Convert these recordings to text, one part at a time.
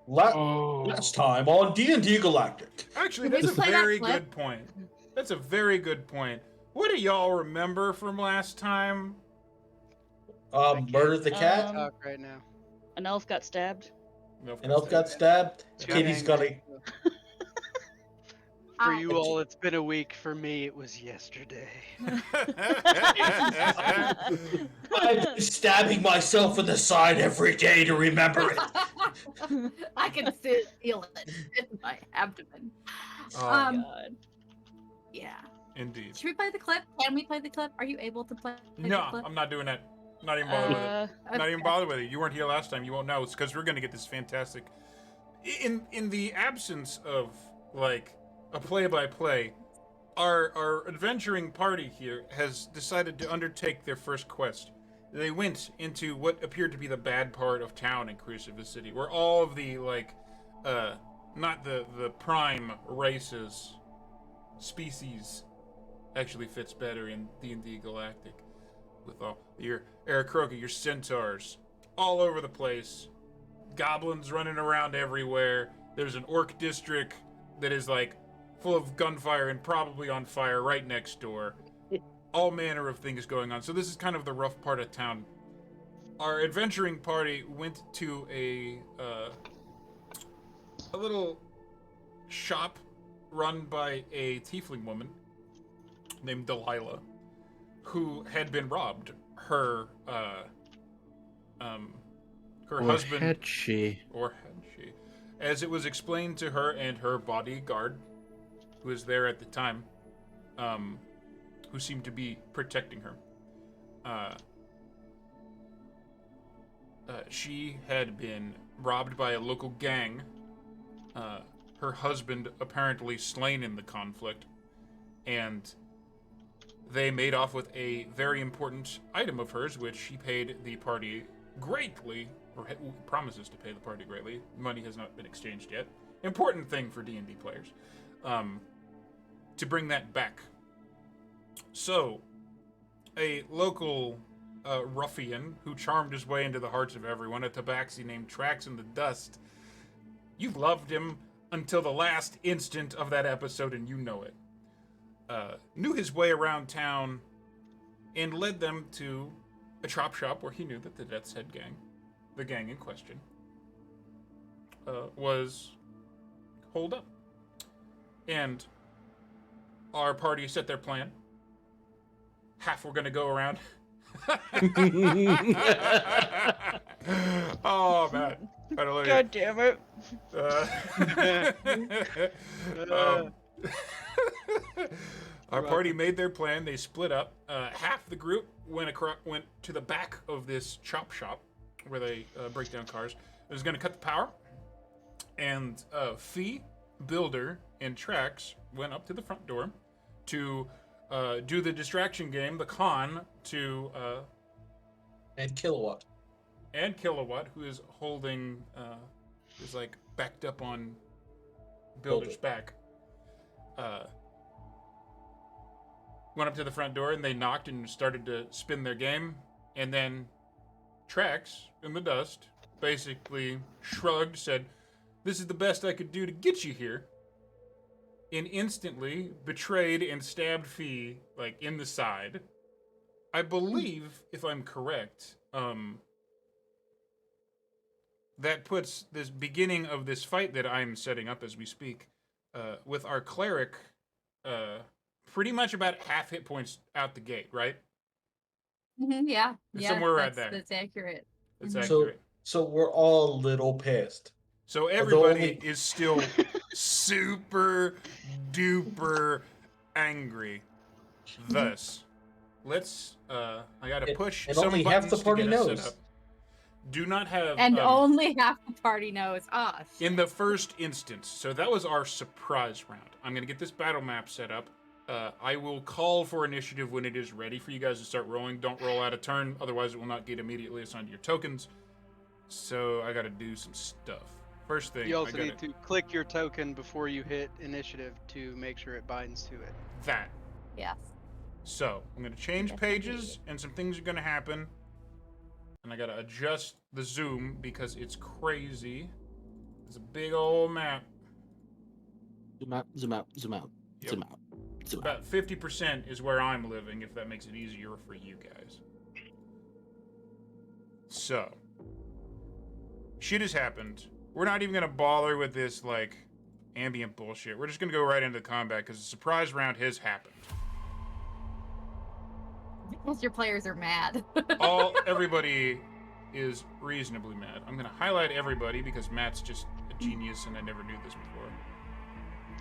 Last time on D&D Galactic. Actually, Can we that's a play that very clip? good point. That's a very good point. What do y'all remember from last time? Murder the cat. Talk right now. An elf got stabbed. An elf got stabbed. Too Kitty's got angry. a... For you all, it's been a week. For me, it was yesterday. I've been stabbing myself in the side every day to remember it. I can feel it in my abdomen. Oh, God. Yeah. indeed. Should we play the clip? Can we play the clip? Are you able to play the No, clip? I'm not doing that. Not even bothered with it. Not even bothered with it. You weren't here last time. You won't know. It's because we're gonna get this fantastic. In the absence of like a play-by-play, our adventuring party here has decided to undertake their first quest. They went into what appeared to be the bad part of town in Crucible City, where all of the like, not the prime races, species, actually fits better in D&D Galactic, with all your Aarakocra, your centaurs, all over the place, goblins running around everywhere. There's an orc district that is like full of gunfire and probably on fire right next door. All manner of things going on. So this is kind of the rough part of town. Our adventuring party went to a little shop run by a tiefling woman named Delilah, who had been robbed. Her husband, had she? as it was explained to her and her bodyguard, who was there at the time, who seemed to be protecting her. She had been robbed by a local gang. Her husband apparently slain in the conflict, and they made off with a very important item of hers, which she paid the party greatly, or promises to pay the party greatly. Money has not been exchanged yet. Important thing for D&D players, to bring that back. So, a local ruffian who charmed his way into the hearts of everyone, a tabaxi named Tracks in the Dust. You loved him until the last instant of that episode, and you know it. Knew his way around town and led them to a chop shop where he knew that the Death's Head gang, the gang in question, was holed up. And our party set their plan. Half were going to go around. Oh, man. God damn it. Our party made their plan. They split up. Half the group went to the back of this chop shop where they break down cars. It was going to cut the power. And Fee, Builder, and Trax went up to the front door to do the distraction game, the con, to... And Kilowatt. And Kilowatt, who is holding... is like backed up on Builder's back. Went up to the front door and they knocked and started to spin their game. And then Trax in the Dust basically shrugged, said, "This is the best I could do to get you here." And instantly betrayed and stabbed Fee, like, in the side. I believe, if I'm correct, that puts this beginning of this fight that I'm setting up as we speak, with our cleric, pretty much about half hit points out the gate, right? Yeah. Somewhere right there. That's accurate. That's Mhm. accurate. So we're all a little pissed. So everybody is still super duper angry. Thus, let's, I gotta push and some only half buttons the party to get us set knows. up. Do not have... And only half the party knows us. in the first instance, so that was our surprise round. I'm gonna get this battle map set up. I will call for initiative when it is ready for you guys to start rolling. Don't roll out a turn, otherwise it will not get immediately assigned to your tokens. So I gotta do some stuff. First thing, You also need to click your token before you hit initiative to make sure it binds to it. that. Yes. So I'm gonna change pages, and some things are gonna happen. And I gotta adjust the zoom because it's crazy. It's a big old map. Zoom out, zoom out, zoom out, Yep. zoom out, zoom out. About 50% is where I'm living, if that makes it easier for you guys. So, shit has happened. We're not even gonna bother with this, like, ambient bullshit. We're just gonna go right into combat, because the surprise round has happened. Because your players are mad. Everybody is reasonably mad. I'm gonna highlight everybody, because Matt's just a genius, and I never knew this before.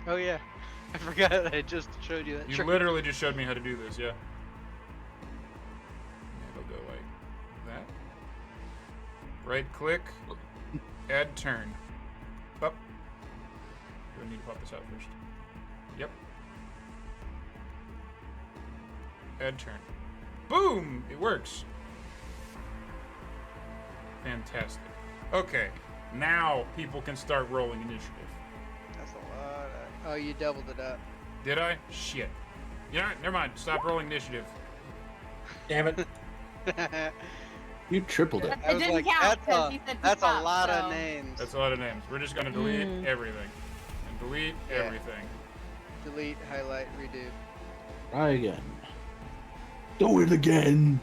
Oh yeah, I forgot. I just showed you that. You trick. literally just showed me how to do this, yeah. It'll go like that. Right click, add turn. Up. Do I need to pop this out first? Yep. Add turn. Boom! It works. Fantastic. Okay, now people can start rolling initiative. That's a lot. Oh, you doubled it up. Did I? Shit. You know what? Never mind. Stop rolling initiative. Damn it. You tripled it. I was didn't like, count, 'cause you said to that's a stop, lot of so- names. That's a lot of names. We're just gonna delete everything. And delete Yeah. everything. Delete, highlight, redo. Try again. Do it again.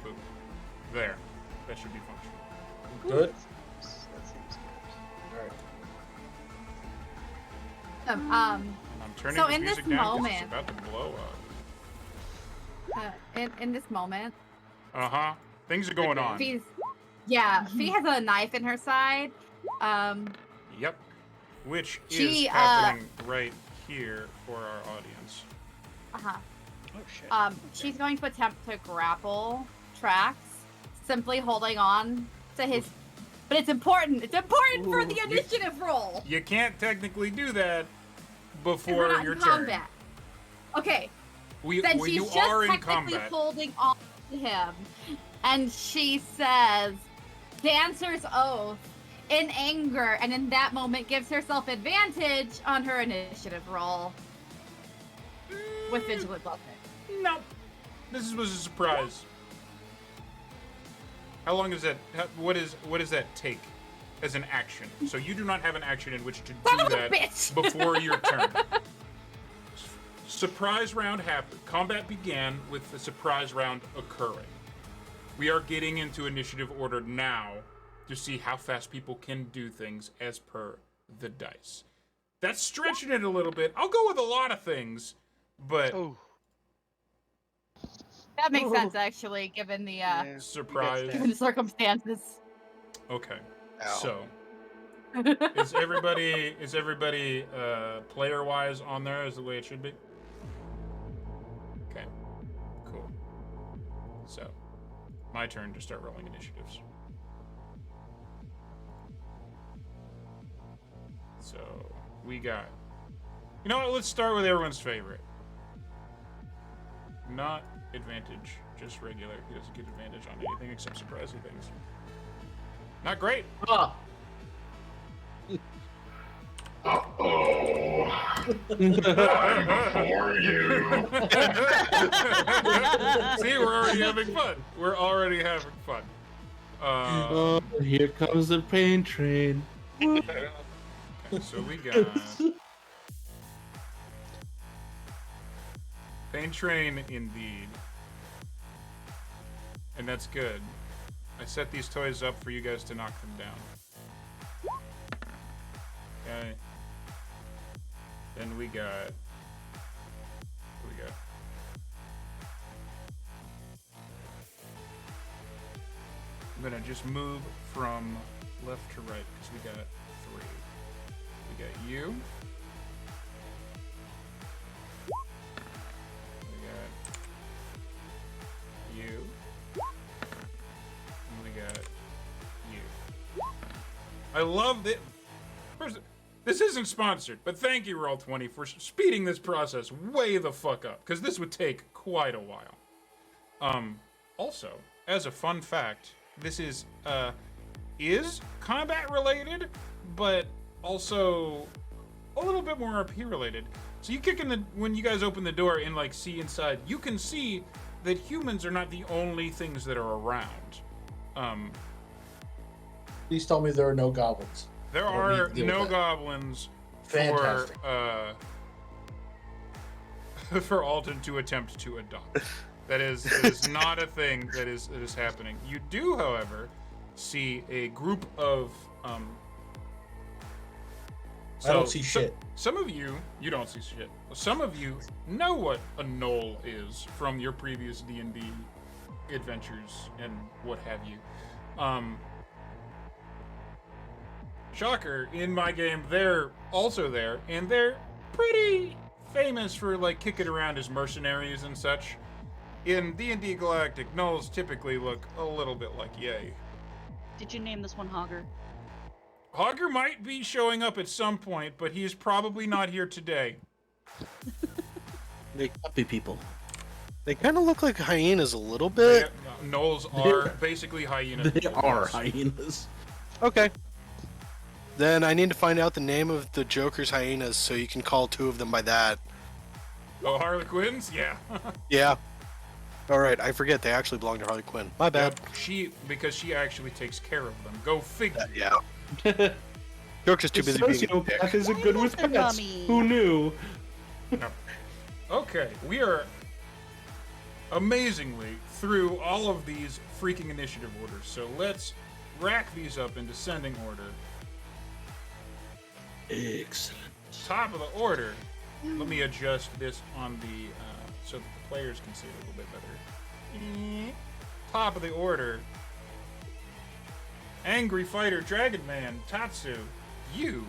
Boom. There. That should be functional. Good. That seems good. All right. And I'm turning So this in this music down 'cause moment- it's about to blow up. in this moment, Uh-huh. Things are going on. Fee has a knife in her side. Yep. Which She, is happening right here for our audience. Uh-huh. Oh shit. She's going to attempt to grapple Trax, simply holding on to his. But it's important. It's important for the initiative roll. You can't technically do that 'Cause we're before not your in turn. combat. Okay, Well, then she's you just are in technically combat. holding on to him, and she says, "Dancer's oath." In anger, and in that moment gives herself advantage on her initiative roll with vigilant weapon. No. This was a surprise. How long is that? What does that take as an action? So you do not have an action in which to Son do of a that bitch! before your turn. Surprise round happened. Combat began with the surprise round occurring. We are getting into initiative order now to see how fast people can do things as per the dice. That's stretching it a little bit. I'll go with a lot of things, but Oh. That makes sense, actually, given the Yeah, surprise. given the circumstances. Okay. Ow. So, is everybody player wise on there as the way it should be? Okay. Cool. So, my turn to start rolling initiatives. So, we got. You know what? Let's start with everyone's favorite. Not advantage, just regular. He doesn't get advantage on anything except surprising things. Not great. Ah. Uh-oh. I'm for you. See, we're already having fun. We're already having fun. Oh, here comes the pain train. Okay, so we got Pain Train indeed. And that's good. I set these toys up for you guys to knock them down. Okay. Then we got what we got? I'm gonna just move from left to right because we got 3. We got you. We got you. And we got you. I love that. First, this isn't sponsored, but thank you, Roll20, for speeding this process way the fuck up, because this would take quite a while. Also, as a fun fact, this is combat related, but also a little bit more RP related. So you kick in when you guys open the door and like see inside, you can see that humans are not the only things that are around. Please tell me there are no goblins. There I don't need are to deal no with that. goblins Fantastic. for Alton to attempt to adopt. That is not a thing that is happening. You do, however, see a group of I don't see shit. Some of you don't see shit. Some of you know what a knoll is from your previous D&D adventures and what have you. Shocker, in my game, they're also there, and they're pretty famous for, like, kicking around as mercenaries and such. In D&D Galactic, gnolls typically look a little bit like Yay. Did you name this one Hogger? Hogger might be showing up at some point, but he's probably not here today. Happy people. They kind of look like hyenas a little bit. Gnolls are basically hyenas. They are hyenas. Okay. Then I need to find out the name of the Joker's hyenas so you can call 2 of them by that. Oh, Harlequins? Yeah. Yeah. Alright, I forget they actually belong to Harley Quinn. My bad. Because she actually takes care of them. Go figure. Yeah. Joker's too busy being a dick. Sociopath isn't good with Listen, pets. mommy. Who knew? No. Okay, we are amazingly through all of these freaking initiative orders. So let's rack these up in descending order. Excellent. Top of the order. Let me adjust this on the so that the players can see it a little bit better. Top of the order. Angry Fighter Dragon Man Tatsu, you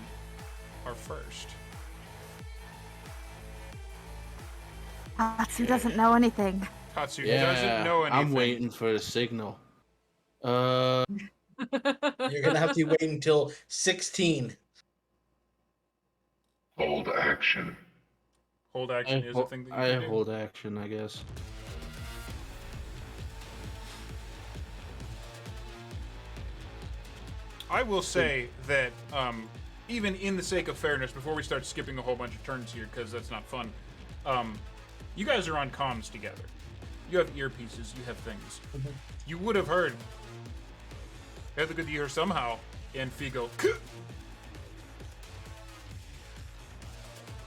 are first. Tatsu doesn't know anything. Tatsu doesn't know anything. I'm waiting for a signal. You're gonna have to wait until 16. Hold action. Hold action is a thing that you can do. hold action, I guess. I will say that, even in the sake of fairness, before we start skipping a whole bunch of turns here, because that's not fun, you guys are on comms together. You have earpieces, you have things. You would have heard, you have the good ear somehow, and Figo.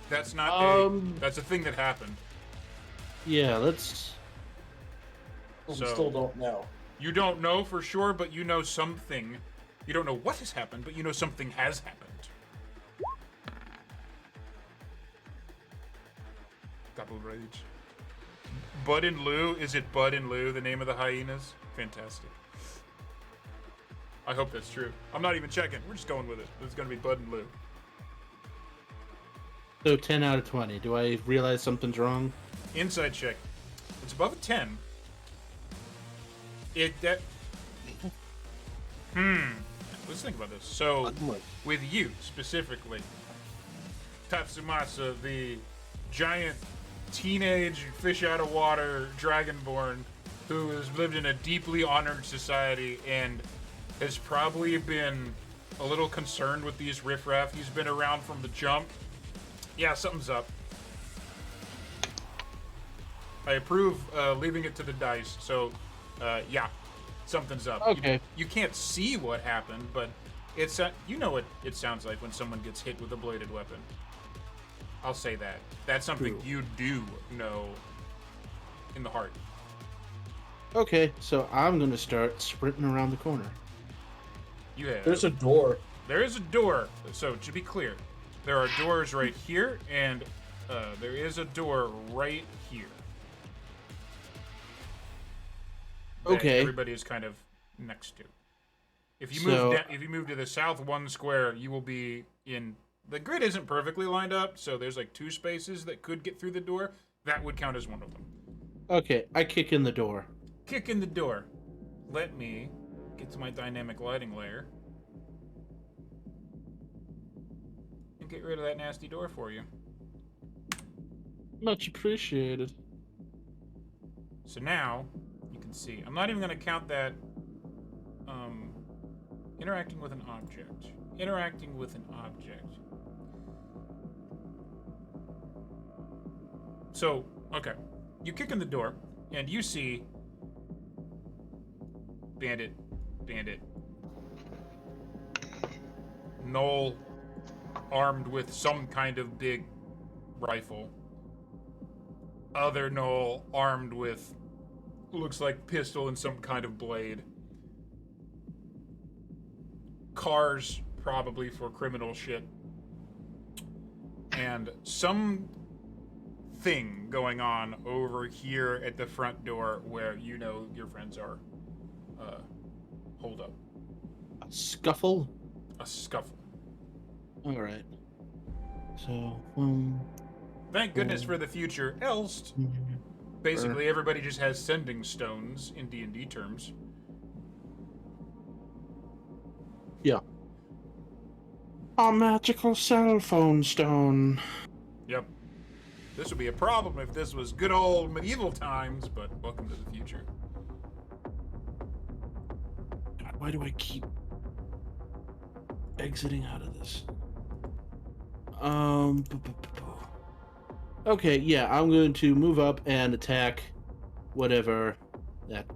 That's not that's a thing that happened. Yeah, let's. We So- still don't know. You don't know for sure, but you know something. You don't know what has happened, but you know something has happened. Double rage. Bud and Lou? Is it Bud and Lou, the name of the hyenas? Fantastic. I hope that's true. I'm not even checking. We're just going with it. It's going to be Bud and Lou. So 10 out of 20. Do I realize something's wrong? Inside check. It's above a 10. Let's think about this. So, with you specifically, Tatsumasa, the giant teenage fish out of water dragonborn who has lived in a deeply honored society and has probably been a little concerned with these riffraff. He's been around from the jump. Yeah, something's up. I approve leaving it to the dice. So, yeah, something's up. Okay. You can't see what happened, but it's you know what it sounds like when someone gets hit with a bladed weapon. I'll say that. That's something you do know in the heart. Okay, so I'm gonna start sprinting around the corner. You have. There's a door. There is a door. So to be clear, there are doors right here, and there is a door right here. that Okay. Everybody is kind of next to. If you So- move down, if you move to the south one square, you will be in. The grid isn't perfectly lined up, so there's like 2 spaces that could get through the door. That would count as one of them. Okay, I kick in the door. Kick in the door. Let me get to my dynamic lighting layer and get rid of that nasty door for you. Much appreciated. So now you can see. I'm not even going to count that. Interacting with an object. Interacting with an object. So, okay. You kick in the door, and you see Bandit, Knoll armed with some kind of big rifle. Other Knoll armed with looks like pistol and some kind of blade. Cars probably for criminal shit. And some thing going on over here at the front door where you know your friends are holed up. A scuffle? A scuffle. Alright. So, Thank goodness for the future, else basically everybody just has sending stones in D&D terms. yeah. A magical cell phone stone. Yep. This would be a problem if this was good old medieval times, but welcome to the future. God, why do I keep exiting out of this? Okay, yeah, I'm going to move up and attack whatever that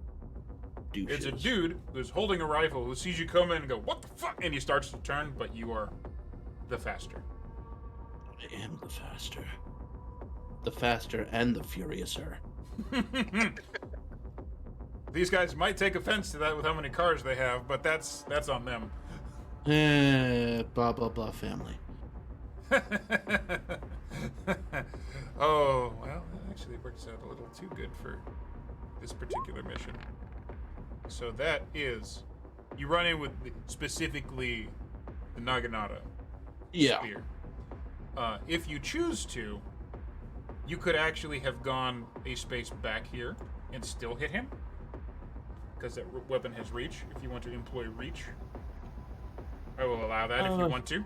douche It's a is. dude who's holding a rifle who sees you come in and go, "What the fuck?" And he starts to turn, but you are the faster. I am the faster. The faster and the furiouser. These guys might take offense to that with how many cars they have, but that's on them. Blah, blah, blah family. Oh, well, that actually works out a little too good for this particular mission. So that is, you run in with specifically the Naginata Yeah. spear. If you choose to, you could actually have gone a space back here and still hit him, because that weapon has reach. If you want to employ reach, I will allow that if you want to.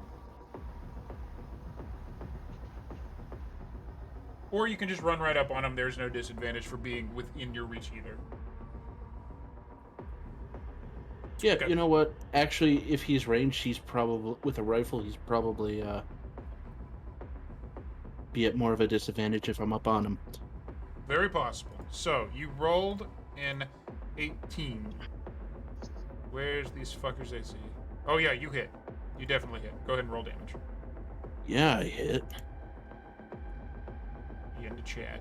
Or you can just run right up on him. There's no disadvantage for being within your reach either. Yeah, Okay. you know what? Actually, if he's ranged, he's probably, with a rifle, he's probably, be at more of a disadvantage if I'm up on him. Very possible. So, you rolled an 18. Where's these fuckers I see? Oh yeah, you hit. You definitely hit. Go ahead and roll damage. Yeah, I hit. Into chat.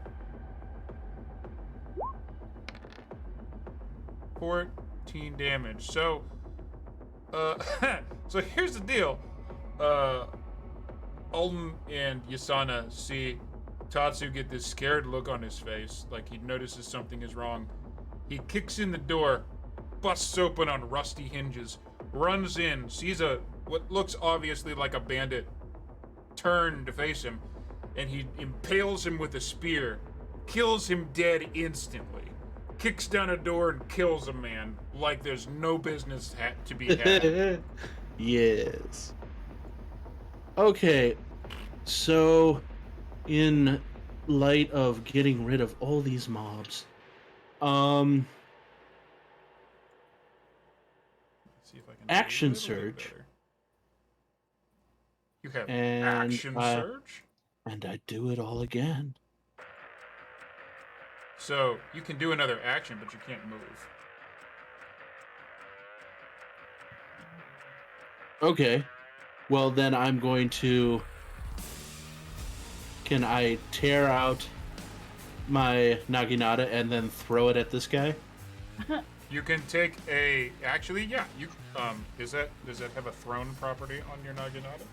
14 damage. So, so here's the deal. Alden and Yasana see Tatsu get this scared look on his face, like he notices something is wrong. He kicks in the door, busts open on rusty hinges, runs in, sees what looks obviously like a bandit turn to face him, and he impales him with a spear, kills him dead instantly, kicks down a door and kills a man like there's no business to be had. Yes. Okay, so in light of getting rid of all these mobs, Let's see if I can do Action a little bit surge. better. You have And action surge? and I do it all again. So you can do another action, but you can't move. Okay, well then I'm going to. Can I tear out my Naginata and then throw it at this guy? You can take a. Actually, yeah. You does that have a thrown property on your Naginata?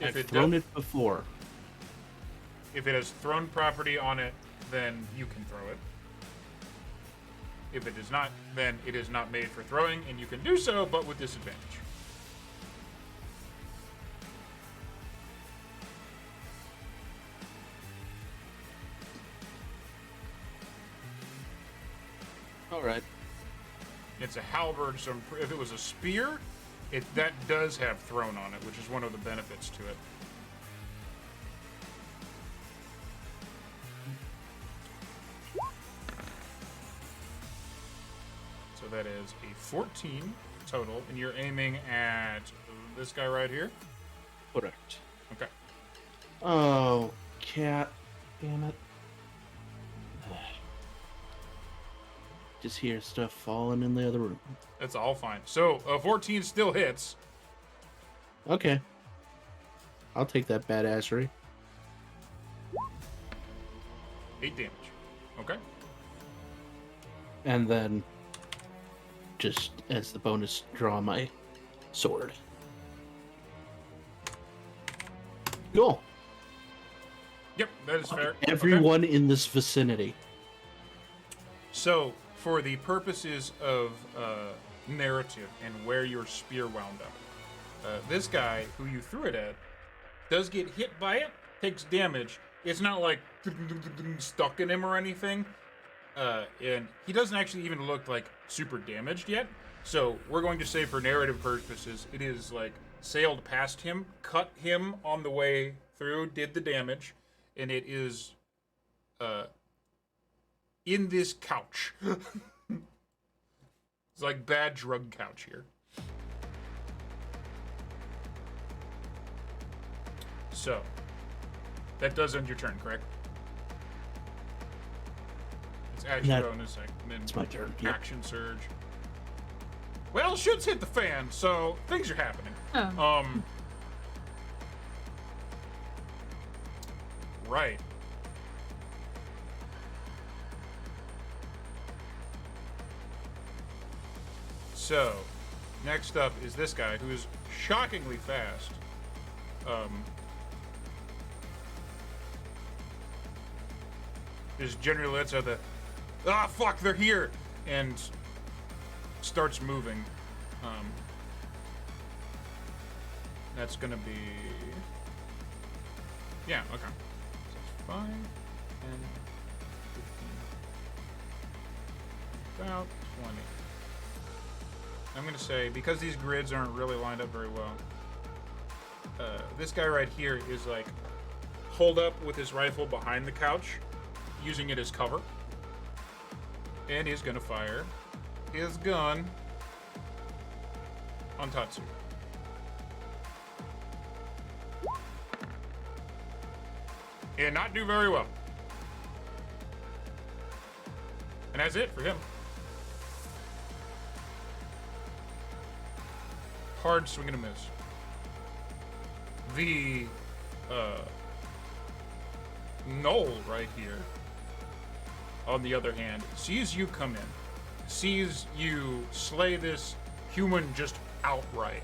I've thrown does, it before. If it has thrown property on it, then you can throw it. If it does not, then it is not made for throwing, and you can do so, but with disadvantage. All right. It's a halberd, so if it was a spear, that does have thrown on it, which is one of the benefits to it. So that is a 14 total, and you're aiming at this guy right here? Correct. Okay. Oh, cat. Damn it. Just hear stuff falling in the other room. That's all fine. So, 14 still hits. Okay. I'll take that badassery. 8 damage. Okay. And then, just as the bonus, draw my sword. Cool. Yep, that is fair. Everyone Okay. in this vicinity. So, for the purposes of narrative and where your spear wound up, this guy who you threw it at does get hit by it, takes damage. It's not like stuck in him or anything. And he doesn't actually even look like super damaged yet. So we're going to say for narrative purposes, it is like sailed past him, cut him on the way through, did the damage, and it is in this couch. It's like bad drug couch here. So, that does end your turn, correct? It's action bonus, and then It's my turn. Yep. action surge. Well, shit's hit the fan, so things are happening. Oh. Right. So, next up is this guy who is shockingly fast. Just generally lets out the, ah, fuck, they're here, and starts moving. That's gonna be, yeah, okay. So it's 5, 10, 15, about 20. I'm gonna say, because these grids aren't really lined up very well, this guy right here is like holed up with his rifle behind the couch, using it as cover, and he's gonna fire his gun on Tatsu. And not do very well. And that's it for him. Hard swing and a miss. The Knoll right here, on the other hand, sees you come in, sees you slay this human just outright,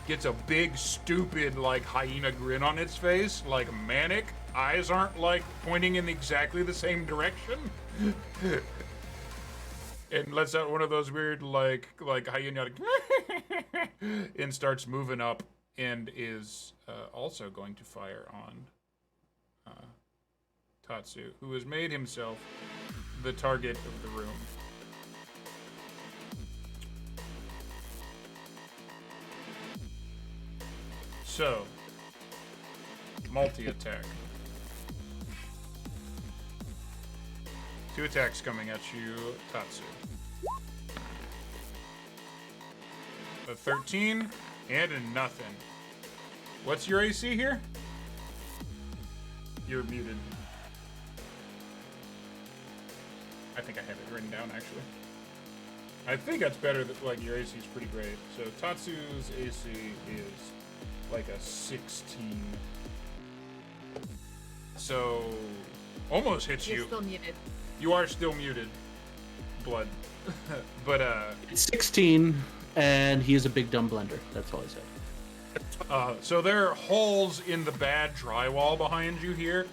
gets a big, stupid, like, hyena grin on its face, like manic. Eyes aren't, like, pointing in exactly the same direction. And lets out one of those weird, like hyena, and starts moving up, and is also going to fire on Tatsu, who has made himself the target of the room. So, multi-attack. 2 attacks coming at you, Tatsu. A 13 and a nothing. What's your AC here? You're muted. I think I have it written down, actually. I think that's better, that, like, your AC is pretty great. So Tatsu's AC is like a 16. So, almost hits You're you. still muted. You are still muted, Blood. But, It's 16, and he is a big dumb blender. That's all I said. so there are holes in the bad drywall behind you here.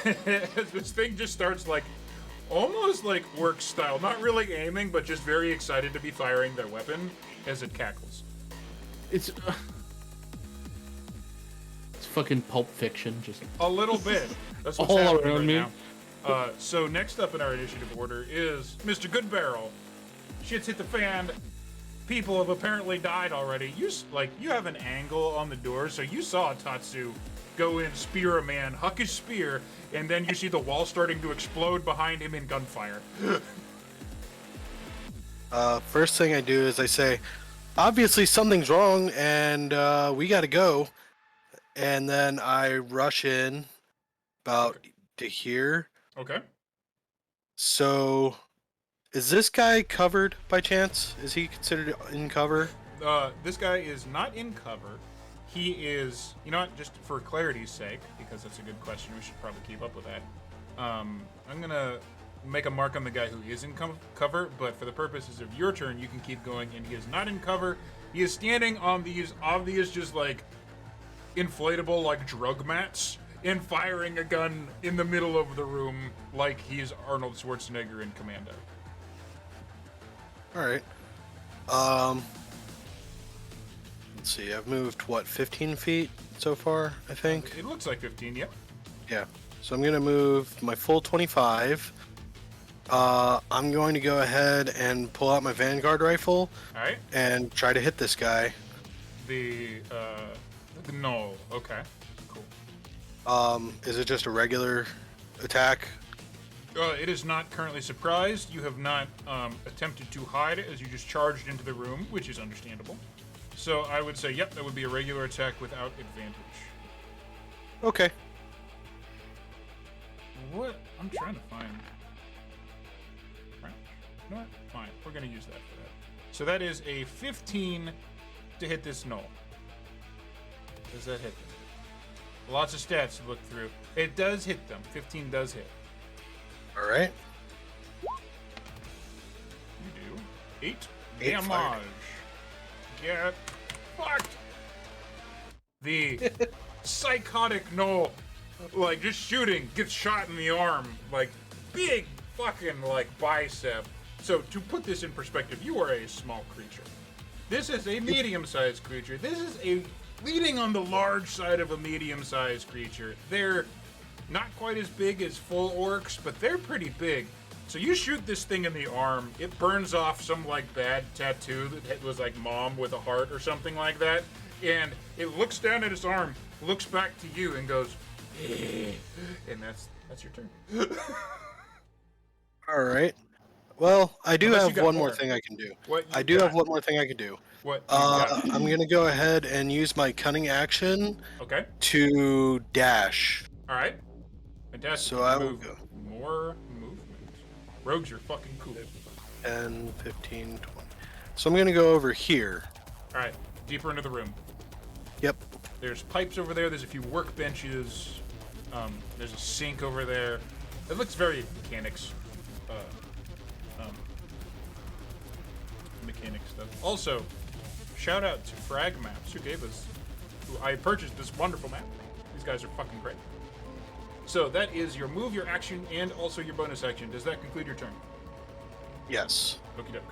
This thing just starts, like, almost like work style. Not really aiming, but just very excited to be firing their weapon as it cackles. It's fucking Pulp Fiction, just A little bit. That's what's all happening around right me. now. So next up in our initiative order is Mr. Goodbarrel. Shit's hit the fan. People have apparently died already. You have an angle on the door, so you saw Tatsu go in, spear a man, huck his spear, and then you see the wall starting to explode behind him in gunfire. First thing I do is I say, obviously something's wrong, and we gotta go. And then I rush in about to here. Okay. So, is this guy covered by chance? Is he considered in cover? This guy is not in cover. he is, you know what, just for clarity's sake, because that's a good question, we should probably keep up with that. I'm gonna make a mark on the guy who is in cover, but for the purposes of your turn, you can keep going, and he is not in cover. He is standing on these obvious, just like, inflatable, like, drug mats, and firing a gun in the middle of the room like he's Arnold Schwarzenegger in Commando. Alright. Let's see, I've moved, what, 15 feet so far, I think? It looks like 15, yeah. Yeah. So I'm going to move my full 25. I'm going to go ahead and pull out my Vanguard rifle Alright. and try to hit this guy. No, okay. Cool. Is it just a regular attack? It is not currently surprised. You have not attempted to hide as you just charged into the room, which is understandable. So I would say, yep, that would be a regular attack without advantage. Okay. What? I'm trying to find... Right. You know what? Fine. We're going to use that for that. So that is a 15 to hit this null. Does that hit them? Lots of stats to look through. It does hit them. 15 does hit. Alright. You do 8 8 damage. fired. Get fucked. The psychotic Noel, like, just shooting, gets shot in the arm, like, big fucking, like, bicep. So, to put this in perspective, you are a small creature. This is a medium-sized creature. This is a leading on the large side of a medium-sized creature. They're not quite as big as full orcs, but they're pretty big. So you shoot this thing in the arm, it burns off some, like, bad tattoo that was, like, mom with a heart or something like that, and it looks down at its arm, looks back to you, and goes, eh, and that's your turn. Alright. Well, I do Unless you have got one more more. thing I can do. What you I do got? have one more thing I can do. What you got? I'm going to go ahead and use my cunning action Okay. to dash. All right. Fantastic. So I will Move. go. More movement. Rogues are fucking cool. 10, 15, 20. So I'm going to go over here. All right. Deeper into the room. Yep. There's pipes over there. There's a few workbenches. There's a sink over there. It looks very mechanics. Mechanic stuff. Also, shout out to Frag Maps who I purchased this wonderful map. These guys are fucking great. So that is your move, your action, and also your bonus action. Does that conclude your turn? Yes. Okie doke.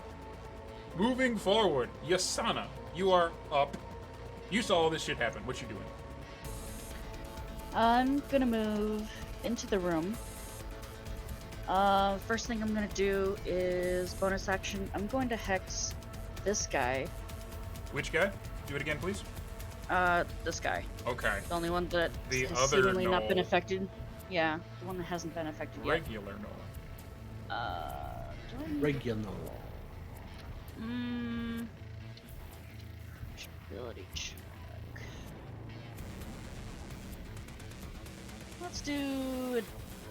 Moving forward, Yasana, you are up. You saw all this shit happen. What you doing? I'm gonna move into the room. First thing I'm gonna do is bonus action. I'm going to hex this guy. Which guy? Do it again, please. This guy. Okay. The only one that The has other seemingly not been Noel. affected. Yeah, the one that hasn't been affected yet. Regular Noel. Do I need- Regular. Ability check. Let's do,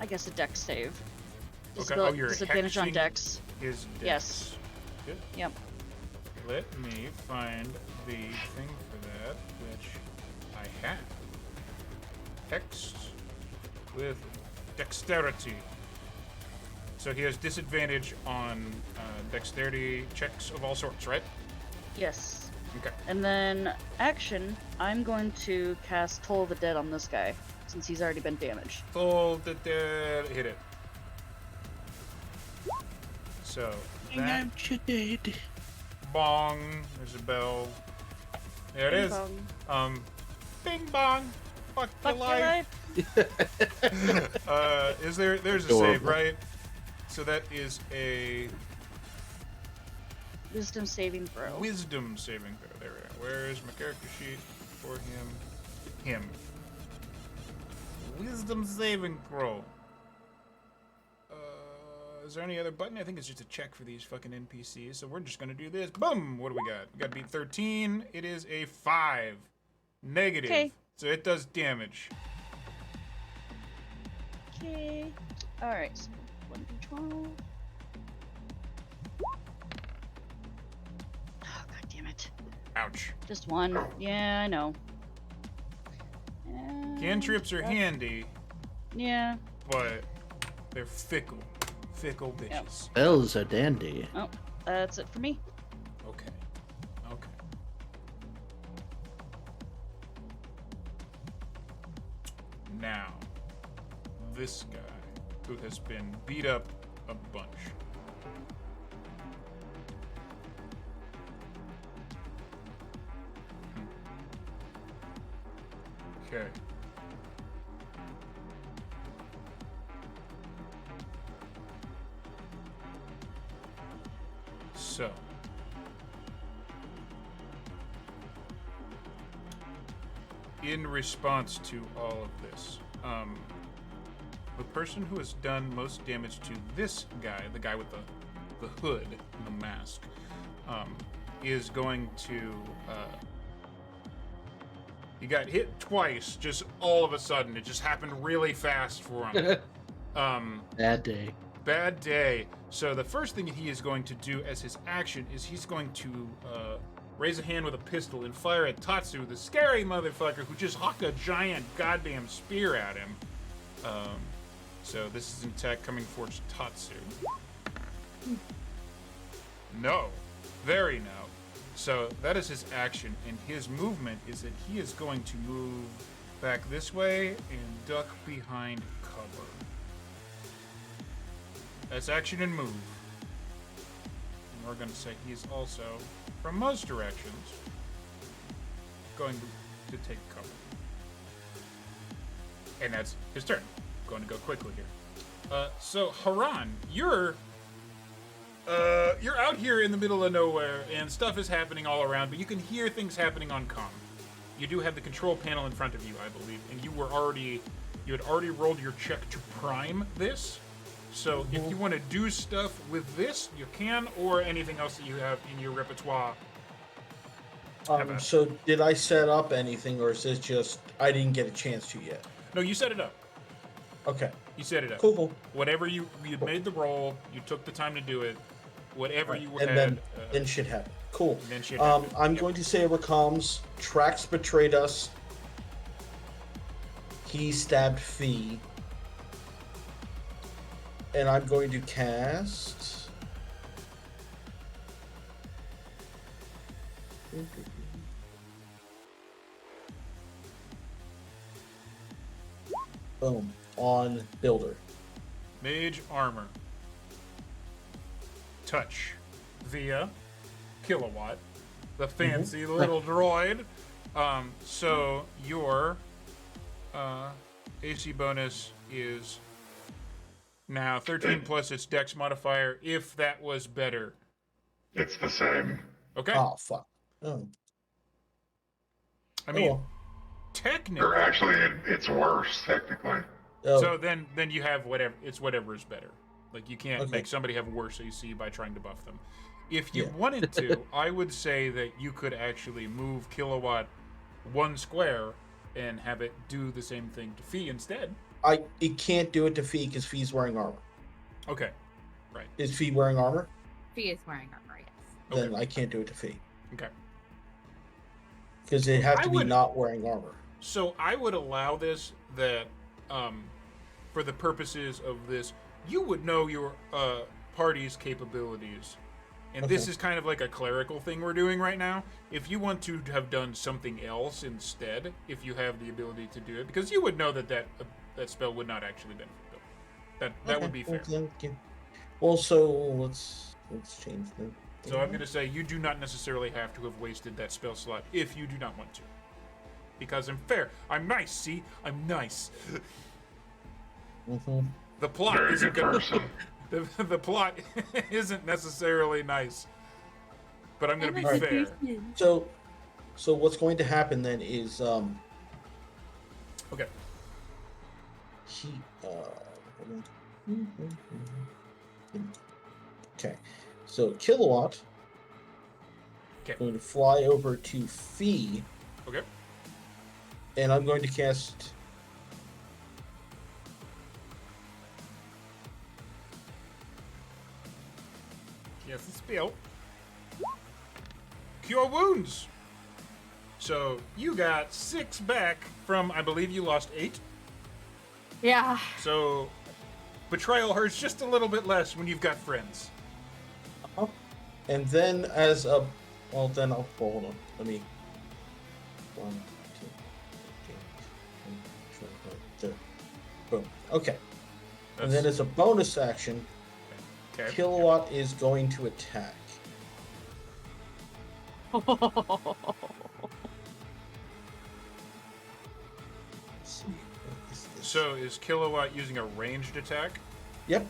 I guess, a dex save. Okay. Oh, you're Disadvantage on hexing dex. His dex. Yes. Good. Yep. Let me find the thing for that, which I have. Hex with dexterity. So he has disadvantage on dexterity checks of all sorts, right? Yes. Okay. And then action, I'm going to cast Toll of the Dead on this guy, since he's already been damaged. Full hit it. So that Dead. bong. There's a bell. There it Bing is. bong. Bing bong. Fuck your Fuck your life. life. There's a Adorable. save, right? So that is a Wisdom saving throw. wisdom saving throw. There we go. Where's my character sheet for him? Him. Wisdom saving throw. Is there any other button? I think it's just a check for these fucking NPCs. So we're just gonna do this. Boom! What do we got? We got beat 13. It is a 5. Negative. Okay. So it does damage. Okay. Alright, so 1d12. Oh, god damn it. Ouch. Just one. Yeah, I know. Cantrips are handy, Yeah. but they're fickle. Fickle bitches. Spells are dandy. Oh, that's it for me. Okay. Okay. Now, this guy who has been beat up a bunch. Okay. So. In response to all of this, the person who has done most damage to this guy, the guy with the hood and the mask, is going to. He got hit twice, just all of a sudden. It just happened really fast for him. Bad day. Bad day. So the first thing he is going to do as his action is he's going to raise a hand with a pistol and fire at Tatsu, the scary motherfucker who just hucked a giant goddamn spear at him. So this is an attack coming for Tatsu. No. Very no. So that is his action, and his movement is that he is going to move back this way and duck behind cover. That's action and move. And we're going to say he is also, from most directions, going to take cover. And that's his turn. Going to go quickly here. So Haran, you're out here in the middle of nowhere, and stuff is happening all around, but you can hear things happening on comm. You do have the control panel in front of you, I believe, and you had already rolled your check to prime this. So if you want to do stuff with this, you can, or anything else that you have in your repertoire. So did I set up anything, or is this just I didn't get a chance to yet? No, you set it up. Okay. You set it up. Cool. Whatever you made the roll, you took the time to do it. Whatever you and had. then shit happened. Cool. Then shit happened. I'm going to say over comms, Trax betrayed us. He stabbed Fee. And I'm going to cast. Boom. On Builder. Mage armor. Touch. Via Kilowatt. The fancy little droid. So your AC bonus is now 13 plus its dex modifier, if that was better. It's the same. Okay. Oh, fuck. Oh. I mean, Oh. technically. Or actually, it's worse, technically. Oh. So then you have whatever. It's whatever is better. Like, you can't make somebody have worse AC by trying to buff them. If you wanted to, I would say that you could actually move Kilowatt one square and have it do the same thing to Fee instead. It can't do it to Fee because Fee's wearing armor. Okay. Right. Is Fee wearing armor? Fee is wearing armor, yes. Then I can't do it to Fee. Okay. Because it has to be not wearing armor. So I would allow this that, for the purposes of this, you would know your party's capabilities. And this is kind of like a clerical thing we're doing right now. If you want to have done something else instead, if you have the ability to do it, because you would know that spell would not actually benefit them. That would be fair. Well, so let's change that. So I'm going to say you do not necessarily have to have wasted that spell slot if you do not want to. Because I'm fair. I'm nice, see? I'm nice. The plot Very isn't good going person. the plot isn't necessarily nice. But I'm going to be fair. So what's going to happen then is Okay. Okay. So Kilowatt going to fly over to Fee. Okay. And I'm going to cast Yes, the spell. Cure wounds. So you got 6 back from, I believe you lost 8. Yeah. So betrayal hurts just a little bit less when you've got friends. And then as a, well, then I'll hold on. Let me. 1, 2, 3, 4, 5. Boom. Okay. And then as a bonus action, Okay. Kilowatt is going to attack. Let's see. What is this? So is Kilowatt using a ranged attack? Yep.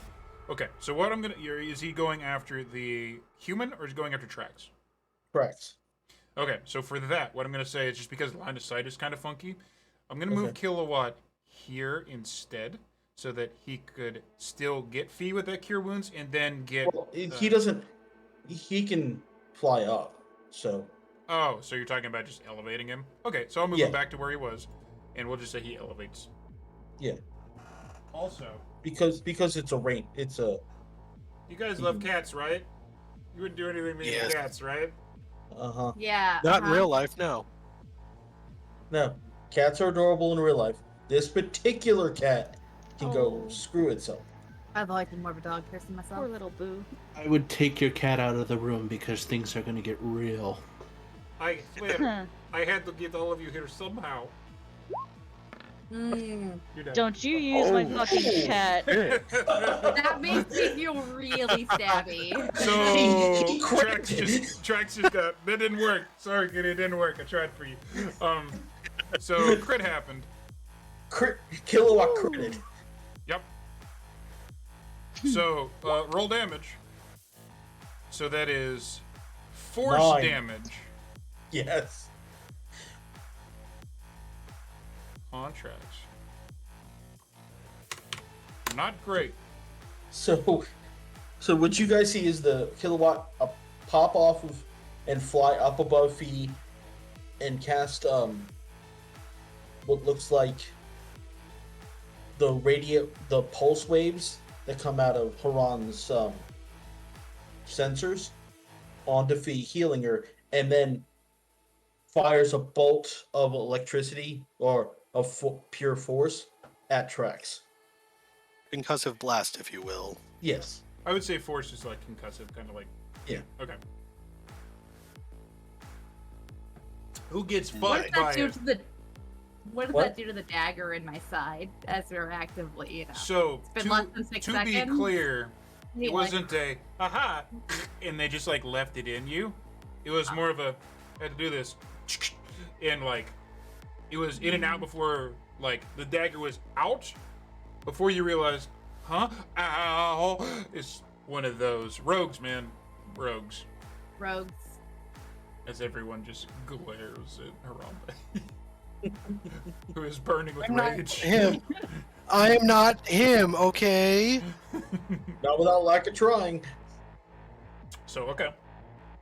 Okay. So what I'm gonna is he going after the human or is he going after Trax? Correct. Okay. So for that, what I'm gonna say is just because line of sight is kind of funky, I'm gonna move Kilowatt here instead, so that he could still get Fee with that cure wounds and then get. Well, he doesn't. He can fly up. So. Oh, so you're talking about just elevating him? Okay, so I'll move him back to where he was, and we'll just say he elevates. Yeah. Also, because it's a rain. It's a. You guys love cats, right? You wouldn't do anything to the cats, right? Yeah. Not in real life, no. No, cats are adorable in real life. This particular cat can go screw itself. I've always been more of a dog person myself. Poor little boo. I would take your cat out of the room because things are going to get real. I swear, I had to get all of you here somehow. Mm. Don't you use my fucking cat. That makes me feel really stabby. So Trax just got that didn't work. Sorry, kid, it didn't work. I tried for you. So crit happened. Crit Kilowatt critted. Yep. So roll damage. So that is force 9. damage Yes. on Trax. Not great. So what you guys see is the Kilowatt pop off of and fly up above Fee and cast what looks like the pulse waves that come out of Haran's sensors onto Fee, healing her, and then fires a bolt of electricity or of pure force at Trax. Concussive blast, if you will. Yes. I would say force is like concussive, kind of like. Yeah. Okay. Who gets What fucked does by that do it? to the? What does What? that do to the dagger in my side as we're actively, So It's been less than 6 to seconds. be clear, Yeah, it wasn't a aha, and they just like left it in you. It was more of a had to do this, and like it was in and out before like the dagger was out. Before you realized, huh? Ow! It's one of those rogues, man. Rogues. rogues. As everyone just glares at Harambe, who is burning with I'm not rage. him. I am not him, okay? Not without lack of trying. So okay.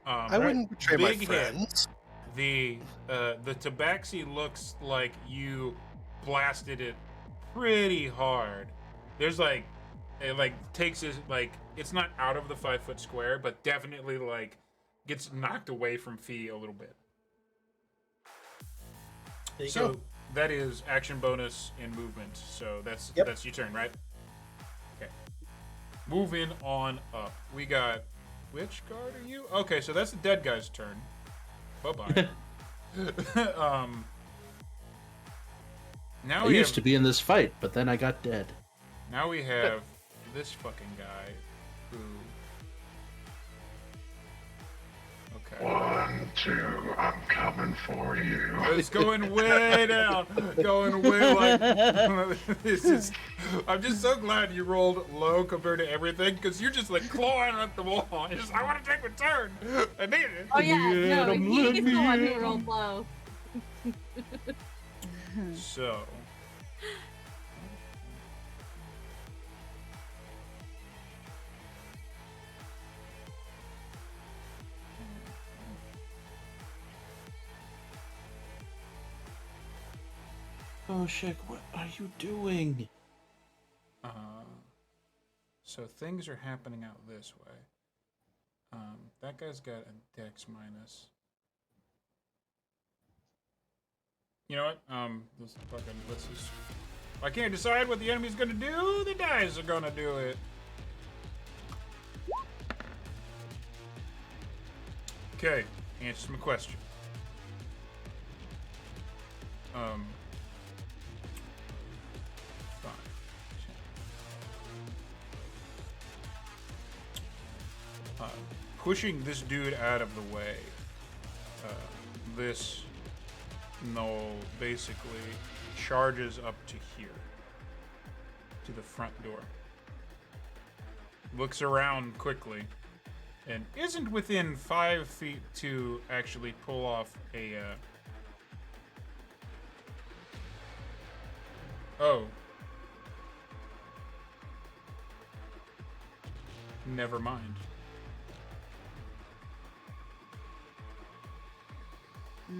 I wouldn't betray my big hit. friends. The tabaxi looks like you blasted it pretty hard. There's like it like takes his like it's not out of the 5-foot square, but definitely like gets knocked away from Fee a little bit. There you So go. that is action bonus and movement. So that's Yep. that's your turn, right? Okay. Moving on up. We got which guard are you? Okay, so that's the dead guy's turn. Bye-bye. Now I we used have to be in this fight, but then I got dead. now we have this fucking guy who okay. 1, 2, I'm coming for you. It's going way down. Going way like this is I'm just so glad you rolled low compared to everything because you're just like clawing at the wall. You're just, I want to take a turn. I need it. Oh yeah, no, Let me he's the one who in. rolled low. So Oh shit, what are you doing? so things are happening out this way. That guy's got a dex minus. You know what? Let's just. I can't decide what the enemy's gonna do. The dice are gonna do it. Okay, answers my question. 5, 10. Pushing this dude out of the way. This knoll basically charges up to here, to the front door. Looks around quickly, and isn't within 5 feet to actually pull off a. Oh. Never mind.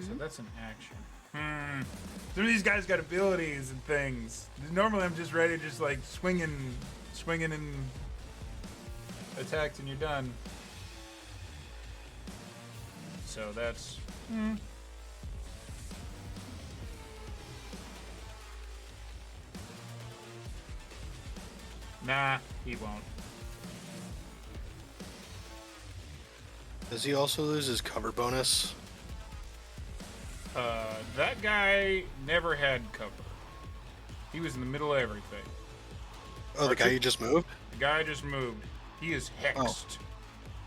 So that's an action. Some of these guys got abilities and things. Normally I'm just ready, just like swinging and attacks and you're done. So that's... Nah, he won't. Does he also lose his cover bonus? That guy never had cover. He was in the middle of everything. Oh, the guy you just moved? The guy just moved. He is hexed.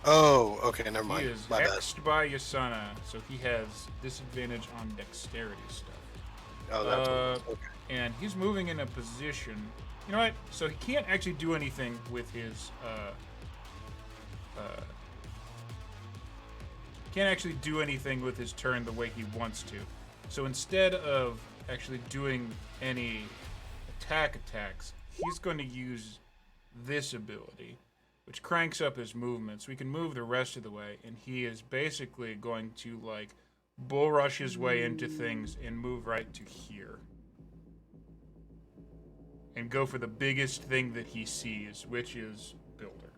Oh, okay, never mind. He is My bad. hexed by Yasuna, so he has disadvantage on dexterity stuff. Oh, that's okay. And he's moving in a position. You know what? So he can't actually do anything with his can't actually do anything with his turn the way he wants to. So instead of actually doing any attacks, he's going to use this ability, which cranks up his movement, so he can move the rest of the way, and he is basically going to, like, bull rush his way into things and move right to here. And go for the biggest thing that he sees, which is Builder.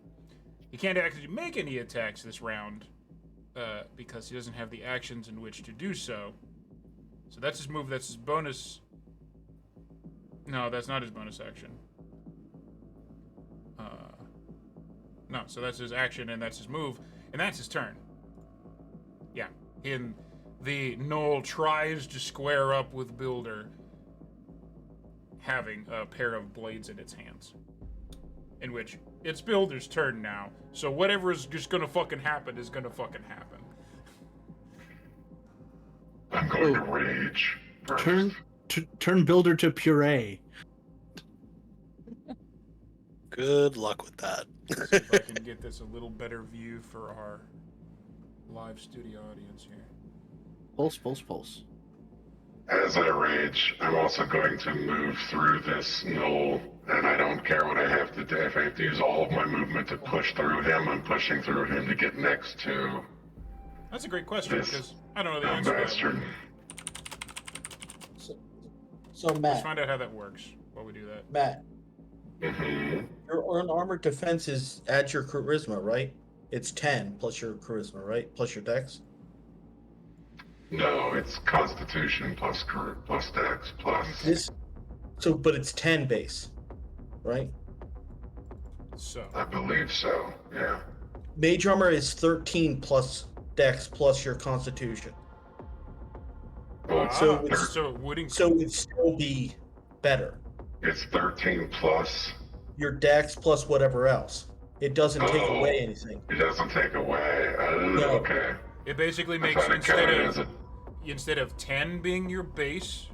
He can't actually make any attacks this round, because he doesn't have the actions in which to do so. So that's his move, that's his bonus. No, that's not his bonus action. No, so that's his action and that's his move, and that's his turn. Yeah, the Knoll tries to square up with Builder, having a pair of blades in its hands. In which, it's Builder's turn now, so whatever is just gonna fucking happen is gonna fucking happen. I'm going to rage. Turn Builder to puree. Good luck with that. See if I can get this a little better view for our live studio audience here. Pulse. As I rage, I'm also going to move through this knoll, and I don't care what I have to do. If I have to use all of my movement to push through him, I'm pushing through him to get next to... That's a great question, because I don't know the this answer to that bastard. one. So Let's Matt, find out how that works while we do that. Matt, Mm-hmm. your unarmored defense is at your charisma, right? It's 10 plus your charisma, right? Plus your dex. No, it's Constitution plus Dex plus... But it's 10 base, right? So, I believe so, yeah. Mage armor is 13 plus dex plus your constitution. Well, So so it would So it'd still be better. it's 13 plus... Your dex plus whatever else. It doesn't take away anything. It doesn't take away. No. Okay. it basically I makes, thought it counted as a... instead of 10 being your base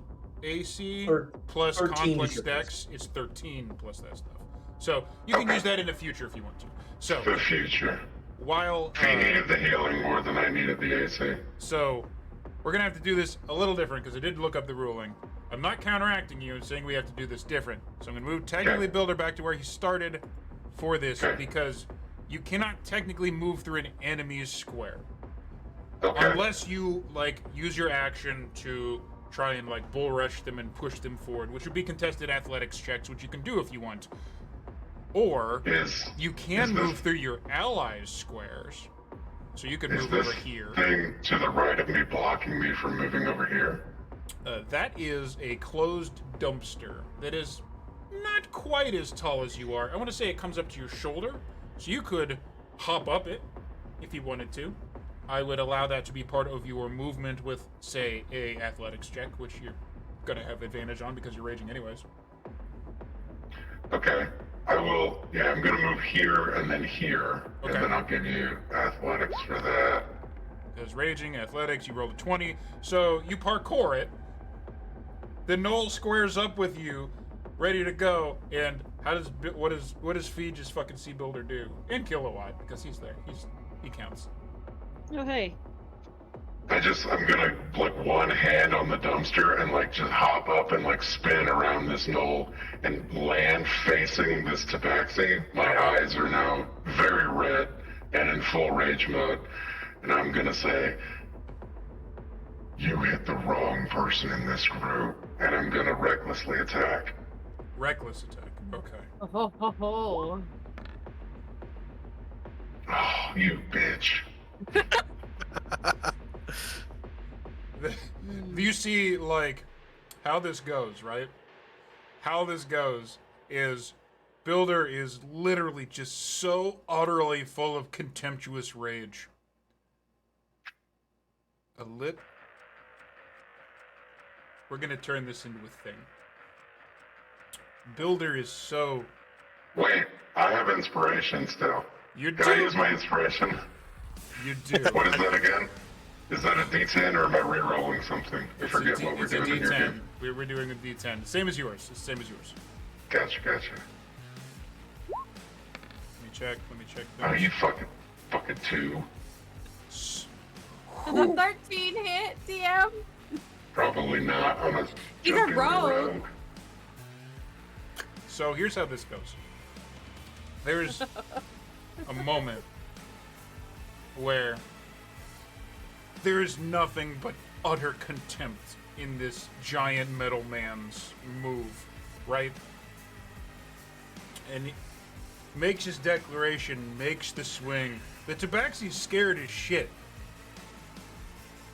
AC plus 13 is complex your dex, it's 13 plus that stuff. So you can use that in the future if you want to. So The future. while He needed the healing more than I needed the AC. so we're gonna have to do this a little different because I did look up the ruling. I'm not counteracting you and saying we have to do this different. So I'm gonna move technically Builder back to where he started for this because you cannot technically move through an enemy's square. Okay. Unless you, like, use your action to try and, like, bull rush them and push them forward, which would be contested athletics checks, which you can do if you want. Or, you can move through your allies' squares. So you can Is move this over here. thing to the right of me blocking me from moving over here? That is a closed dumpster that is not quite as tall as you are. I want to say it comes up to your shoulder, so you could hop up it if you wanted to. I would allow that to be part of your movement with, say, a athletics check, which you're gonna have advantage on because you're raging anyways. Okay. I will. Yeah, I'm gonna move here and then here, Okay. and then I'll give you athletics for that. Because raging, athletics, you rolled a 20, so you parkour it. The knoll squares up with you, ready to go. And what does Feege's fucking Sea Builder do? And Kilowatt, because he's there. He counts. Oh, hey. I'm gonna like one hand on the dumpster and like just hop up and like spin around this knoll and land facing this tabaxi. My eyes are now very red and in full rage mode. And I'm gonna say, you hit the wrong person in this group, and I'm gonna recklessly attack. Reckless attack. Okay. Oh, ho, ho. Oh, you bitch. You see, like, how this goes, right? How this goes is Builder is literally just so utterly full of contemptuous rage. We're gonna turn this into a thing. Builder is so... Wait, I have inspiration still. You Can I do. use my inspiration? You do. What is that again? Is that a D10 or am I re-rolling something? I forget what we're It's a doing in your D10. game. We're doing a D10. Same as yours. It's the same as yours. Gotcha. Let me check. Oh, you fucking two. Does a 13 hit, DM? Probably not. I'm a He's a jumping rogue. rogue. So here's how this goes. There's a moment where there is nothing but utter contempt in this giant metal man's move, right? And he makes his declaration, makes the swing. The Tabaxi's scared as shit.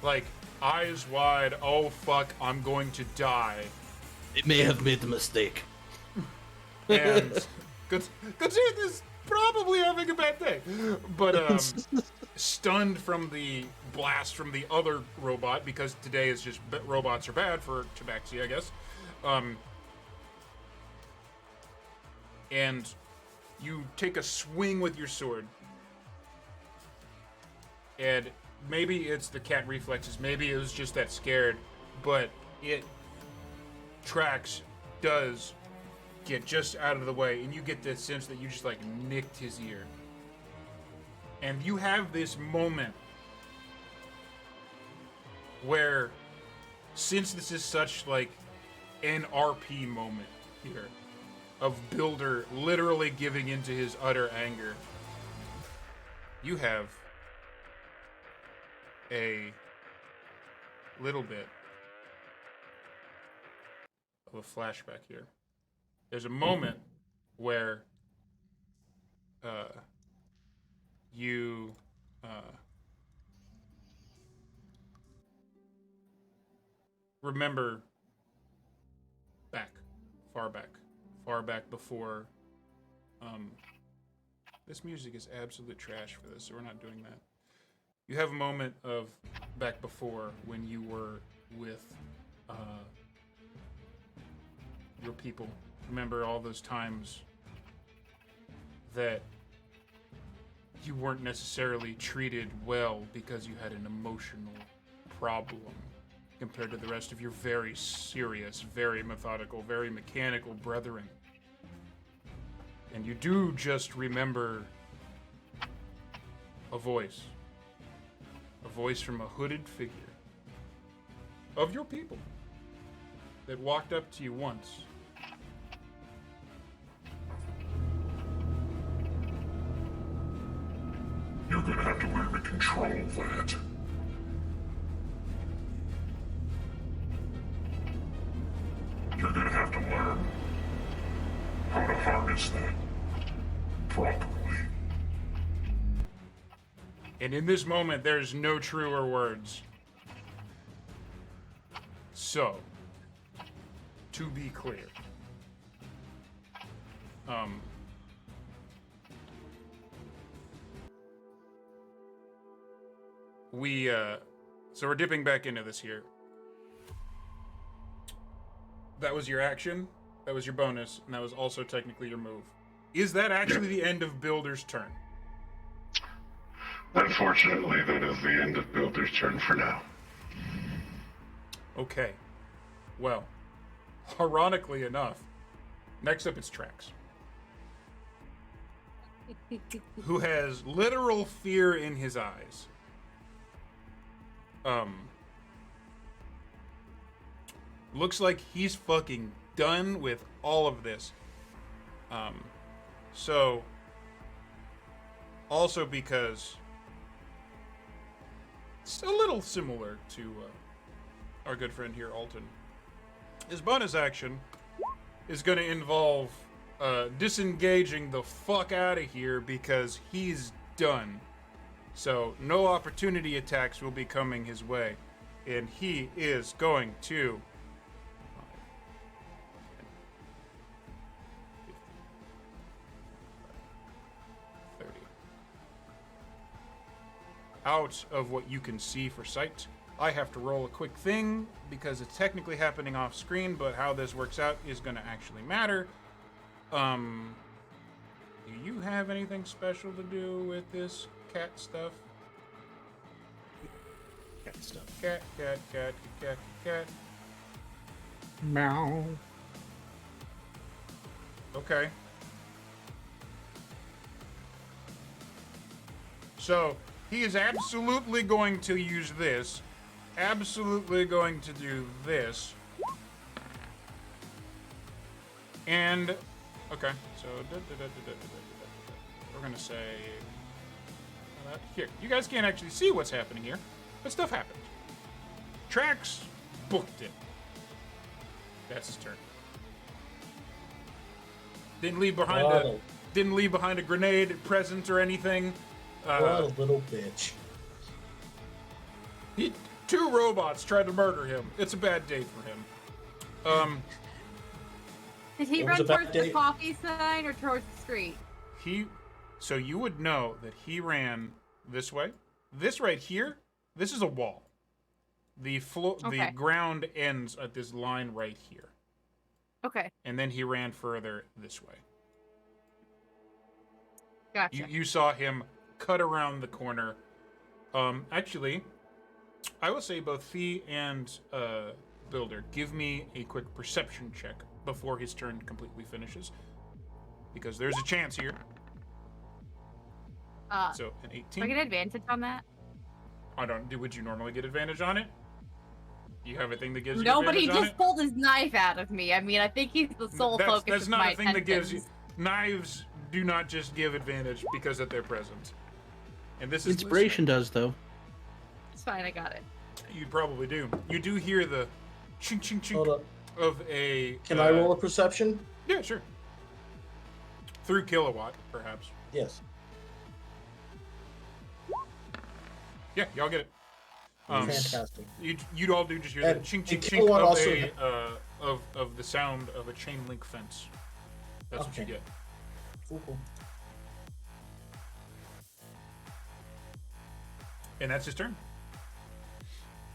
Like, eyes wide, oh fuck, I'm going to die. It may have made a mistake. And Godzilla is probably having a bad day. But stunned from the blast from the other robot, because today is just robots are bad for Tabaxi, I guess. And you take a swing with your sword. And maybe it's the cat reflexes, maybe it was just that scared, but it tracks, does get just out of the way, and you get this sense that you just like nicked his ear. And you have this moment where, since this is such like an RP moment here of Builder literally giving into his utter anger, you have a little bit of a flashback here. There's a moment where you remember far back before. This music is absolute trash for this, so we're not doing that. You have a moment of back before when you were with your people. Remember all those times that you weren't necessarily treated well because you had an emotional problem compared to the rest of your very serious, very methodical, very mechanical brethren. And you do just remember a voice from a hooded figure of your people that walked up to you once. You're gonna have to learn to control that. You're gonna have to learn how to harness that properly. And in this moment, there's no truer words. So, to be clear, so we're dipping back into this here. That was your action, that was your bonus, and that was also technically your move. Is that actually the end of Builder's turn? Unfortunately, that is the end of Builder's turn for now. Okay. Well, ironically enough, next up it's Trax, who has literal fear in his eyes. Looks like he's fucking done with all of this. So, also because it's a little similar to our good friend here, Alton. His bonus action is going to involve disengaging the fuck out of here because he's done. So no opportunity attacks will be coming his way. And he is going to... 30. Out of what you can see for sight. I have to roll a quick thing because it's technically happening off screen, but how this works out is going to actually matter. Do you have anything special to do with this cat stuff? Cat stuff. Cat. Meow. Okay. So, he is absolutely going to use this. Absolutely going to do this. And, okay, so, we're gonna say, here, you guys can't actually see what's happening here, but stuff happened. Trax booked it. That's his turn. Didn't leave behind a grenade, present, or anything. What a little bitch. Two robots tried to murder him. It's a bad day for him. Did he run towards the coffee sign or towards the street? So you would know that he ran this way. This right here, this is a wall. The ground ends at this line right here. Okay. And then he ran further this way. Gotcha. You saw him cut around the corner. Actually, I will say both Fee and Builder, give me a quick perception check before his turn completely finishes. Because there's a chance here. So, an 18. Do I get advantage on that? Would you normally get advantage on it? Do you have a thing that gives you Nobody advantage on just it? pulled his knife out of me. I mean, I think he's the sole focus That's of not my a thing that gives you... attention. Knives do not just give advantage because of their presence. And this is... Inspiration does, though. It's fine, I got it. You probably do. You do hear the chink chink chink of a... Can I roll a perception? Yeah, sure. Through kilowatt, perhaps. Yes. Yeah, y'all get it. Fantastic. You'd all do just hear the chink chink chink kilowatt of also of the sound of a chain link fence. That's what you get. Cool. And that's his turn.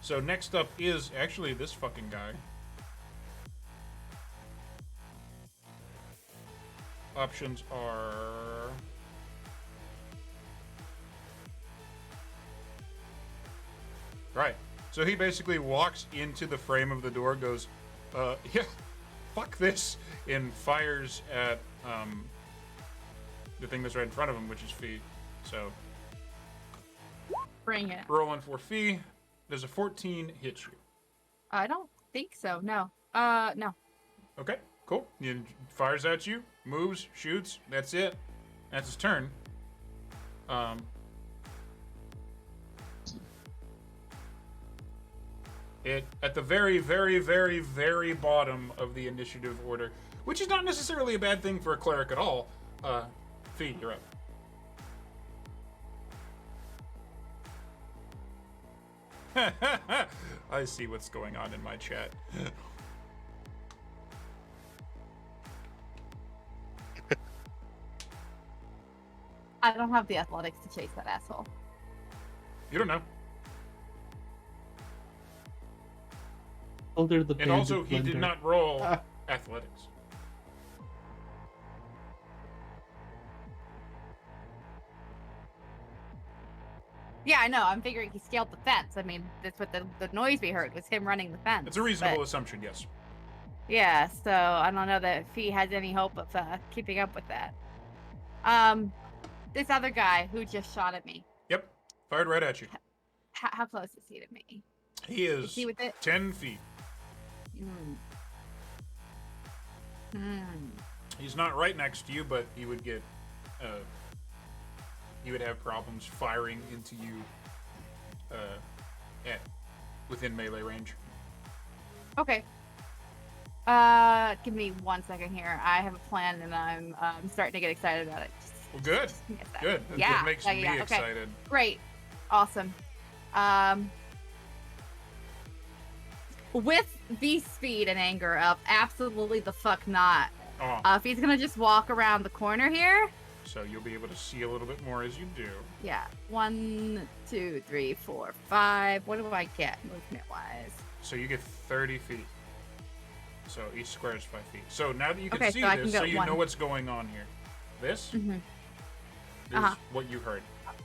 So next up is actually this fucking guy. Options are... Right. So he basically walks into the frame of the door, goes, yeah, fuck this, and fires at the thing that's right in front of him, which is Fee. So... Bring it. Rolling for Fee. Does a 14 hit you? I don't think so. No. No. Okay, cool. He fires at you, moves, shoots. That's it. That's his turn. At the very, very, very, very bottom of the initiative order, which is not necessarily a bad thing for a cleric at all. Fee, you're up. I see what's going on in my chat. I don't have the athletics to chase that asshole. You don't know. Older the And also, he did blender. not roll athletics. Yeah, I know. I'm figuring he scaled the fence. I mean, that's what the noise we heard was him running the fence. It's a reasonable but- assumption, yes. Yeah, so I don't know that if he has any hope of keeping up with that. This other guy who just shot at me. Yep. Fired right at you. How close is he to me? He is he with it? 10 feet. He's not right next to you, but he would get, he would have problems firing into you, within melee range. Okay. Give me 1 second here. I have a plan, and I'm starting to get excited about it. Well, good. Just give me a sec. Good. Yeah. That makes me okay. excited. Great. Awesome. With the speed and anger of absolutely the fuck not. Oh, If he's gonna just walk around the corner here. so you'll be able to see a little bit more as you do. Yeah. 1, 2, 3, 4, 5. What do I get movement wise? So you get 30 feet. So each square is 5 feet. So now that you can Okay, see so I can this, go so you one. know what's going on here. This Mm-hmm. is what you heard.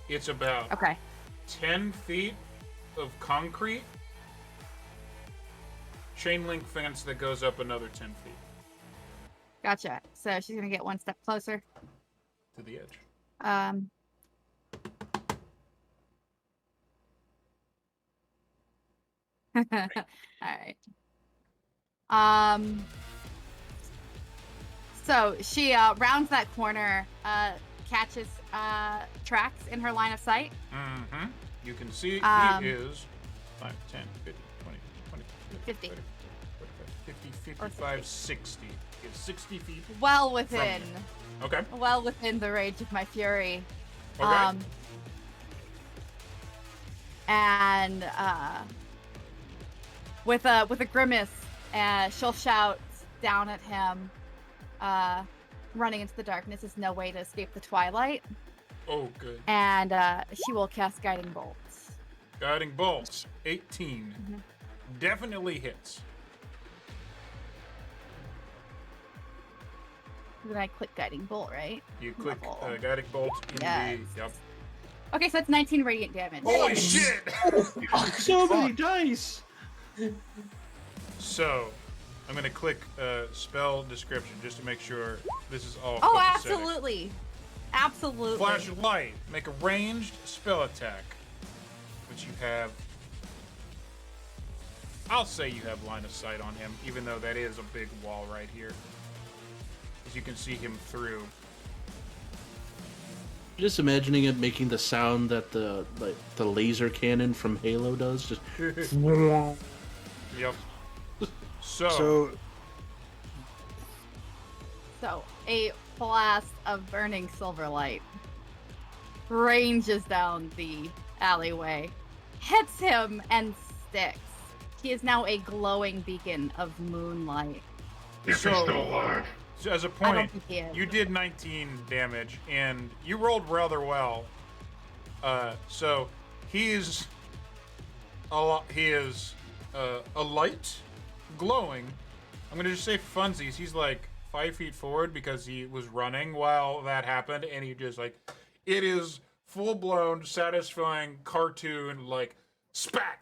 It's about Okay. 10 feet of concrete, chain link fence that goes up another 10 feet Gotcha. So she's gonna get 1 step closer. to the edge. All right. So she rounds that corner, catches tracks in her line of sight. Mm-hmm. You can see Um, he is 5, 10, 15, 20, 50. 30, 50, Or 55, 60. He is 60 feet. Well within, Okay. well within the range of my fury. Okay. And with a grimace, she'll shout down at him. Running into the darkness is no way to escape the twilight. Oh, good. And she will cast Guiding Bolts. Guiding bolts. 18. Mm-hmm. Definitely hits. Then I click Guiding Bolt, right? You click Level. guiding bolt in Yes. the. Yep. Okay, so that's 19 radiant damage. Holy shit! So many dice. So, I'm gonna click spell description just to make sure this is all. Oh, copacetic. absolutely. Absolutely. Flash of light. Make a ranged spell attack, which you have. I'll say you have line of sight on him, even though that is a big wall right here. As you can see him through. Just imagining it making the sound that the laser cannon from Halo does. Just Yep. So So, a blast of burning silver light ranges down the alleyway, hits him, and sticks. He is now a glowing beacon of moonlight. If he's still alive. So as a I don't point, think he is. you did 19 damage, and you rolled rather well. So he's a light, glowing. I'm gonna just say funsies. He's like 5 feet forward because he was running while that happened, and he just like, it is full blown, satisfying cartoon like spat.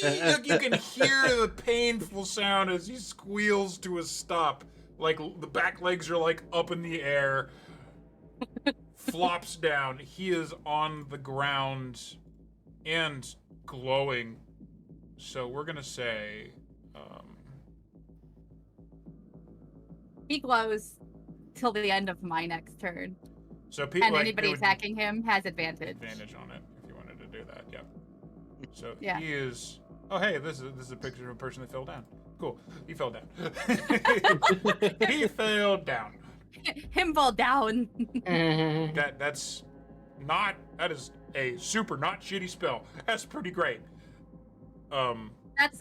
Like, you can hear the painful sound as he squeals to a stop. Like the back legs are like up in the air, flops down. He is on the ground and glowing. So we're gonna say, He glows till the end of my next turn. so people And like, anybody they would attacking him has advantage. advantage on it if you wanted to do that. Yep. So Yeah. he is. Oh hey, this is a picture of a person that fell down. Cool. He fell down. He fell down. Him fall down. That is a super not shitty spell. That's pretty great.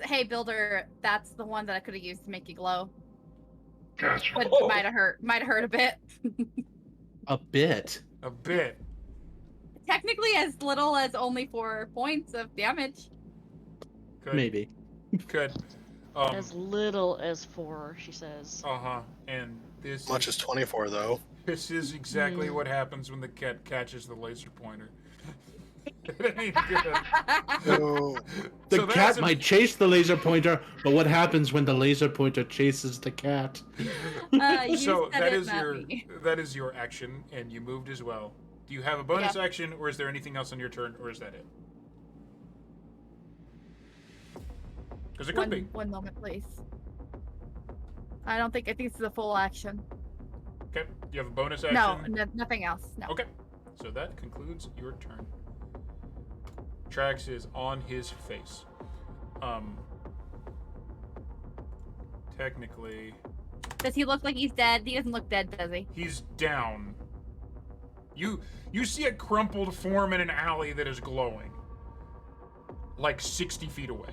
Hey Builder, that's the one that I could have used to make you glow. Gotcha. But might have hurt a bit. A bit. A bit. Technically as little as only 4 points of damage. Good. Maybe. Good. As little as 4, she says. And this Much as 24, though. This is exactly what happens when the cat catches the laser pointer. It ain't good. Oh, The cat might chase the laser pointer, but what happens when the laser pointer chases the cat? So that is your action, and you moved as well. Do you have a bonus action, or is there anything else on your turn, or is that it? Because it could be. One moment, please. I think this is a full action. Okay. Do you have a bonus action? No, nothing else. No. Okay. So that concludes your turn. Trax is on his face. Technically... Does he look like he's dead? He doesn't look dead, does he? He's down. You see a crumpled form in an alley that is glowing. Like 60 feet away.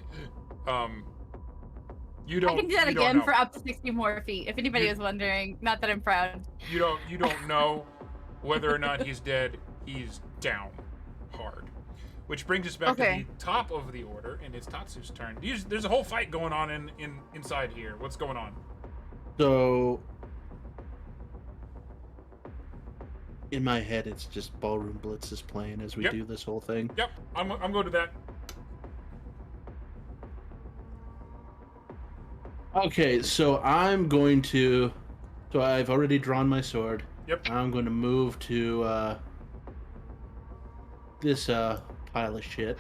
You don't. I can do that you don't again know. for up to 60 more feet. If anybody was wondering, not that I'm proud. You don't know whether or not he's dead. He's down hard. Which brings us back to the top of the order, and it's Tatsu's turn. There's a whole fight going on inside here. What's going on? So, in my head, it's just Ballroom Blitz is playing as we do this whole thing. Yep, I'm going to that. Okay, so I'm going to... So I've already drawn my sword. Yep. I'm going to move to this pile of shit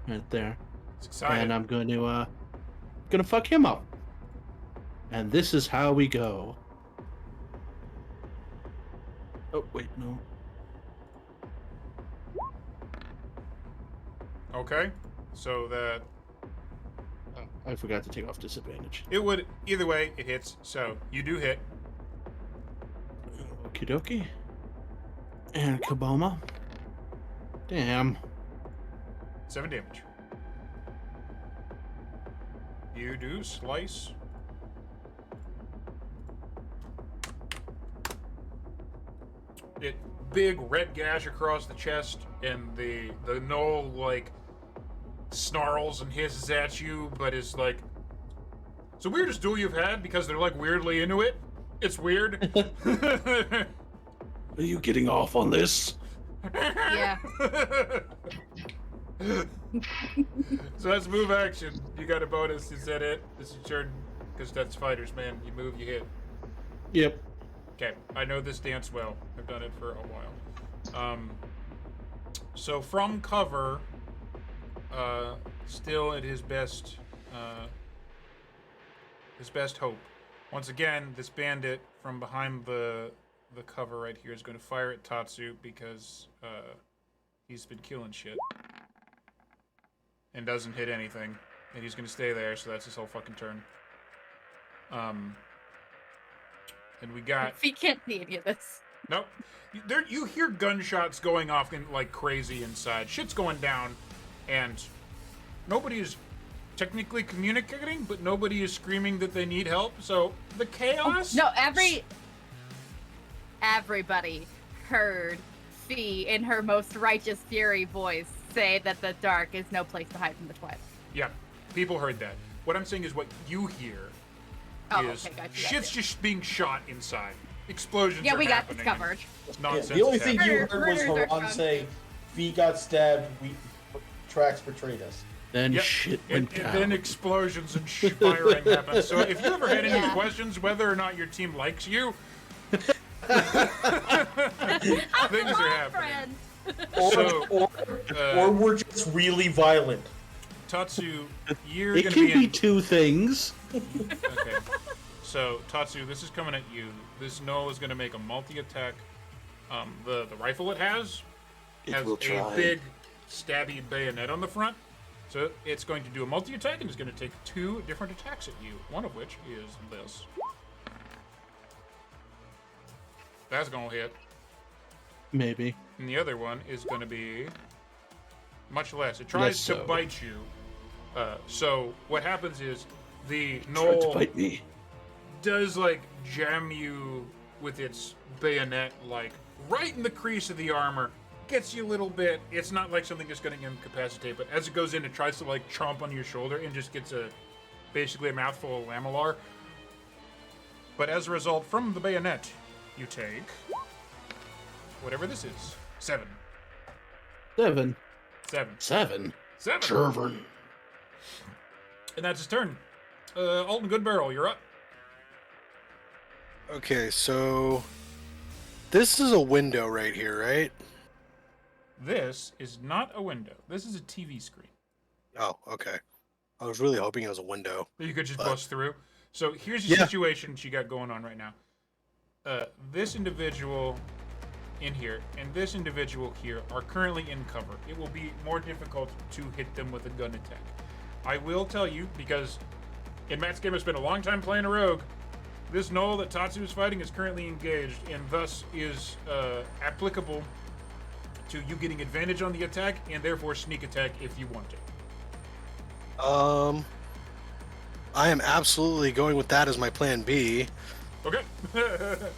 right there. It's exciting. And I'm going to fuck him up. And this is how we go. Oh, wait, no. Okay, so that... I forgot to take off disadvantage. It would, either way, it hits, so you do hit. Okie dokie. And Kaboma. Damn. 7 damage. You do slice. Big red gash across the chest, and the gnoll, like, snarls and hisses at you, but is like, it's the weirdest duel you've had because they're, like, weirdly into it. It's weird. Are you getting off on this? Yeah. So that's move action. You got a bonus. Is that it? This is your turn. Because that's fighters, man. You move, you hit. Yep. Okay, I know this dance well. I've done it for a while. So from cover, still at his best hope. Once again, this bandit from behind the cover right here is going to fire at Tatsu because he's been killing shit and doesn't hit anything, and he's going to stay there. So that's his whole fucking turn. And we got... He can't see any of this. Nope. You hear gunshots going off like crazy inside. Shit's going down, and nobody is technically communicating, but nobody is screaming that they need help. So the chaos... No, everybody heard Fee in her most righteous fury voice say that the dark is no place to hide from the twilight. Yeah, people heard that. What I'm saying is what you hear is shit's just being shot inside. Explosions are we got happening. this covered. Nonsense. The only thing you Murder- heard was murders are Haran fun. say, "Fee got stabbed. Trax betrayed us." Then Yep. shit And went down. then explosions and firing happens. So if you ever had any questions whether or not your team likes you, things are happening. Or we're just really violent. Tatsu, you're It gonna can be be in... two things. Okay. So Tatsu, this is coming at you. This Null is gonna make a multi-attack. The rifle it has will a try. big stabby bayonet on the front. So it's going to do a multi-attack and it's going to take 2 different attacks at you. One of which is this. That's going to hit. Maybe. And the other one is going to be much less. It tries Less to so. bite you, So what happens is the Tried to gnoll bite me. does like jam you with its bayonet, like right in the crease of the armor. Gets you a little bit. It's not like something that's going to incapacitate, but as it goes in, it tries to like chomp on your shoulder and just gets basically a mouthful of lamellar. But as a result, from the bayonet, you take whatever this is. 7. 7. 7. 7. 7. Gervin. And that's his turn. Alton Goodbarrel, you're up. Okay, so this is a window right here, right? This is not a window. This is a TV screen. Oh, okay. I was really hoping it was a window. That you could just But- bust through. So here's the Yeah. situation she got going on right now. This individual in here and this individual here are currently in cover. It will be more difficult to hit them with a gun attack. I will tell you, because in Matt's game I spent a long time playing a rogue, this gnoll that Tatsu is fighting is currently engaged and thus is applicable to you getting advantage on the attack and therefore sneak attack if you want it. I am absolutely going with that as my plan B. Okay.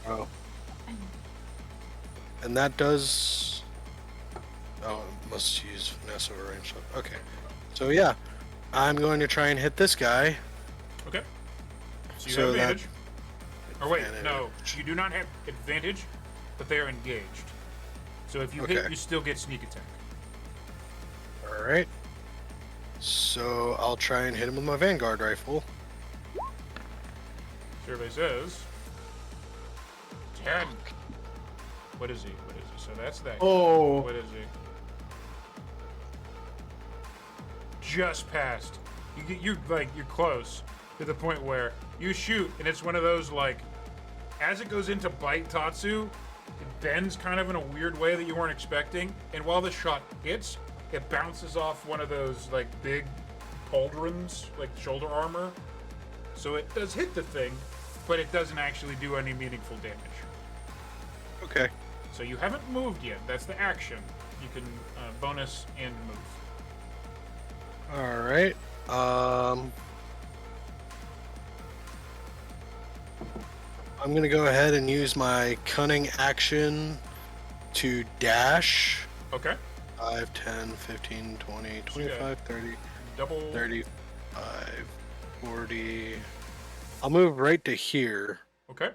Oh. And that does... Oh, must use finesse over range stuff. Okay. So yeah, I'm going to try and hit this guy. Okay. So you So have that- advantage. Or wait, advantage. no, you do not have advantage, but they are engaged. So if you hit, Okay. you still get sneak attack. Alright. So I'll try and hit him with my Vanguard rifle. Survey says 10. What is he? What is he? So that's that. Oh. What is he? Just passed. You're close to the point where you shoot, and it's one of those like, as it goes in to bite Tatsu, it bends kind of in a weird way that you weren't expecting, and while the shot hits, it bounces off one of those like big pauldrons, like shoulder armor. So it does hit the thing, but it doesn't actually do any meaningful damage. Okay. So you haven't moved yet. That's the action. You can bonus and move. Alright. I'm gonna go ahead and use my cunning action to dash. Okay. 5, 10, 15, 20, So you 25, 30, Double. 35, 40. I'll move right to here. Okay.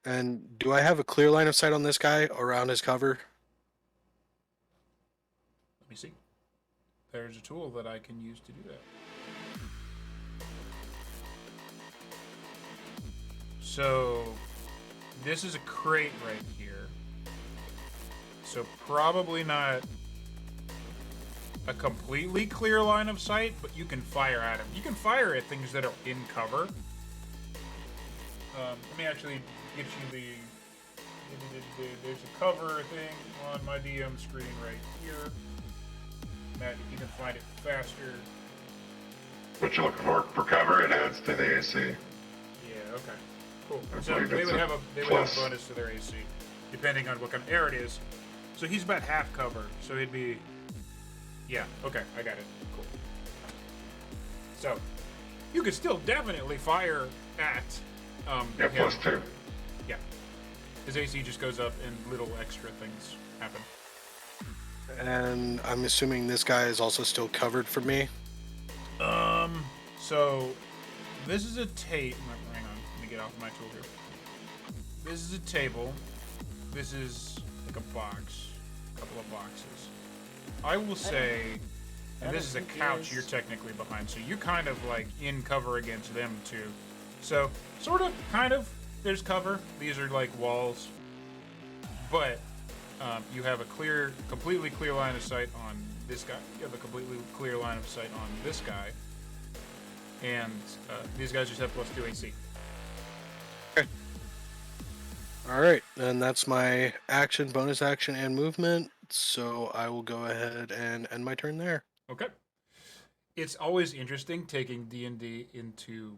And do I have a clear line of sight on this guy around his cover? Let me see. There's a tool that I can use to do that. So this is a crate right here. So probably not a completely clear line of sight, but you can fire at him. You can fire at things that are in cover. Let me actually get you there's a cover thing on my DM screen right here. Matt, if you can find it faster. What you looking for cover, it adds to the AC. Yeah, okay. Cool. I So believe they it's would a have a plus. bonus to their AC, depending on what kind of air it is. So he's about half cover, so he'd be. Yeah. Okay, I got it. Cool. So you could still definitely fire at. Yeah, him. +2. Yeah. His AC just goes up, and little extra things happen. And I'm assuming this guy is also still covered for me. So this is a tape. Hang on, let me get off my tool here. This is a table. This is like a box, a couple of boxes. I will say, and this is a couch you're technically behind, so you're kind of like in cover against them too. So sort of, kind of, there's cover. These are like walls, but you have a completely clear line of sight on this guy. You have a completely clear line of sight on this guy. And these guys just have +2 AC. Okay. Alright, and that's my action, bonus action, and movement. So I will go ahead and end my turn there. Okay. It's always interesting taking D&D into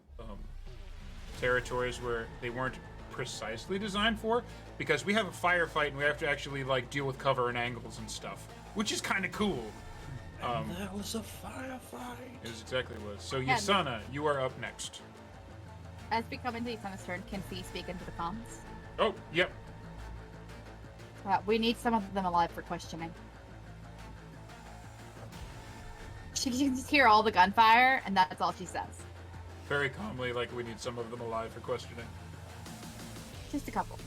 territories where they weren't precisely designed for, because we have a firefight and we have to actually like deal with cover and angles and stuff, which is kind of cool. That was a firefight. It was exactly what it was. So Yasana, you are up next. As we come into Yasana's turn, can she speak into the comms? Oh, yep. We need some of them alive for questioning. She can just hear all the gunfire, and that's all she says. Very calmly, like we need some of them alive for questioning. Just a couple.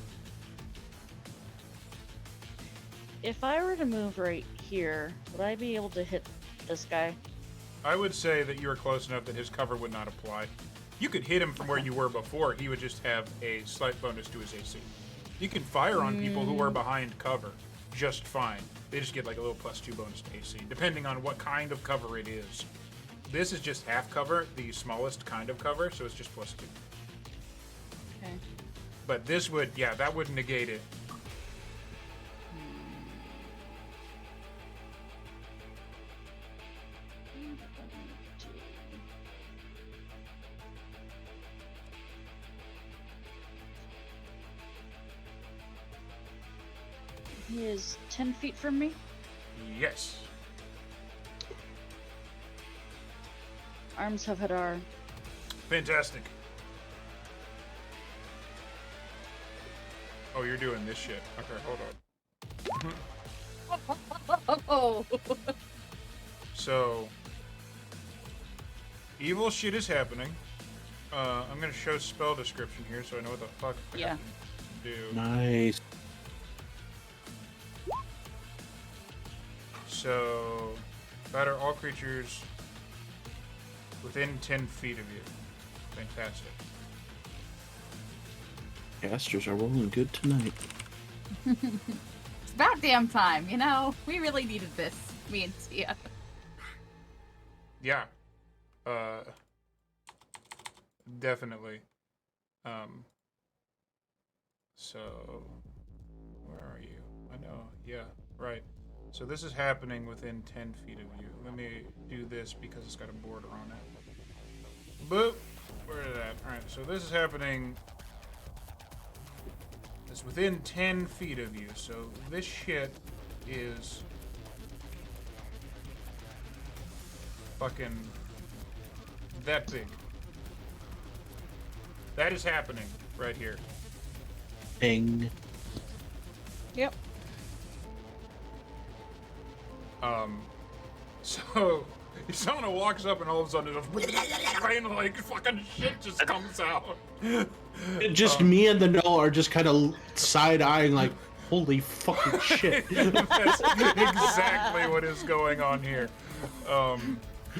If I were to move right here, would I be able to hit this guy? I would say that you are close enough that his cover would not apply. You could hit him from where you were before. He would just have a slight bonus to his AC. You can fire on people who are behind cover just fine. They just get like a little +2 bonus to AC, depending on what kind of cover it is. This is just half cover, the smallest kind of cover, so it's just +2. Okay. But this would, yeah, that would negate it. He is 10 feet from me. Yes. Arms have Hadar. Fantastic. Oh, you're doing this shit. Okay, hold on. Oh. So, evil shit is happening. I'm gonna show spell description here so I know what the fuck I have to do. Nice. So, batter all creatures within 10 feet of you. Fantastic. Casters are rolling good tonight. It's about damn time, you know? We really needed this, me and Tia. Yeah. Definitely. So, where are you? I know, yeah, right. So this is happening within 10 feet of you. Let me do this because it's got a border on it. Boop! Where is that? Alright, so this is happening... It's within 10 feet of you, so this shit is... fucking... that big. That is happening right here. Bing. Yep. So someone walks up and all of a sudden rain like fucking shit just comes out. Just me and the Null are just kind of side-eyeing like, holy fucking shit. That's exactly what is going on here.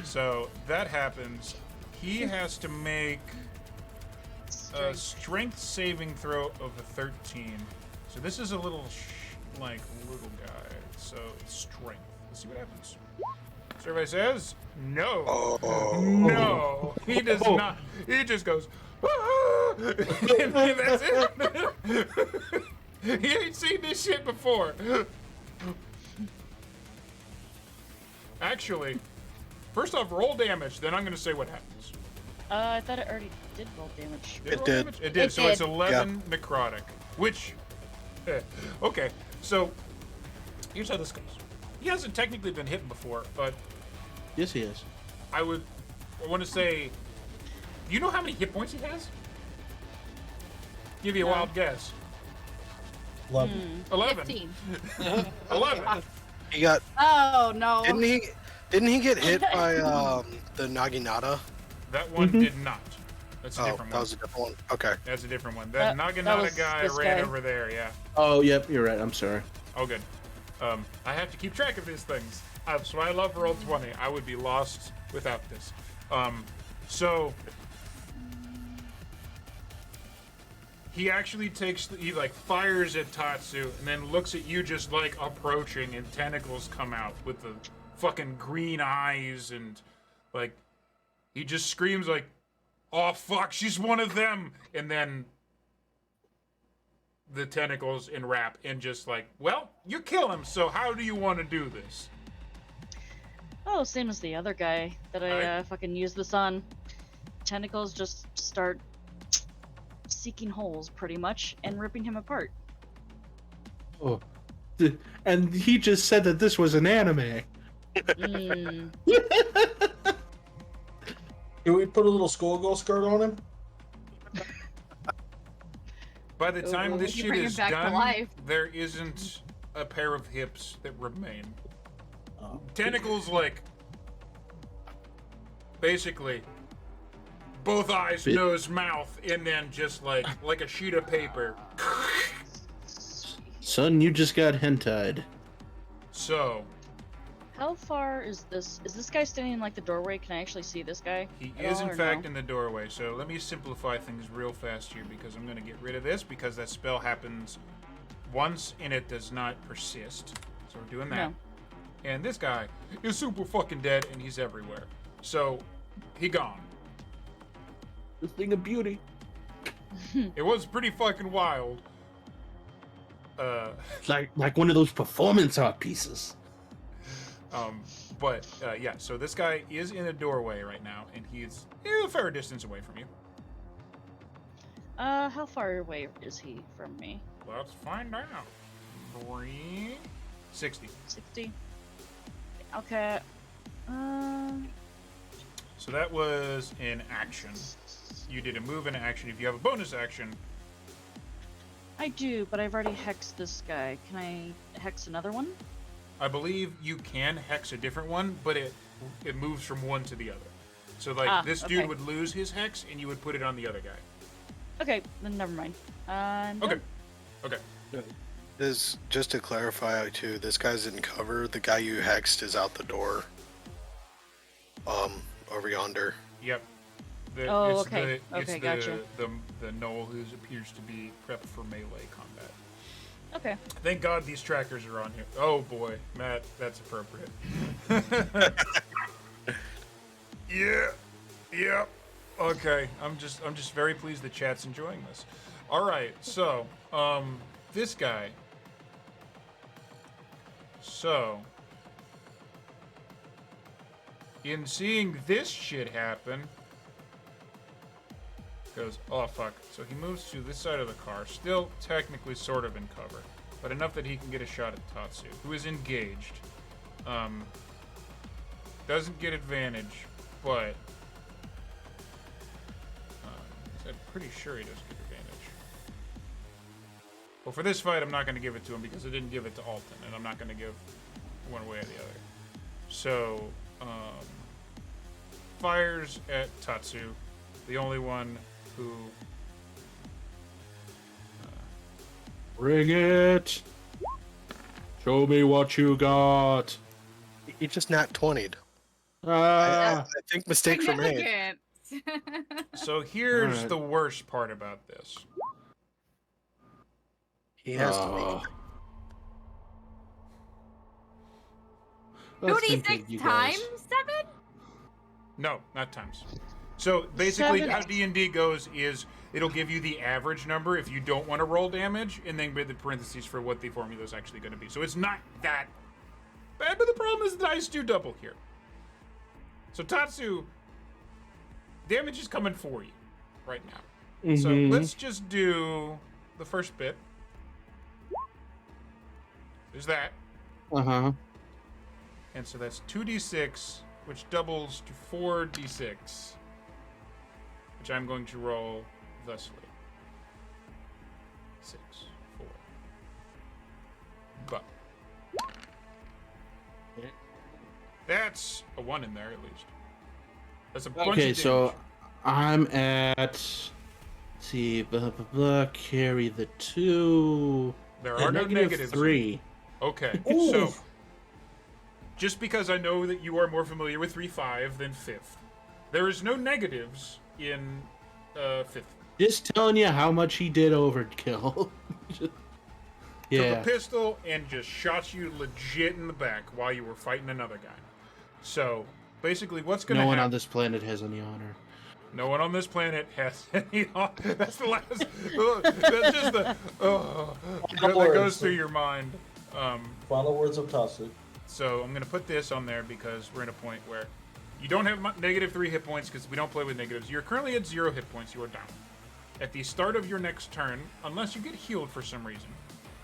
So that happens. He has to make a strength saving throw of a 13. So this is a little little guy. So it's strength. Let's see what happens. Survey says no. No. He does not. He just goes, "Ah!" and that's it. He ain't seen this shit before. Actually, first off, roll damage, then I'm going to say what happens. I thought it already did roll damage. It did. It did, so it's did. 11 necrotic, which... okay, so here's how this goes. He hasn't technically been hit before, but Yes, he is. I want to say... Do you know how many hit points he has? Give you a wild guess. 11. 11. 15. 11. He got. Oh, no. Didn't he get hit by the Naginata? That one did not. That's a Oh, different that one. was a different one. Okay. That's a different one. That that Naginata was guy this ran guy. over there, yeah. Oh, yep, you're right. I'm sorry. Oh, good. I have to keep track of these things. That's why I love Roll20. I would be lost without this. So he actually he fires at Tatsu and then looks at you just like approaching, and tentacles come out with the fucking green eyes, and like he just screams like, "Oh fuck, she's one of them!" And then the tentacles enwrap and just like, well, you kill him, so how do you want to do this? Oh, same as the other guy that I fucking used this on. Tentacles just start seeking holes, pretty much, and ripping him apart. Oh. And he just said that this was an anime. Mm. Can we put a little schoolgirl skirt on him? By the time this You shit bring him is back to done, life. there isn't a pair of hips that remain. Oh. Tentacles, like, basically, both eyes, nose, mouth, and then just like a sheet of paper. Son, you just got hentai'd. So, How far is this? Is this guy standing in like the doorway? Can I actually see this guy? he at is all, in or fact no? in the doorway. So let me simplify things real fast here because I'm going to get rid of this because that spell happens once and it does not persist. So we're doing that. No. And this guy is super fucking dead and he's everywhere. So, he gone. This thing of beauty. It was pretty fucking wild. It's like one of those performance art pieces. But yeah, so this guy is in a doorway right now, and he's a fair distance away from you. How far away is he from me? Let's find out. 60. 60. Okay. So that was an action. You did a move and an action. If you have a bonus action, I do, but I've already hexed this guy. Can I hex another one? I believe you can hex a different one, but it moves from one to the other. So like this dude okay. would lose his hex, and you would put it on the other guy. Okay, then never mind. Okay. Okay. This, just to clarify too, this guy's in cover. The guy you hexed is out the door. Over yonder. Yep. Oh, okay. Okay, it's gotcha. the Knoll who appears to be prepped for melee combat. Okay. Thank God these trackers are on here. Oh boy, Matt, that's appropriate. Yeah. Yep. Okay. I'm just very pleased the chat's enjoying this. All right. So, this guy. So, in seeing this shit happen, goes, oh fuck. So he moves to this side of the car, still technically sort of in cover, but enough that he can get a shot at Tatsu, who is engaged. Doesn't get advantage, but I'm pretty sure he does get advantage. Well, for this fight, I'm not going to give it to him because I didn't give it to Alton, and I'm not going to give one way or the other. So, fires at Tatsu, the only one who... Bring it! Show me what you got! He just nat 20'd. Ah! I think mistakes were made. Significant. So here's Alright. the worst part about this. He has to Oh. be. 2d6 times 7? No, not times. So basically, 7. how D&D goes is it'll give you the average number if you don't want to roll damage, and then with the parentheses for what the formula is actually going to be. So it's not that bad, but the problem is the dice do double here. So Tatsu, damage is coming for you right now. So let's just do the first bit. There's that. Uh-huh. And so that's 2d6, which doubles to 4d6, which I'm going to roll thusly. 6, 4. But that's a 1 in there at least. That's a bunch Okay, of damage. so I'm at... Let's see, blah, blah, blah, carry the 2... There are no negatives. 3. Okay, Ooh. so just because I know that you are more familiar with 3-5 than 5th, there is no negatives in 5th. Just telling you how much he did overkill. Yeah. Took a pistol and just shot you legit in the back while you were fighting another guy. So basically, what's going to No happen? one on this planet has any honor. No one on this planet has any. That's the last. That's just the. That goes through your mind. Final words of Tatsu. So I'm gonna put this on there because we're in a point where you don't have -3 hit points because we don't play with negatives. You're currently at 0 hit points. You are down. At the start of your next turn, unless you get healed for some reason,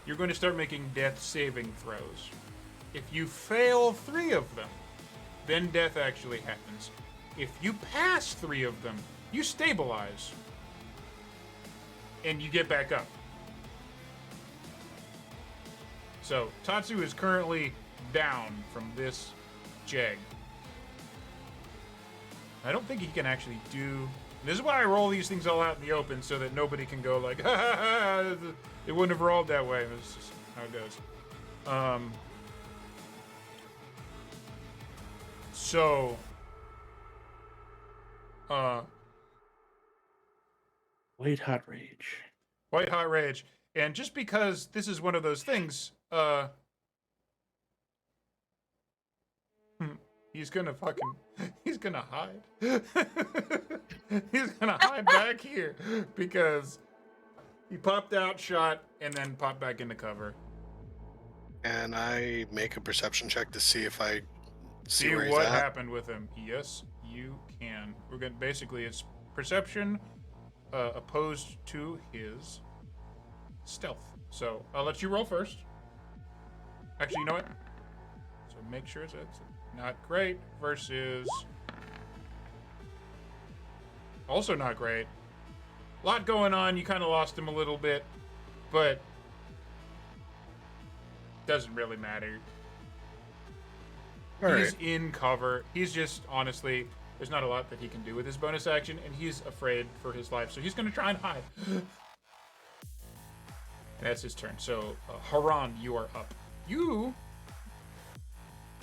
you're going to start making death saving throws. If you fail 3 of them, then death actually happens. If you pass 3 of them, you stabilize. And you get back up. So, Tatsu is currently down from this jag. I don't think he can actually do... This is why I roll these things all out in the open, so that nobody can go like, ha ha ha, it wouldn't have rolled that way. That's just how it goes. White hot rage. White hot rage. And just because this is one of those things, he's gonna hide. He's gonna hide back here because he popped out, shot, and then popped back into cover. And I make a perception check to see if I see where what he's at. happened with him. Yes, you can. We're gonna basically it's perception opposed to his stealth. So I'll let you roll first. Actually, you know what? So make sure it's not great versus also not great. A lot going on. You kind of lost him a little bit, but doesn't really matter. He's in cover. He's just, honestly, there's not a lot that he can do with his bonus action, and he's afraid for his life, so he's going to try and hide. And that's his turn. So, Haran, you are up. You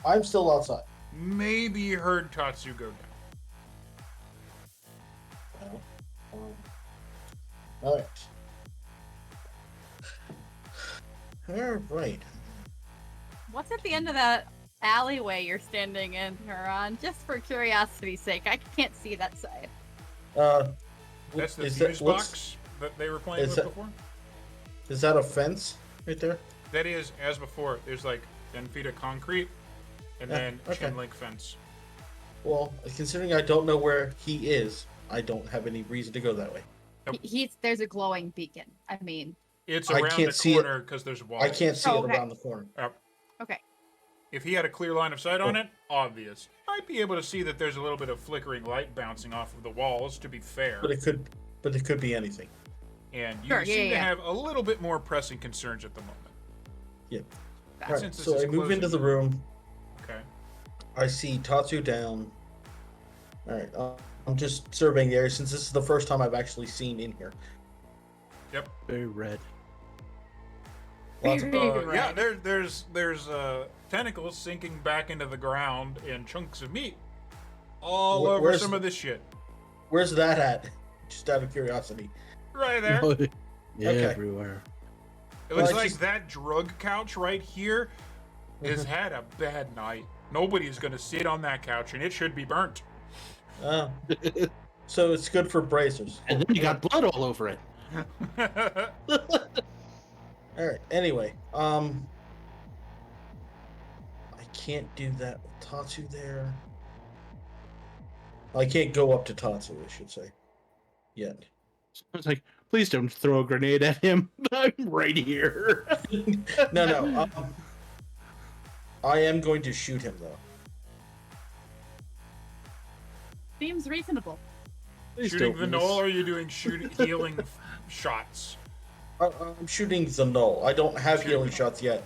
I'm still outside. maybe heard Tatsu go down. All right. What's at the end of that alleyway you're standing in, Huron? Just for curiosity's sake, I can't see that side. That's the is fuse that- what's- box that they were playing is with that- before? Is that a fence right there? That is, as before, there's like 10 feet of concrete and then okay. chain link fence. Well, considering I don't know where he is, I don't have any reason to go that way. Nope. There's a glowing beacon. I mean, It's I around can't the see it. corner because there's walls. I can't see Oh, it okay. around the corner. okay. If he had a clear line of sight on it, obvious. I'd be able to see that there's a little bit of flickering light bouncing off of the walls, to be fair. But it could be anything. And you Sure, seem to yeah. have a little bit more pressing concerns at the moment. Yeah. Got All it. right, Since this so is I move into the closing- room. Okay. I see Tatsu down. All right, I'm just surveying the area since this is the first time I've actually seen in here. Yep. Very red. Lots of Yeah, there's tentacles sinking back into the ground and chunks of meat all over Where's- some of this shit. Where's that at? Just out of curiosity. Right there. Yeah, Okay. everywhere. It looks Well, like it's just- that drug couch right here has had a bad night. Nobody's gonna sit on that couch, and it should be burnt. Oh. So it's good for bracers. And then you got blood all over it. All right. Anyway, I can't do that with Tatsu there. I can't go up to Tatsu, I should say. Yet. I was like, please don't throw a grenade at him. I'm right here. No. I am going to shoot him though. Seems reasonable. Please Shooting don't the miss. knoll, or are you doing healing shots? I'm shooting the null. I don't have Shooting healing the shots yet.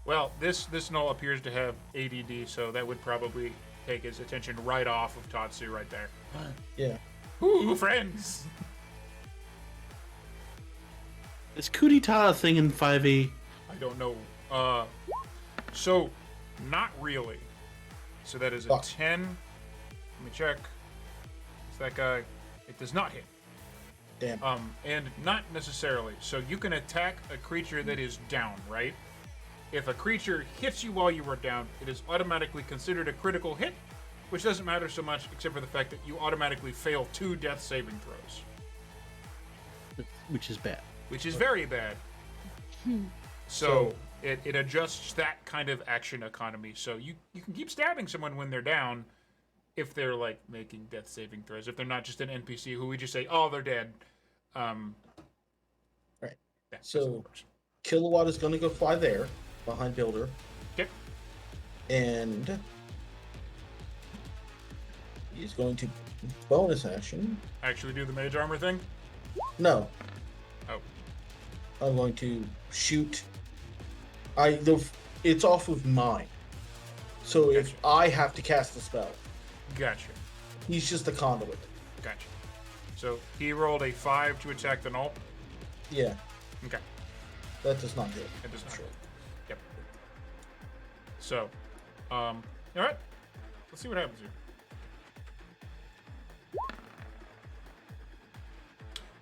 Well, this knoll appears to have ADD, so that would probably take his attention right off of Tatsu right there. Yeah. Ooh, friends! Is Kudita a thing in 5e? I don't know. So, not really. So that is a Fuck. 10. Let me check. It's that guy. It does not hit. Damn. And not necessarily. So you can attack a creature that is down, right? If a creature hits you while you are down, it is automatically considered a critical hit, which doesn't matter so much except for the fact that you automatically fail 2 death saving throws, Which is bad. which is very bad. So it adjusts that kind of action economy. So you can keep stabbing someone when they're down if they're like making death saving throws. If they're not just an NPC who we just say, oh, they're dead. Right. Yeah, that's So- how it works. Kilowatt is going to go fly there. behind Builder. Okay. And he's going to bonus action. Actually do the mage armor thing? No. Oh. I'm going to shoot. It's off of mine. So if I have to cast a spell, Gotcha. he's just a conduit. Gotcha. So he rolled a 5 to attack the null? Yeah, Okay. that does not hit. It does not. Sure. Yep. So, alright. Let's see what happens here.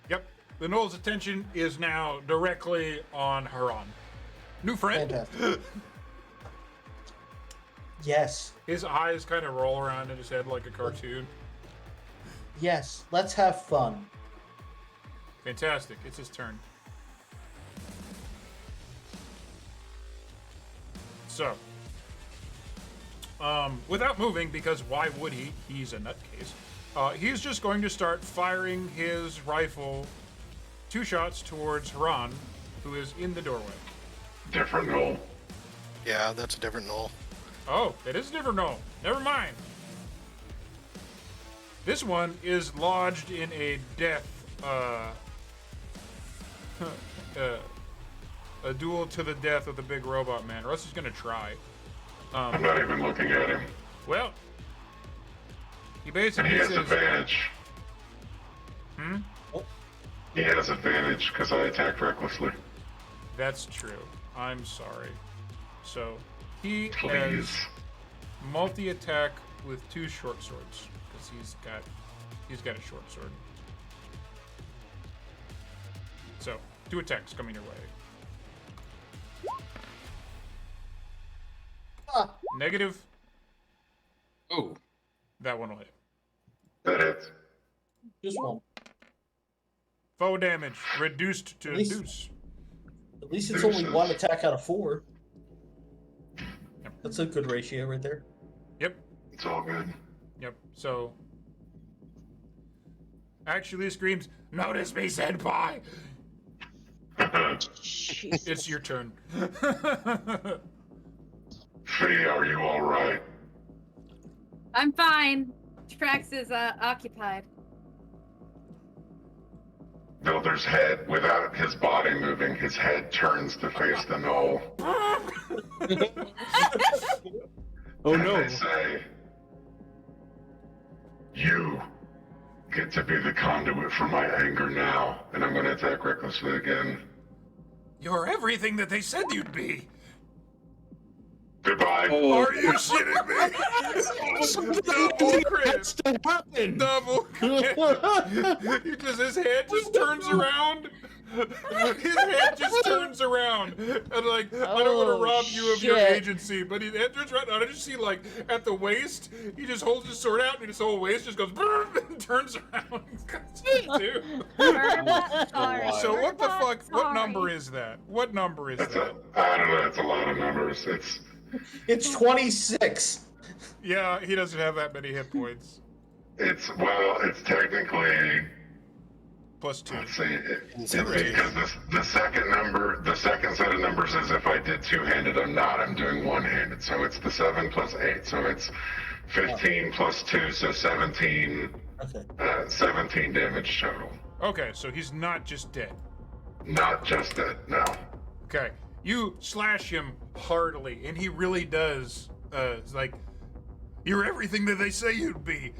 Yep. The Knoll's attention is now directly on Haran. New friend. Fantastic. Yes. His eyes kind of roll around in his head like a cartoon. Yes. Let's have fun. Fantastic. It's his turn. So, without moving, because why would he? He's a nutcase. He's just going to start firing his rifle 2 shots towards Haran, who is in the doorway. Different goal. Yeah, that's a different null. Oh, it is a different null. Never mind. This one is lodged in a death, a duel to the death with the big robot man, or else he's gonna try. I'm not even looking at him. Well, he And basically he has says, advantage. Hmm? He has advantage because I attacked recklessly. That's true. I'm sorry. So, he Please. has multi-attack with 2 short swords, because he's got a short sword. So, 2 attacks coming your way. Negative. Oh. That one will hit. That hits. Just one. Foe damage reduced to At least- deuce. At least it's only 1 attack out of 4. That's a good ratio right there. Yep. It's all good. Yep. So, actually screams, "Notice me, senpai!" Jesus. It's your turn. Fee, are you alright? I'm fine. Trax is occupied. Builder's head, without his body moving, his head turns to face the knoll. Oh And no. they say, you get to be the conduit for my anger now, and I'm going to attack recklessly again. You're everything that they said you'd be. Goodbye. Are you shitting me? Double crit. That still happened. Double crit. His head just turns around. His head just turns around. And like, I don't want to Oh, rob you of your shit. agency, but his head turns around. And I just see like at the waist, he just holds his sword out and his whole waist just goes and turns around. Dude. Sorry. So what the fuck? What Sorry. number is that? What number is It's that? I don't know, it's a lot of numbers. It's 26. Yeah, he doesn't have that many hit points. It's technically, +2. let's see, it's because the second set of numbers is if I did two-handed, I'm doing one-handed. So it's the 7 plus 8, so it's 15 plus 2, so 17, Okay. 17 damage total. Okay, so he's not just dead. Not just that, no. Okay, you slash him heartily, and he really does. It's like, you're everything that they say you'd be.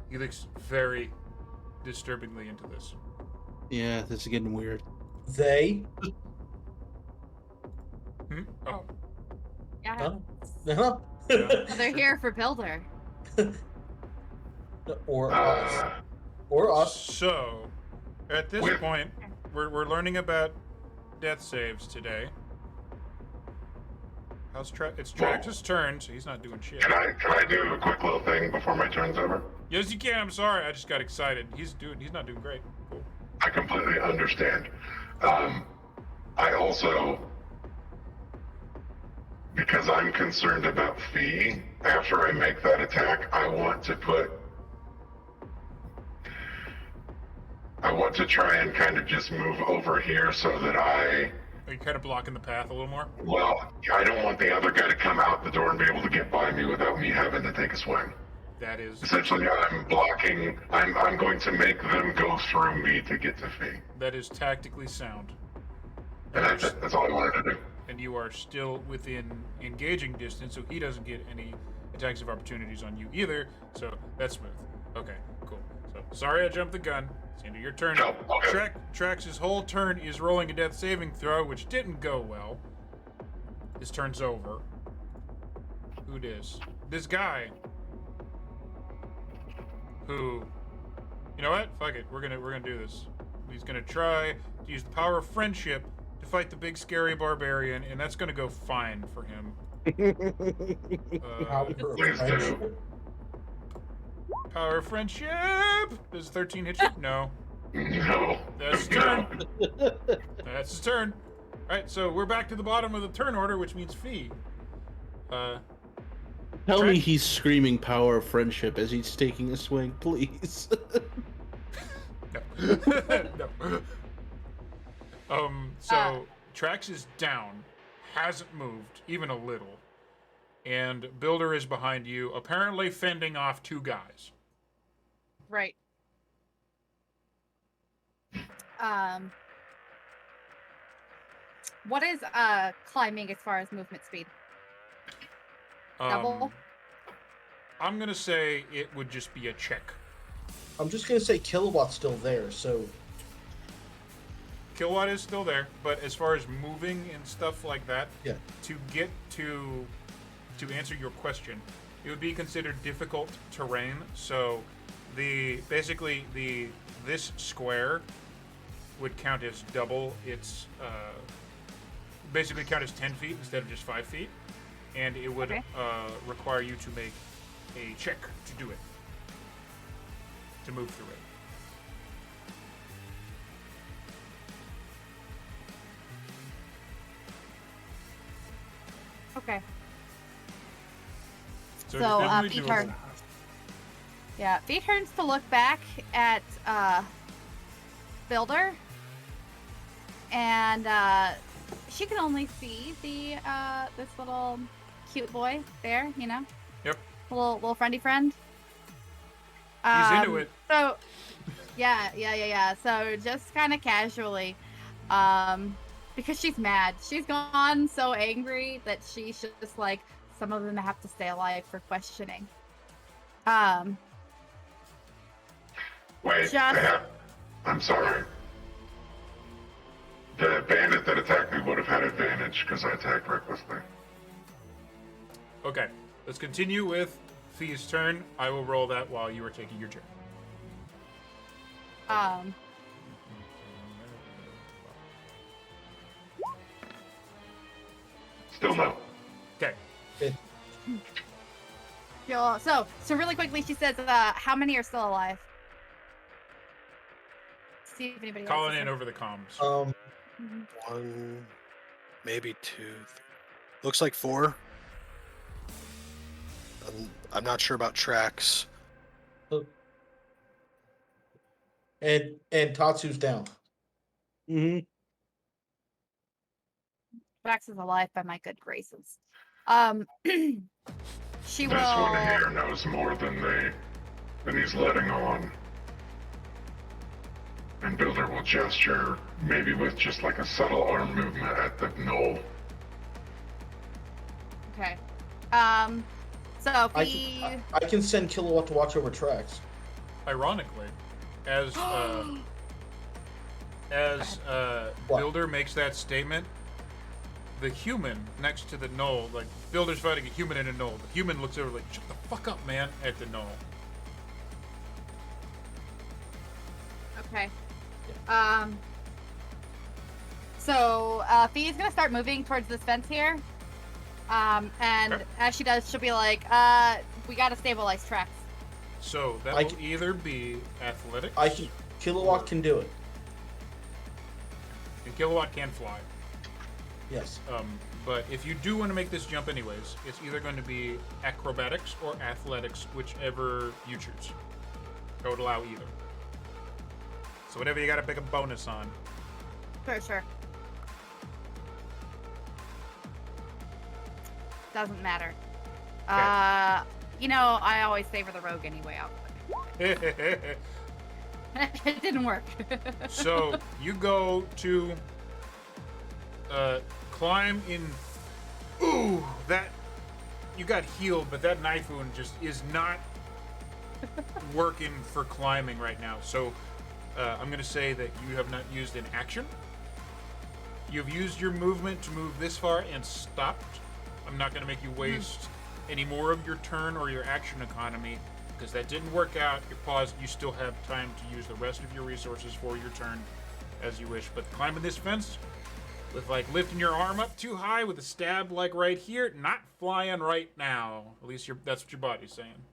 He looks very disturbingly into this. Yeah, this is getting weird. They? Oh, Yeah. Huh? Uh-huh. They're here for Builder. Or us. Uh, Or us. so at this Wait. point, we're learning about death saves today. It's Trax's turn, so he's not doing shit. can I do a quick little thing before my turn's over? Yes, you can. I'm sorry, I just got excited. He's not doing great. Cool. I completely understand. I also, because I'm concerned about Fee, after I make that attack, I want to try and kind of just move over here so that I Are you kind of blocking the path a little more? Well, I don't want the other guy to come out the door and be able to get by me without me having to take a swing. That is Essentially, I'm blocking. I'm going to make them go through me to get to Fee. that is tactically sound. And that's it. That's all I wanted to do. And you are still within engaging distance, so he doesn't get any attacks of opportunities on you either. So that's smooth. Okay, cool. So sorry I jumped the gun. It's the end of your turn. No, okay. Trax's whole turn is rolling a death saving throw, which didn't go well. His turn's over. Who dis? This guy. Who? You know what? Fuck it. We're gonna do this. He's gonna try to use the power of friendship to fight the big scary barbarian, and that's gonna go fine for him. Please do. Power of friendship. Does 13 hit you? No. No. That's his turn. That's his turn. All right, so we're back to the bottom of the turn order, which means Fee. Tell me he's screaming power of friendship as he's taking a swing, please. No. No. So Trax is down, hasn't moved even a little, and Builder is behind you, apparently fending off two guys. Right. What is climbing as far as movement speed? Double? I'm gonna say it would just be a check. I'm just gonna say Kilowatt's still there, so Kilowatt is still there, but as far as moving and stuff like that, yeah. to get to answer your question, it would be considered difficult terrain. So this square would count as double its basically count as 10 feet instead of just 5 feet, and it would require you to make a check to do it, to move through it. Okay. So Fee turns. Yeah, Fee turns to look back at Builder, and she can only see the this little cute boy there, you know. Yep. Little friendy friend. He's into it. So, yeah. So just kind of casually, because she's mad. She's gone so angry that she's just like, some of them have to stay alive for questioning. Wait, I'm sorry. The bandit that attacked me would have had advantage because I attacked recklessly. Okay, let's continue with Fee's turn. I will roll that while you are taking your turn. Still no. Okay. So really quickly, she says, how many are still alive? See if anybody Calling in over the comms. One, maybe two. Looks like 4. I'm not sure about Trax. And Tatsu's down. Mm-hmm. Trax is alive by my good graces. She will. This one here knows more than he's letting on. And Builder will gesture, maybe with just like a subtle arm movement at the knoll. Okay. So I can send Kilowatt to watch over Trax. Ironically, as Builder makes that statement, the human next to the knoll, like Builder's fighting a human in a knoll. The human looks over like, shut the fuck up, man, at the knoll. Okay. So Fee is gonna start moving towards this fence here. And as she does, she'll be like, we gotta stabilize Trax. So that will either be athletics. Kilowatt can do it. And Kilowatt can fly. Yes. But if you do want to make this jump anyways, it's either going to be acrobatics or athletics, whichever you choose. I would allow either. So whatever you got to pick a bonus on. Sure. Doesn't matter. Okay. You know, I always favor the rogue anyway. It didn't work. So you go to climb in. Ooh, that you got healed, but that knife wound just is not working for climbing right now. So I'm going to say that you have not used an action. You've used your movement to move this far and stopped. I'm not going to make you waste any more of your turn or your action economy because that didn't work out. You're paused. You still have time to use the rest of your resources for your turn as you wish. But climbing this fence with like lifting your arm up too high with a stab like right here, not flying right now. At least that's what your body's saying.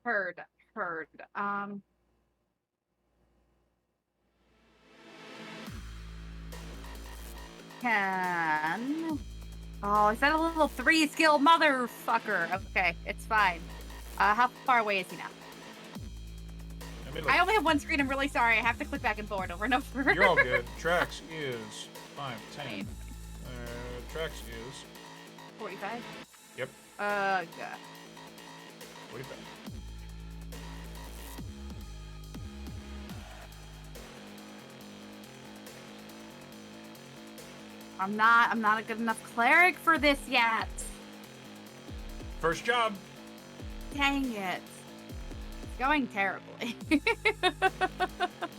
Heard. Can. Oh, is that a little 3-skill motherfucker? Okay, it's fine. How far away is he now? I only have one screen. I'm really sorry. I have to click back and forward over and over. You're all good. Trax is 5, 10. Trax is 45. Yep. God. 45. I'm not a good enough cleric for this yet. First job. Dang it. It's going terribly. You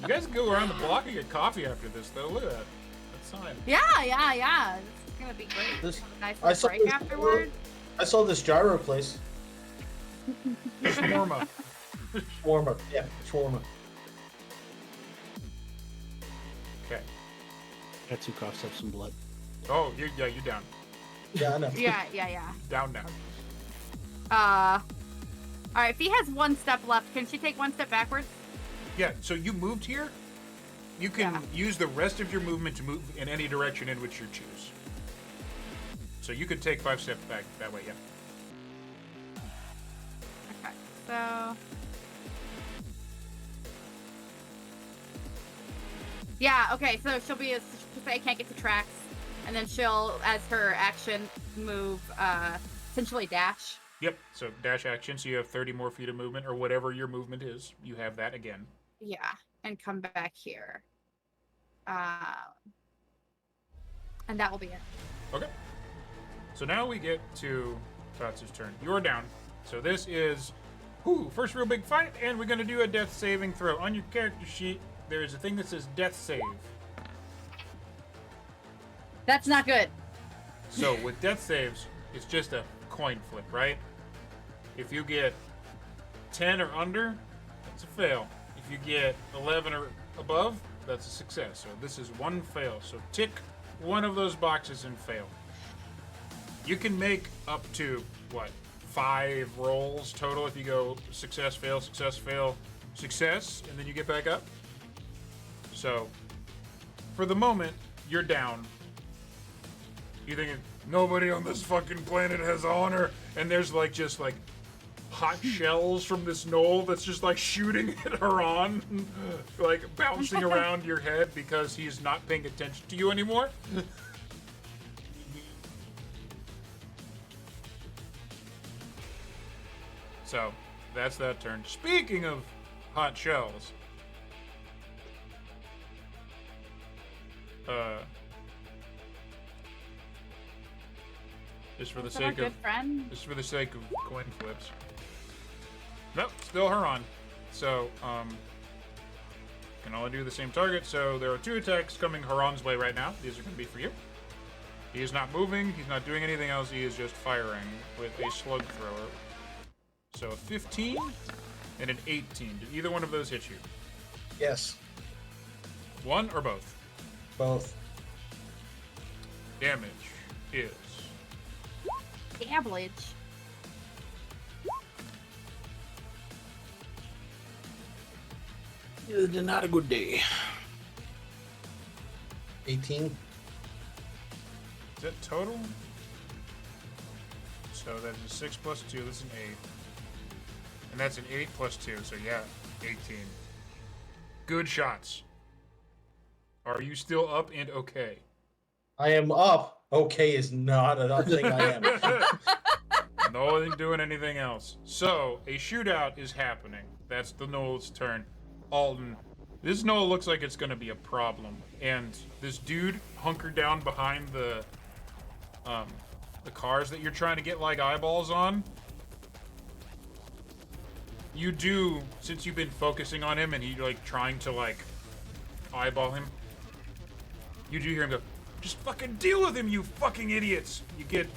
guys can go around the block and get coffee after this, though. Look at that. That's fine. Yeah. It's gonna be great. Nice break afterward. I saw this gyro place. Shawarma. Shawarma. Yeah, shawarma. Okay. Got 2 coughs, have some blood. Oh, you're down. Yeah, I know. Yeah. Down. All right. If he has 1 step left, can she take 1 step backwards? Yeah. So you moved here. You can use the rest of your movement to move in any direction in which you choose. So you could take 5 steps back that way. Yeah. Okay. So. Yeah. Okay. So she'll say I can't get to tracks, and then she'll, as her action, move, essentially dash. Yep. So dash action. So you have 30 more feet of movement, or whatever your movement is. You have that again. Yeah, and come back here. And that will be it. Okay. So now we get to Tatsu's turn. You're down. So this is, first real big fight, and we're gonna do a death saving throw. On your character sheet, there is a thing that says death save. That's not good. So with death saves, it's just a coin flip, right? If you get 10 or under, that's a fail. If you get 11 or above, that's a success. So this is 1 fail. So tick one of those boxes and fail. You can make up to, 5 rolls total if you go success, fail, success, and then you get back up. So for the moment, you're down. You thinking, nobody on this fucking planet has honor, and there's just hot shells from this knoll that's just shooting at Haran, bouncing around your head because he's not paying attention to you anymore. So that's that turn. Speaking of hot shells, just for the sake of coin flips. Nope, still Haran. So, can only do the same target. So there are 2 attacks coming Haran's way right now. These are going to be for you. He is not moving. He's not doing anything else. He is just firing with a slug thrower. So a 15 and an 18. Did either one of those hit you? Yes. One or both? Both. Damage is... Damage. It's not a good day. 18. Is that total? So that's a 6 plus 2. That's an 8. And that's an 8 plus 2. So yeah, 18. Good shots. Are you still up and okay? I am up, Okay is not a thing I am. No one doing anything else. So, a shootout is happening. That's the Knoll's turn. Alden, this Knoll looks like it's gonna be a problem. And this dude hunkered down behind the cars that you're trying to get like eyeballs on. You do, since you've been focusing on him and he like trying to like eyeball him, you do hear him go, just fucking deal with him, you fucking idiots. You get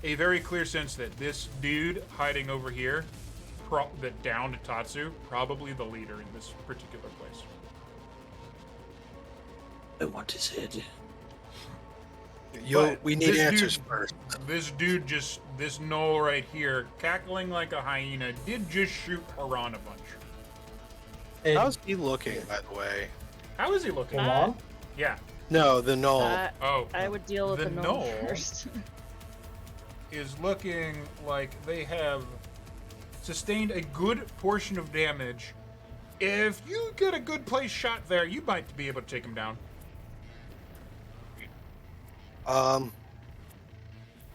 a very clear sense that this dude hiding over here, that downed Tatsu, probably the leader in this particular place. I want his head. We need answers first. This dude this Knoll right here, cackling like a hyena, did just shoot Haran a bunch. And How's he looking, by the way? How is he looking? Alon? Yeah. No, the Knoll. I would deal with the Knoll first. Is looking like they have sustained a good portion of damage. If you get a good place shot there, you might be able to take him down.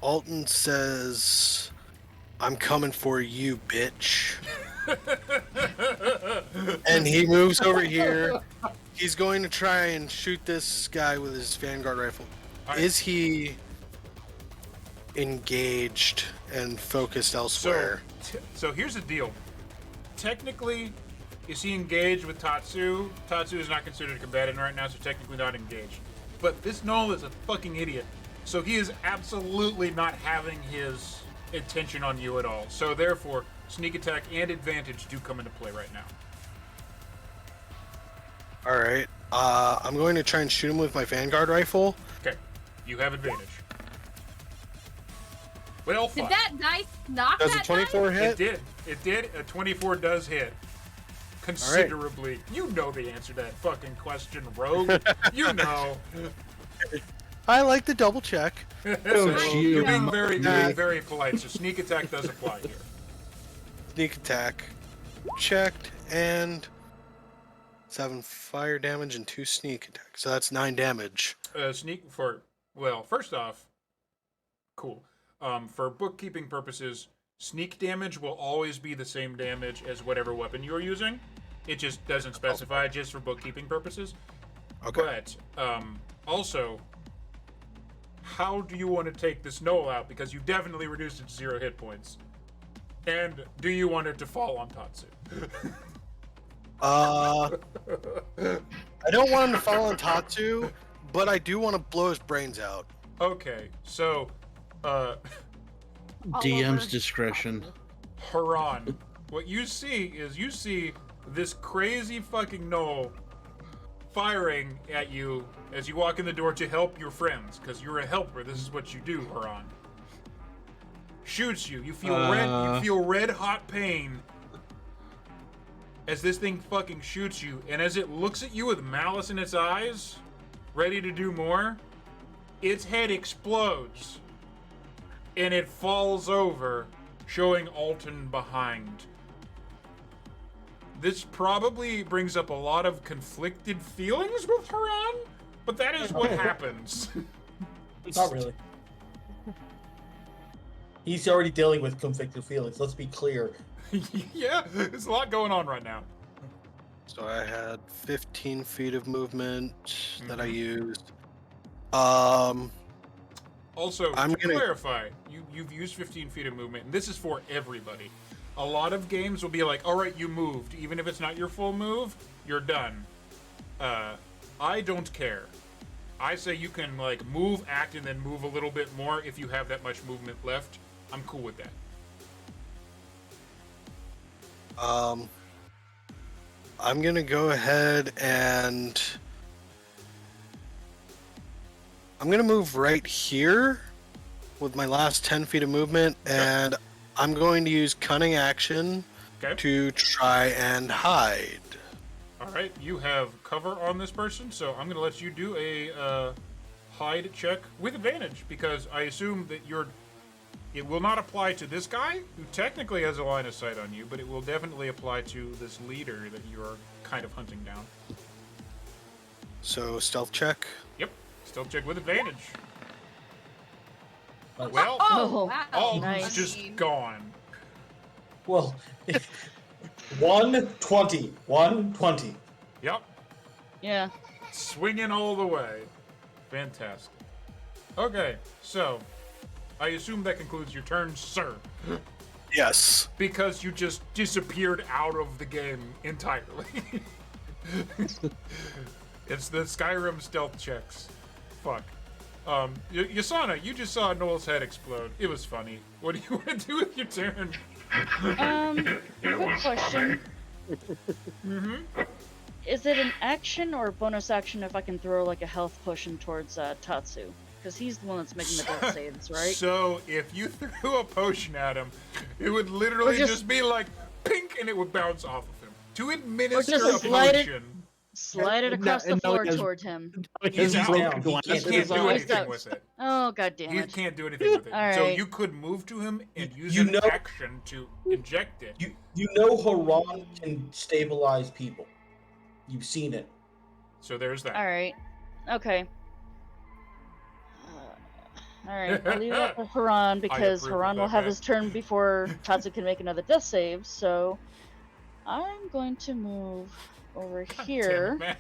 Alton says, I'm coming for you, bitch. And he moves over here. He's going to try and shoot this guy with his Vanguard rifle. Right. Is he engaged and focused elsewhere? So here's the deal. Technically, is he engaged with Tatsu? Tatsu is not considered a combatant right now, so technically not engaged. But this Knoll is a fucking idiot. So he is absolutely not having his attention on you at all. So therefore, sneak attack and advantage do come into play right now. Alright. I'm going to try and shoot him with my Vanguard rifle. Okay, you have advantage. Well, Did that dice knock Does that a 24 dice? hit? It did. A 24 does hit. Considerably. Right. You know the answer to that fucking question, Rogue. You know. I like the double check. You're being very polite, so sneak attack does apply here. Sneak attack. Checked, and 7 fire damage and 2 sneak attack. So that's 9 damage. First off, cool. For bookkeeping purposes, sneak damage will always be the same damage as whatever weapon you're using. It just doesn't specify, just for bookkeeping purposes. Okay. But, also, how do you want to take this Knoll out? Because you definitely reduced it to 0 hit points. And do you want it to fall on Tatsu? I don't want him to fall on Tatsu, but I do want to blow his brains out. Okay, so, DM's discretion. Haran, what you see this crazy fucking Knoll firing at you as you walk in the door to help your friends, because you're a helper. This is what you do, Haran. Shoots you. You feel red hot pain as this thing fucking shoots you, and as it looks at you with malice in its eyes, ready to do more, its head explodes and it falls over, showing Alton behind. This probably brings up a lot of conflicted feelings with Haran, but that is what happens. Not really. He's already dealing with conflicted feelings, let's be clear. Yeah, there's a lot going on right now. So I had 15 feet of movement that I used. Also, to clarify, you've used 15 feet of movement, and this is for everybody. A lot of games will be like, all right, you moved. Even if it's not your full move, you're done. I don't care. I say you can like move, act, and then move a little bit more if you have that much movement left. I'm cool with that. I'm gonna go ahead and I'm gonna move right here with my last 10 feet of movement, and I'm going to use cunning action to try and hide. All right, you have cover on this person, so I'm gonna let you do a hide check with advantage, because I assume that it will not apply to this guy, who technically has a line of sight on you, but it will definitely apply to this leader that you're kind of hunting down. So, stealth check. Yep, stealth check with advantage. Well, Oh, wow. all nice. just gone. Well, 120. 120. Yep, Yeah. swinging all the way. Fantastic. Okay, so I assume that concludes your turn, sir, Yes. because you just disappeared out of the game entirely. It's the Skyrim stealth checks. Fuck. Yasana, you just saw Noel's head explode. It was funny. What do you want to do with your turn? It Quick was question. funny. Is it an action or a bonus action if I can throw like a health potion towards Tatsu? Because he's the one that's making the death saves, right? So if you threw a potion at him, it would literally Or just be like pink, and it would bounce off of him. To administer just a slide it- potion, Slide it across the floor toward him. he's out. down. He He can't can't do do anything out. with it. Oh, god damn He it. can't do anything with it. All So right. you could move to him and use You an know- action to inject it. You know Haran can stabilize people. You've seen it. So there's that. Alright. Okay. Alright, I'll leave it to Haran because approve of Haran will that, have man. his turn before Tatsu can make another death save, so I'm going to move over here. Damn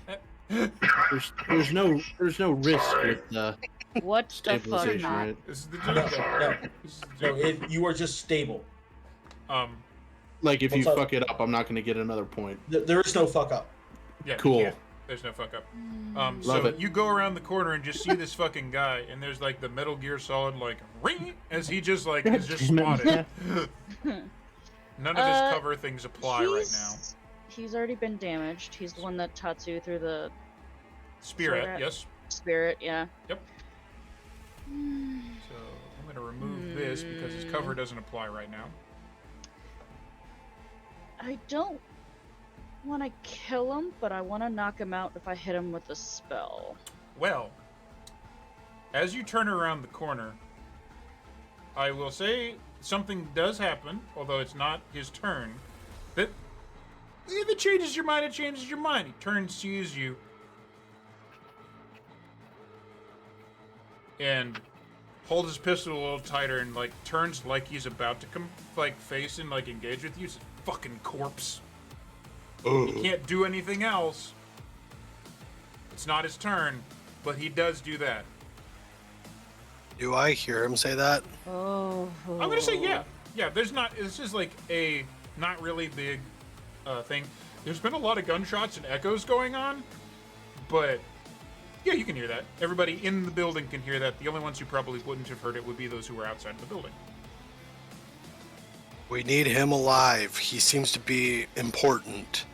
it, Matt. There's no risk with What the fuck? stabilization, not? right? This is the No, joke. no, This is the no. joke. You are just stable. Like if you What's up? fuck it up, I'm not gonna get another point. There is no fuck up. Yeah, you Cool. can't. There's no fuck up. Mm. So Love it. you go around the corner and just see this fucking guy, and there's like the Metal Gear Solid like ring as he just like is just Damn it, spotted. Matt. None of his cover things apply right now. He's already been damaged. He's the one that Tatsu through the Spirit, Spirit. yes. spirit, yeah. Yep. So I'm gonna remove this because his cover doesn't apply right now. I don't want to kill him, but I want to knock him out if I hit him with a spell. Well, as you turn around the corner, I will say something does happen, although it's not his turn. That if it changes your mind, it changes your mind. He turns, sees you, and holds his pistol a little tighter and like turns like he's about to come like face and like engage with you. It's a fucking corpse. He can't do anything else. It's not his turn, but he does do that. Do I hear him say that? Oh. I'm gonna say yeah. Yeah, there's not. This is like a not really big thing. There's been a lot of gunshots and echoes going on, but yeah, you can hear that. Everybody in the building can hear that. The only ones who probably wouldn't have heard it would be those who were outside of the building. We need him alive. He seems to be important.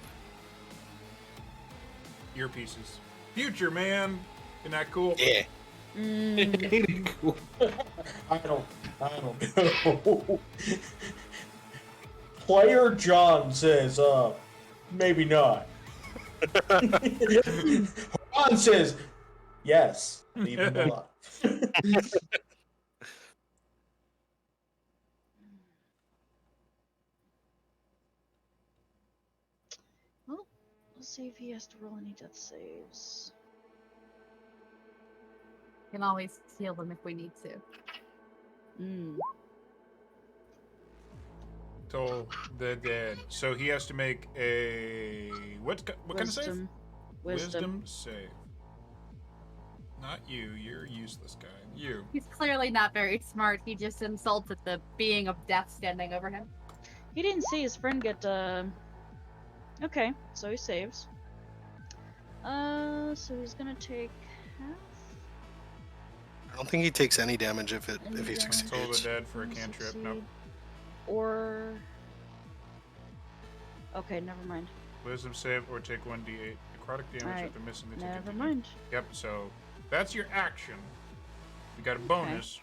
Earpieces. Future, man. Isn't that cool? Yeah. Cool. I don't know. Player John says, maybe not. Ron says, yes, leave him alive. Well, let's see if he has to roll any death saves. Can always heal them if we need to. Hmm. Toll the dead. So he has to make a what kind of save? Wisdom. Save. Not you. You're a useless guy. You. He's clearly not very smart. He just insults at the being of death standing over him. He didn't see his friend get, Okay, so he saves. So he's gonna take half? I don't think he takes any damage if he Any damage. succeeds. Toll the dead for a cantrip. Succeed. No. Or... Okay, never mind. Wisdom save or take 1d8 necrotic damage Alright, if they're missing the Never ticket. mind. Yep, so that's your action. You got a bonus.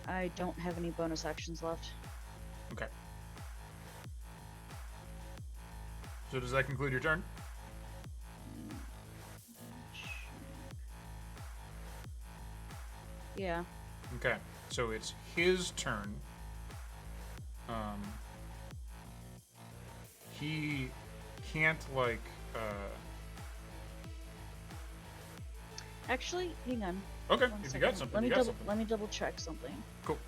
I don't have any bonus actions left. Okay. So does that conclude your turn? Yeah. Okay. So it's his turn. He can't like Actually, hang on. Okay, One if you second. got something, Let me you got double. something. Let me double check something. Cool.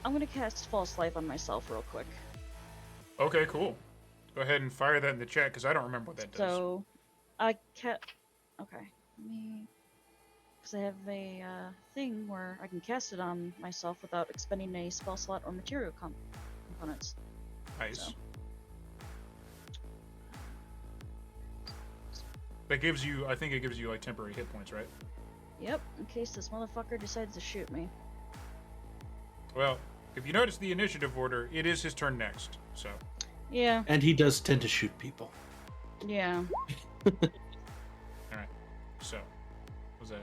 I'm gonna cast False Life on myself real quick. Okay, cool. Go ahead and fire that in the chat because I don't remember what that does. So, I can't. Okay, let me. Because I have a thing where I can cast it on myself without expending a spell slot or material components. Nice. So. That gives you, I think it gives you like temporary hit points, right? Yep, in case this motherfucker decides to shoot me. Well, if you notice the initiative order, it is his turn next, so. Yeah. And he does tend to shoot people. Yeah. Alright, so. What's that?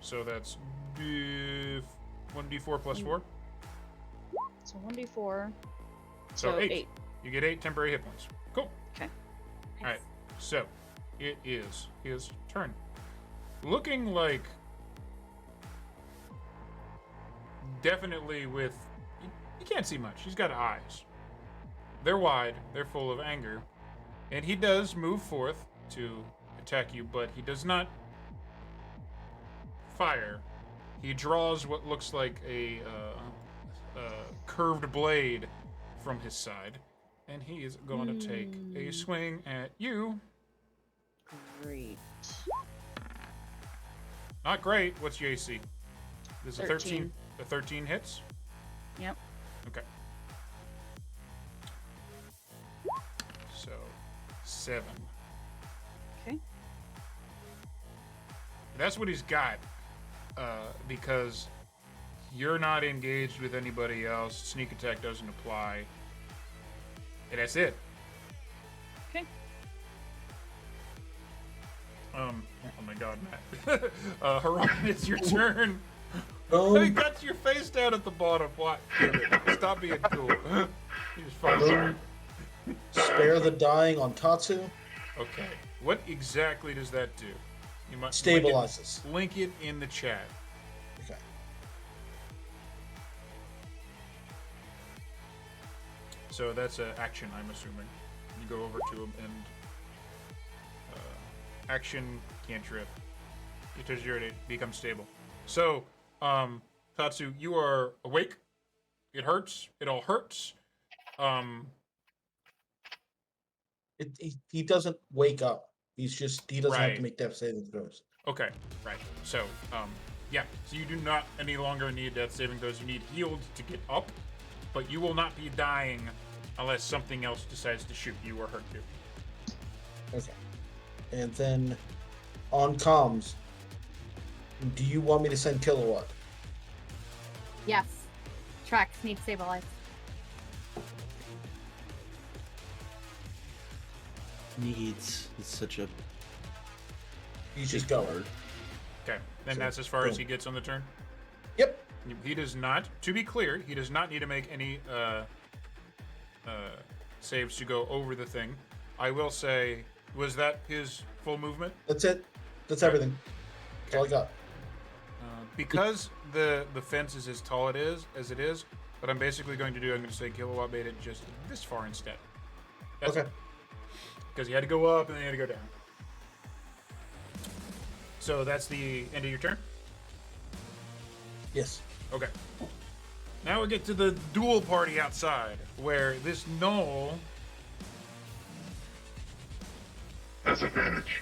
So that's 1d4 plus 4? So 1d4. So 8. You get 8 temporary hit points. Cool. Okay. Alright, so it is his turn. Looking like definitely with you can't see much. He's got eyes. They're wide, they're full of anger. And he does move forth to attack you, but he does not fire. He draws what looks like a curved blade from his side, and he is going to take a swing at you. Great. Not great. What's your AC? This is a 13. A 13 hits? Yep. Okay. So, 7. Okay. That's what he's got. Because you're not engaged with anybody else. Sneak attack doesn't apply. And that's it. Okay. Oh my god, Matt. Haran, it's your turn. You got your face down at the bottom. What? Stop being cool. You just I'm sorry. Spare the dying on Tatsu. Okay. What exactly does that do? You might Stabilizes. Link it in the chat. Okay. So that's an action, I'm assuming. You go over to him and action cantrip. It tells you to become stable. So, Tatsu, you are awake. It hurts. It all hurts. He doesn't wake up. He doesn't have Right. to make death saving throws. Okay, right. So, yeah. So you do not any longer need death saving throws. You need healed to get up, but you will not be dying unless something else decides to shoot you or hurt you. Okay. And then on comms, do you want me to send Kilowatt? Yes. Track, sneak, stabilize. Needs. It's such a He's just big going. word. Okay, then So, that's as far as go. he gets on the turn. Yep. He does not. To be clear, he does not need to make any saves to go over the thing. I will say, was that his full movement? That's it. That's everything. That's all I got. Because the fence is as tall as it is, what I'm basically going to do, I'm going to say Kilowatt made it just this far instead. That's Okay. Because he had to go up and then he had to go down. So that's the end of your turn? Yes. Okay. Now we get to the duel party outside, where this gnoll Has advantage.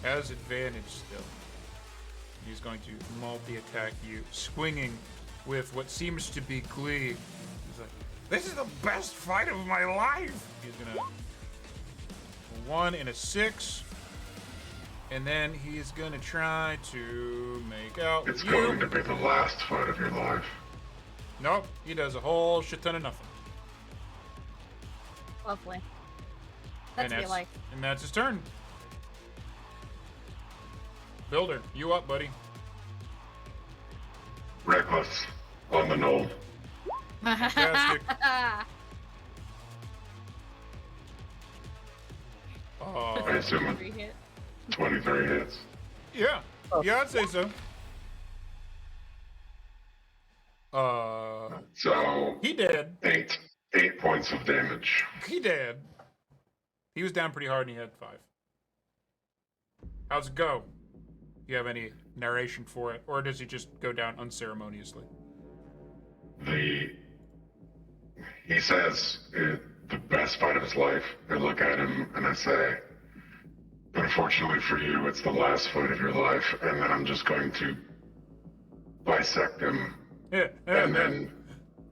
has advantage still. He's going to multi-attack you, swinging with what seems to be glee. He's like, this is the best fight of my life! He's gonna... 1 and a 6. And then he's gonna try to make out with It's you. going to be the last fight of your life. Nope, he does a whole shit ton of nothing. Lovely. That's what you like. And that's his turn. Builder, you up, buddy. Reckless on the knoll. Fantastic. I assume Free hit. 23 hits. Yeah. Yeah, I'd say so. So He dead. 8 8 points of damage. He did. He was down pretty hard and he had 5. How's it go? Do you have any narration for it? Or does he just go down unceremoniously? He says the best fight of his life. I look at him and I say, unfortunately for you, it's the last fight of your life, and then I'm just going to bisect him and then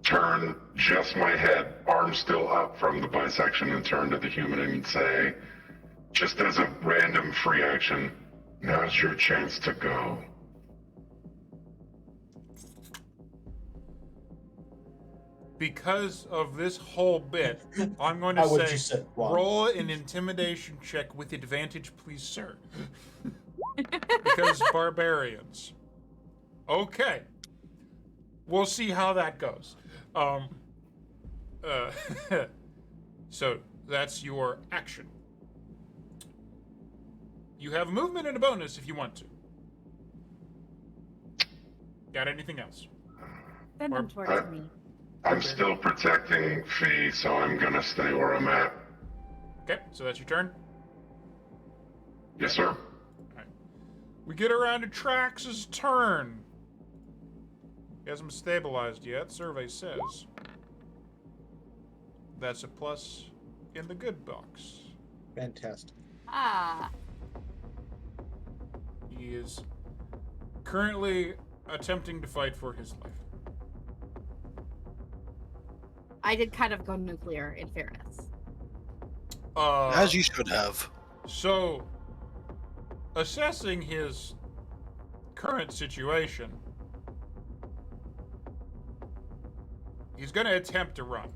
turn just my head, arm still up from the bisection, and turn to the human and say, just as a random free action, now's your chance to go. Because of this whole bit, I'm going to say, Ron? roll an intimidation check with advantage, please, sir. Because barbarians. Okay. We'll see how that goes. So that's your action. You have movement and a bonus if you want to. Got anything else? Send them towards me. I'm still protecting Fee, so I'm gonna stay where I'm at. Okay, so that's your turn. Yes, sir. All right. We get around to Trax's turn. He hasn't stabilized yet, survey says. That's a plus in the good box. Fantastic. Ah. He is currently attempting to fight for his life. I did kind of go nuclear, in fairness. As you should have. So, assessing his current situation, he's going to attempt to run.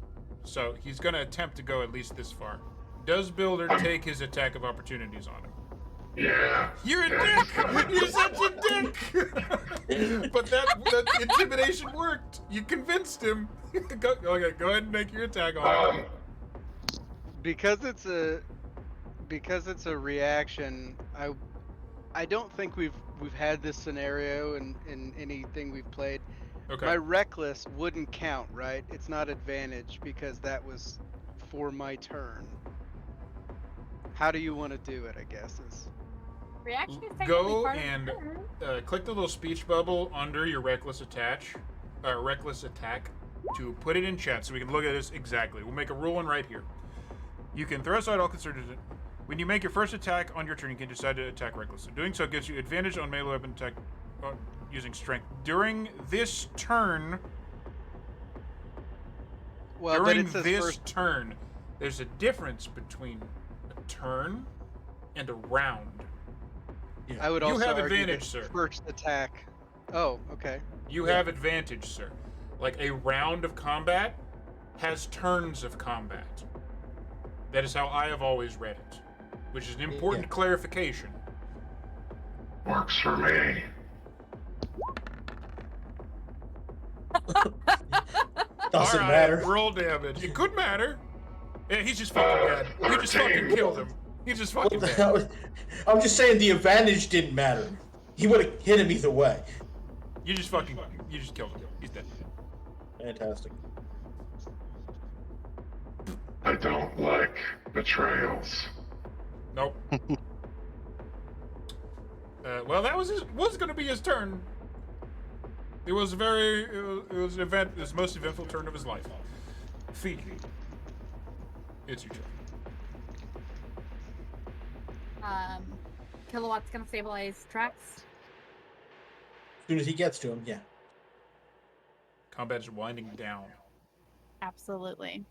So, he's going to attempt to go at least this far. Does Builder take his attack of opportunities on him? Yeah. You're a dick! You're such a dick! But that intimidation worked. You convinced him. Go ahead and make your attack on him. Because it's a reaction. I don't think we've had this scenario in anything we've played. Okay. My reckless wouldn't count, right? It's not advantage because that was for my turn. How do you want to do it? I guess is. Reaction is technically Go part of and the turn. click the little speech bubble under your reckless attack to put it in chat so we can look at this exactly. We'll make a ruling right here. You can throw aside all considered. When you make your first attack on your turn, you can decide to attack recklessly. Doing so gives you advantage on melee weapon attack using strength. During this turn, turn, there's a difference between a turn and a round. I would also have argue advantage, that sir. First attack. Oh, okay. You have advantage, sir. Like a round of combat has turns of combat. That is how I have always read it, which is an important clarification. Works for me. Doesn't All right, matter. roll damage. It could matter. Yeah, he's just fucking dead. You just fucking killed him. He's just fucking What the dead. hell? I'm just saying the advantage didn't matter. He would have hit him either way. You just killed him. He's dead. Fantastic. I don't like betrayals. Nope. Well, that was going to be his turn. It was his most eventful turn of his life. Fee. It's your turn. Kilowatt's gonna stabilize Trax. As soon as he gets to him, yeah. Combat is winding down. Absolutely.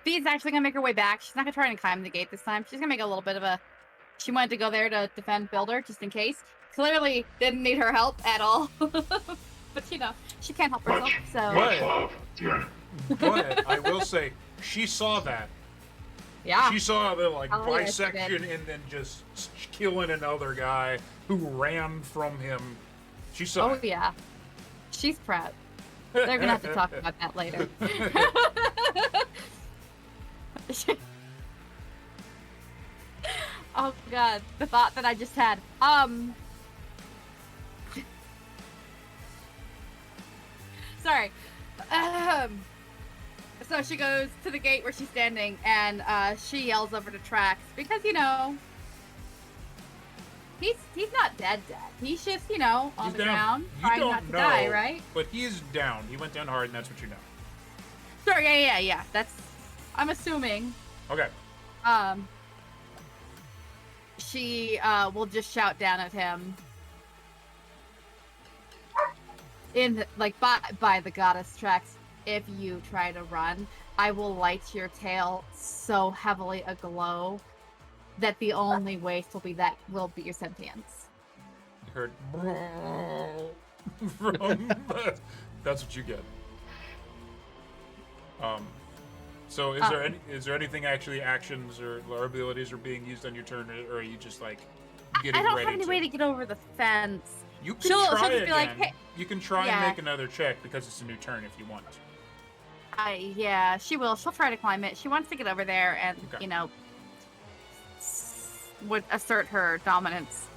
Fee's actually gonna make her way back. She's not gonna try and climb the gate this time. She's gonna make a little bit of a. She wanted to go there to defend Builder just in case. Clearly didn't need her help at all. But you know, she can't help herself. So. Much love. Yeah. But I will say, she saw that. Yeah. She saw the Oh, yes, she bisection did. and then just killing another guy who ran from him. She saw. Oh yeah. She's proud. They're gonna have to talk about that later. Oh god, the thought that I just had. Sorry. So she goes to the gate where she's standing, and she yells over to Trax because he's not dead. He's just on He's the down. ground You trying don't not to know, die, right? But he is down. He went down hard, and that's what you know. Sure. Yeah. I'm assuming. Okay. She will just shout down at him by the goddess Trax. If you try to run, I will light your tail so heavily aglow that the only waste will be your sentience. You heard from that's what you get. So is there anything actually actions or abilities are being used on your turn, or are you just like getting ready? I don't have any way to get over the fence. You can she'll try just again. be like, hey. You can try and make another check because it's a new turn if you want. She will. She'll try to climb it. She wants to get over there and would assert her dominance.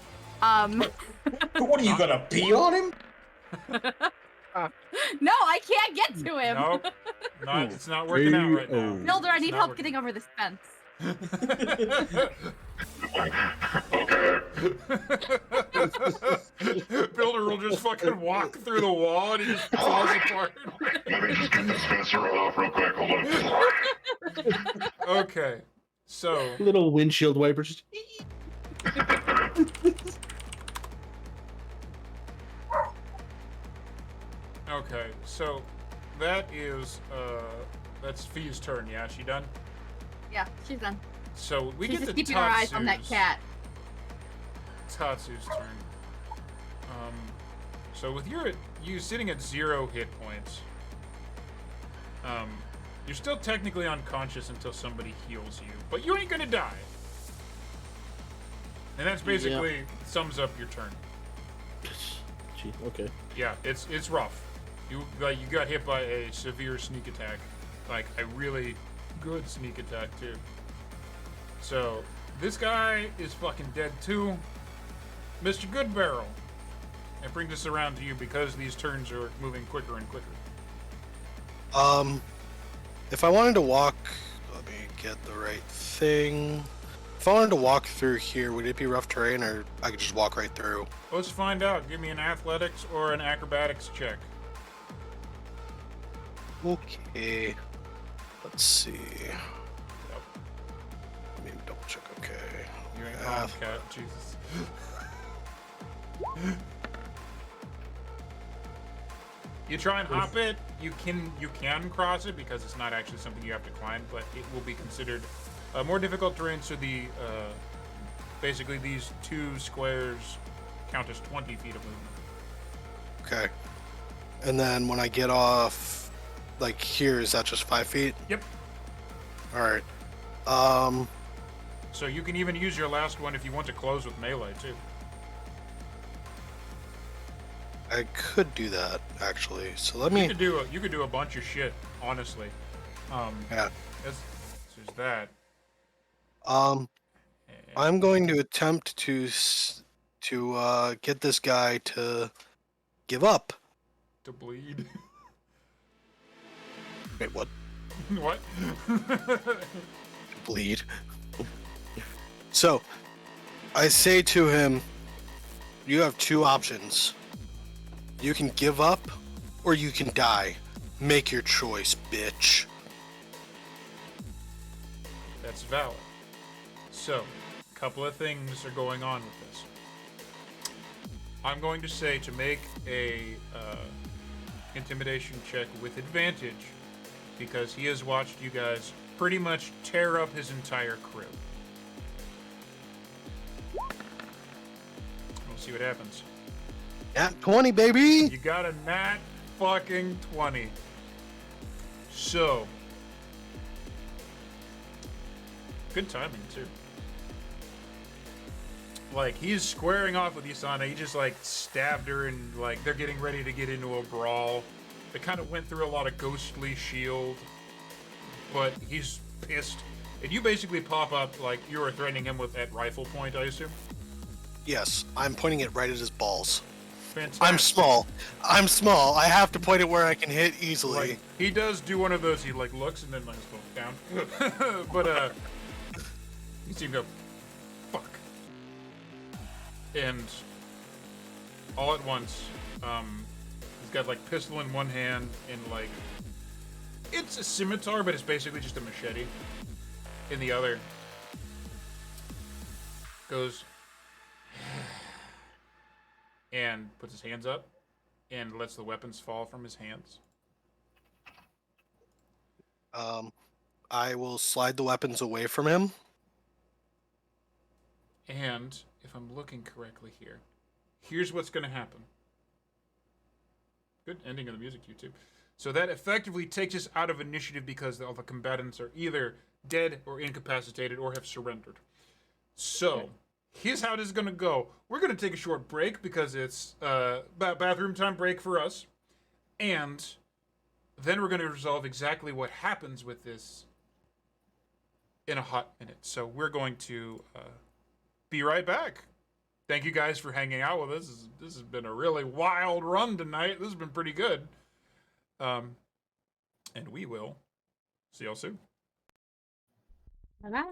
What are you gonna pee on him? No, I can't get to him. Nope. It's not working out right now. Builder, I need help getting over this fence. Okay. Builder will just fucking walk through the wall and he just falls apart. Let me just get this visceral off real quick. Hold on. Okay, so Little windshield wipers. Okay, so that's Fee's turn. Yeah, she done? Yeah, she's done. So we She's get just to keeping her eyes on that cat. Tatsu's turn. So with you sitting at 0 hit points, you're still technically unconscious until somebody heals you, but you ain't gonna die. And that's basically sums up your turn. Gee, okay. Yeah, it's rough. You got hit by a severe sneak attack, like a really good sneak attack too. So this guy is fucking dead too, Mr. Goodbarrel. It brings us around to you because these turns are moving quicker and quicker. If I wanted to walk, let me get the right thing. If I wanted to walk through here, would it be rough terrain, or I could just walk right through? Let's find out. Give me an athletics or an acrobatics check. Okay. Let's see. Let me double check. Okay. You're in cat, Jesus. You try and hop it. You can cross it because it's not actually something you have to climb, but it will be considered more difficult terrain. So basically these 2 squares count as 20 feet of movement. Okay. And then when I get off, like here, is that just 5 feet? Yep. All right. So you can even use your last one if you want to close with melee too. I could do that actually. So let me. You could do a bunch of shit, honestly. Yeah. There's that. I'm going to attempt to get this guy to give up. To bleed. Wait, what? What? Bleed. So, I say to him, you have 2 options. You can give up, or you can die. Make your choice, bitch. That's valid. So, a couple of things are going on with this. I'm going to say to make a intimidation check with advantage, because he has watched you guys pretty much tear up his entire crew. We'll see what happens. Nat 20, baby! You got a nat fucking 20. So, good timing too. Like, he's squaring off with Isana. He just like stabbed her, and like they're getting ready to get into a brawl. They kind of went through a lot of ghostly shield, but he's pissed. And you basically pop up like you were threatening him with at rifle point, I assume? Yes, I'm pointing it right at his balls. Fantastic. I'm small. I'm small. I have to point it where I can hit easily. Like, he does do one of those. He like looks and then like goes down. But you see him go, fuck. And all at once, he's got like pistol in one hand and like it's a scimitar, but it's basically just a machete in the other. Goes and puts his hands up and lets the weapons fall from his hands. I will slide the weapons away from him. And if I'm looking correctly here, here's what's going to happen. Good ending of the music, YouTube. So that effectively takes us out of initiative because all the combatants are either dead or incapacitated or have surrendered. So, here's how this is going to go. We're going to take a short break because it's bathroom time break for us. And then we're going to resolve exactly what happens with this in a hot minute. So we're going to be right back. Thank you guys for hanging out with us. This has been a really wild run tonight. This has been pretty good. And we will see y'all soon. Bye-bye.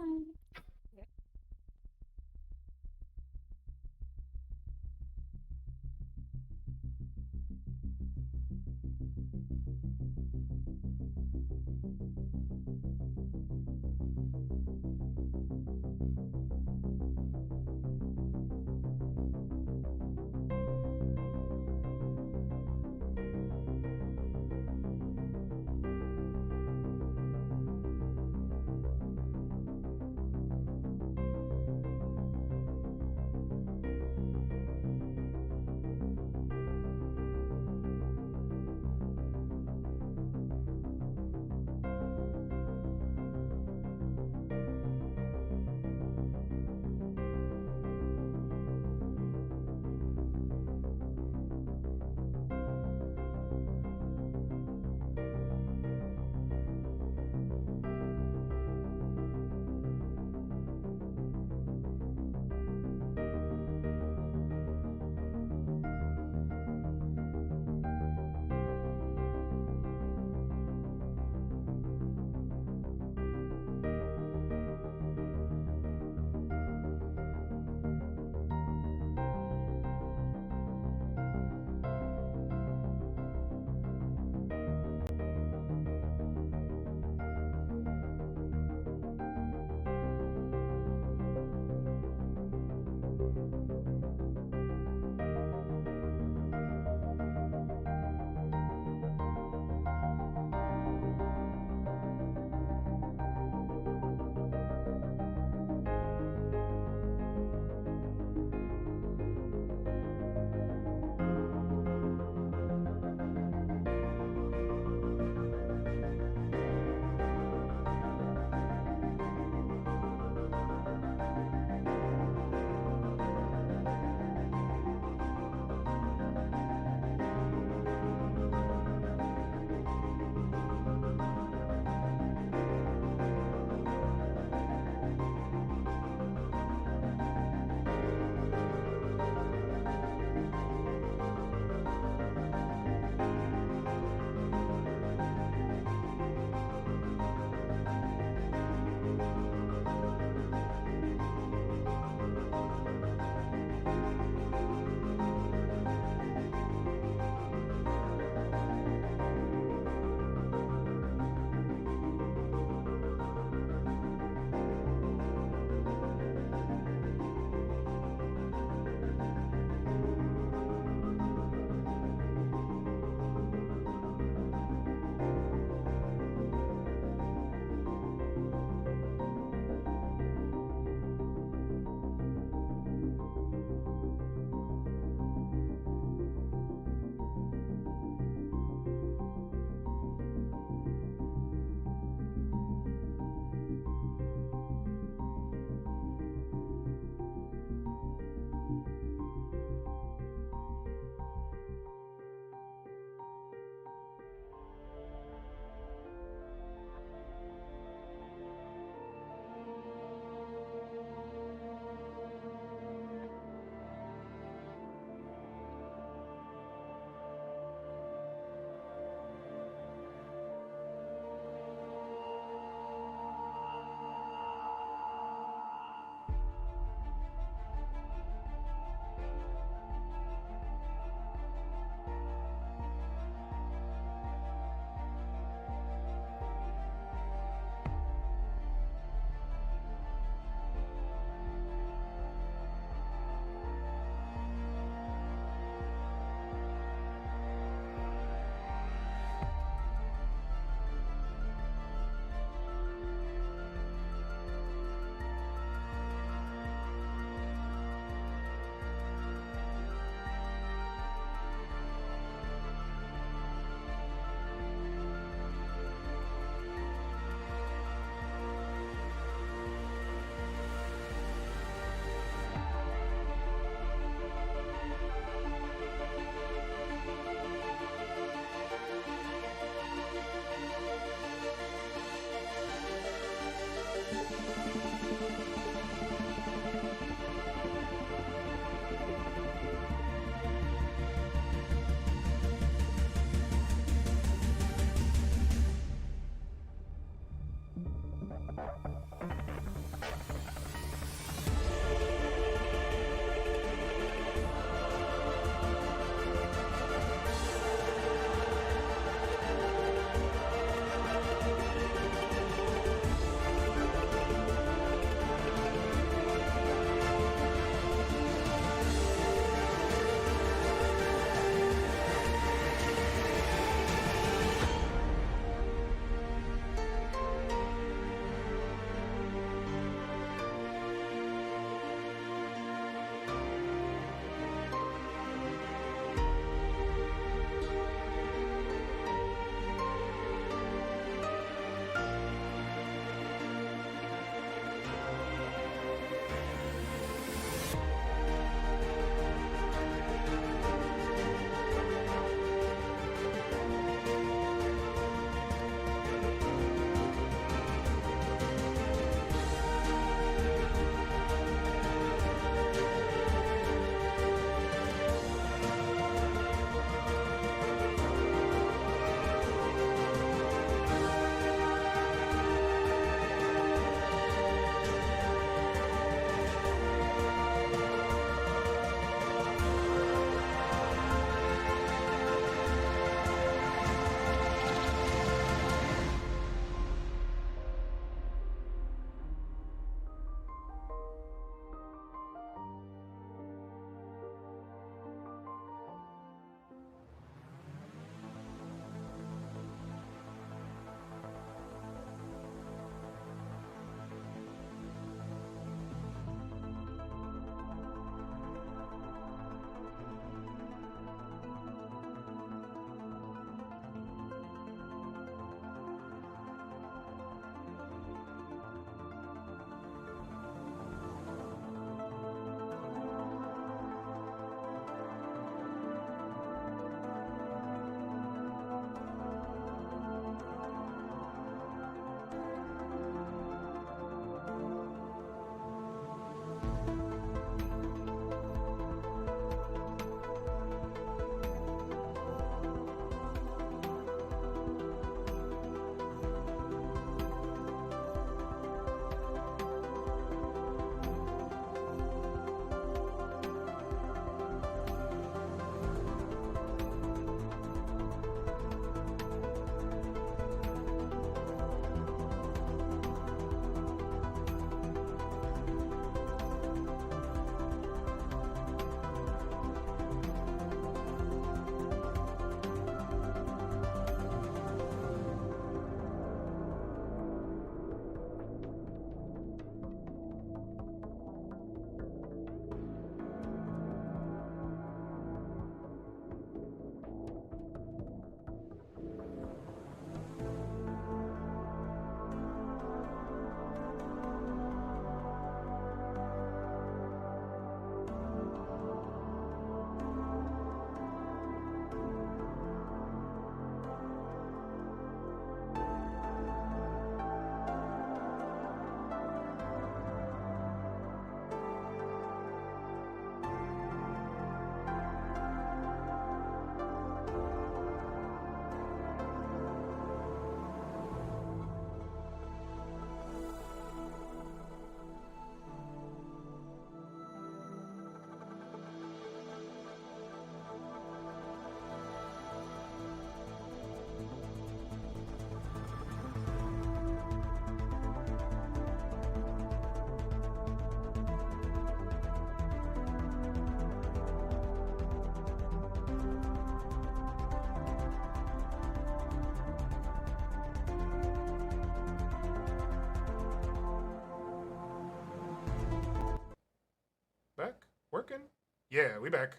Yeah, we back.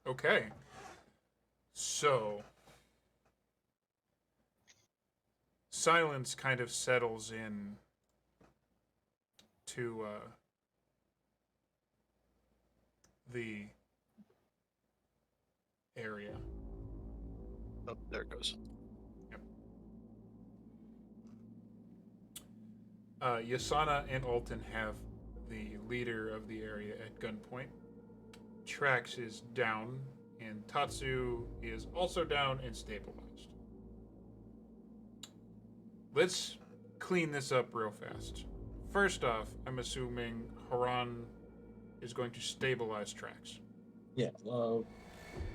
Okay. So silence kind of settles in to the area. Oh, there it goes. Yasana and Alton have the leader of the area at gunpoint. Trax is down, and Tatsu is also down and stabilized. Let's clean this up real fast. First off, I'm assuming Haran is going to stabilize Trax. Yeah.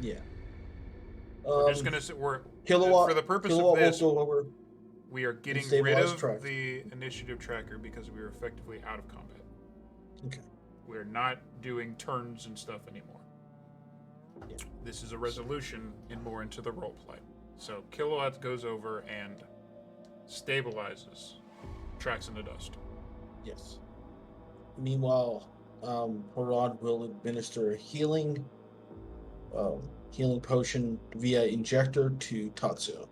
Yeah. We're just gonna we're Kilowatt for the purpose Kilowatt of this. will go over. We are getting rid stabilize of Trax. the initiative tracker because we are effectively out of combat. Okay. We're not doing turns and stuff anymore. Yeah. This is a resolution and more into the roleplay. So Kilowatt goes over and stabilizes Trax in the dust. Yes. Meanwhile, Haran will administer a healing potion via injector to Tatsu.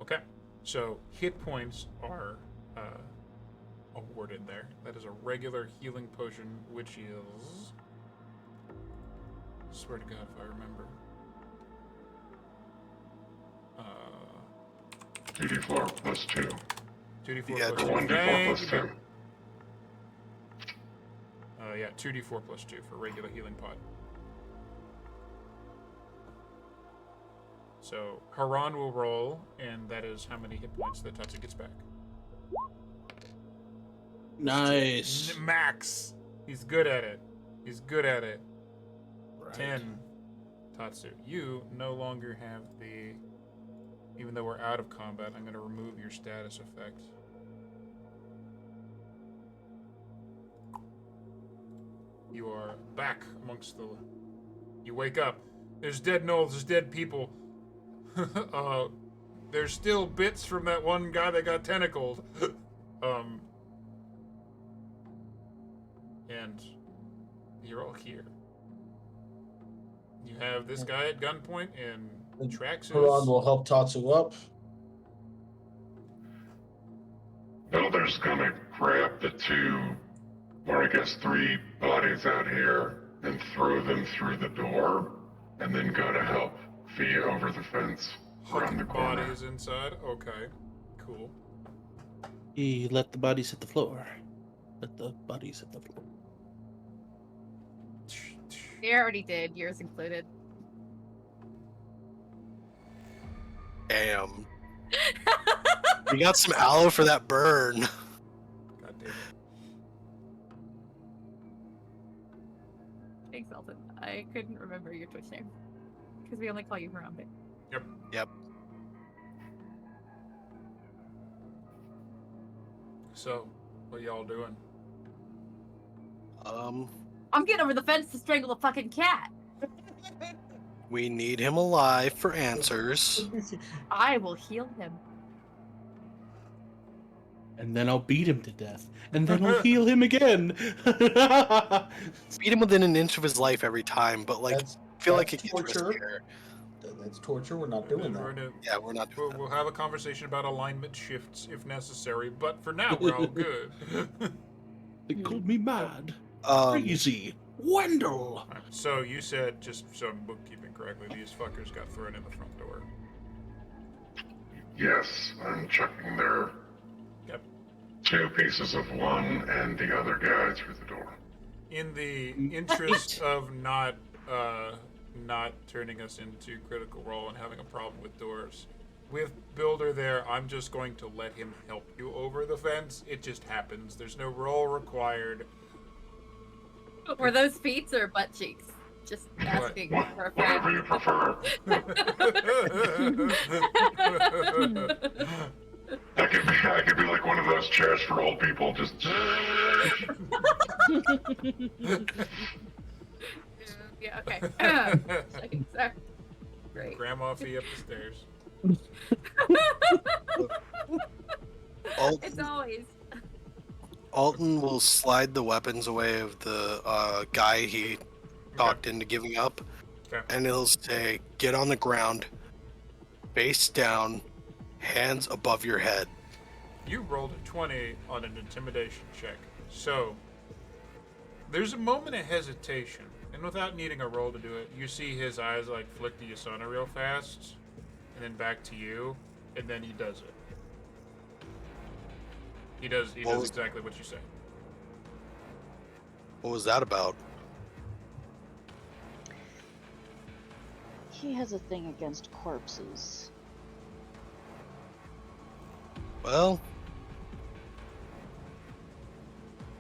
Okay. So hit points are awarded there. That is a regular healing potion, which is... swear to God if I remember. 2d4 plus 2. 2d4 Yeah, plus 2. 1d4 plus 2. Yeah, 2d4 plus 2 for regular healing pod. So Haran will roll, and that is how many hit points that Tatsu gets back. Nice. Max! He's good at it. He's good at it. Right. 10. Tatsu, you no longer have the... Even though we're out of combat, I'm going to remove your status effect. You are back amongst the... You wake up. There's dead gnolls, there's dead people. There's still bits from that one guy that got tentacled. And you're all here. You have this guy at gunpoint, and Trax is... Haran will help Tatsu up. Builder's gonna grab the 2, or I guess 3 bodies out here and throw them through the door, and then go to help Fia over the fence around the corner. Bodies inside? Okay. Cool. He let the bodies hit the floor. Let the bodies hit the floor. You already did, yours included. Damn. We got some aloe for that burn. God damn it. Thanks, Elton. I couldn't remember your Twitch name. Because we only call you Harambe. Yep. So, what y'all doing? I'm getting over the fence to strangle a fucking cat. We need him alive for answers. I will heal him. And then I'll beat him to death. And then I'll heal him again. Beat him within an inch of his life every time, but like, That's, I feel that's like it gets torture. riskier. That's torture. We're not doing that. Yeah, we're not doing that. We'll have a conversation about alignment shifts if necessary, but for now, we're all good. They called me mad. Um, Crazy. Wendell. Alright, so you said, just so I'm bookkeeping correctly, these fuckers got thrown in the front door. Yes, I'm checking their Yep. 2 pieces of one and the other guy through the door. In the interest of not turning us into Critical Role and having a problem with doors, with Builder there, I'm just going to let him help you over the fence. It just happens. There's no roll required. Were those feet or butt cheeks? Just asking for a Whatever friend. you prefer. I could be like one of those chairs for old people, just... Yeah, okay. Sorry. Great. Grandma Fee up the stairs. It's always. Alton will slide the weapons away of the guy he talked into giving up. Okay. And it'll say, get on the ground, face down, hands above your head. You rolled a 20 on an intimidation check. So, there's a moment of hesitation. And without needing a roll to do it, you see his eyes like flick to Yasuna real fast. And then back to you. And then he does it. He does exactly what you say. What was that about? He has a thing against corpses. Well,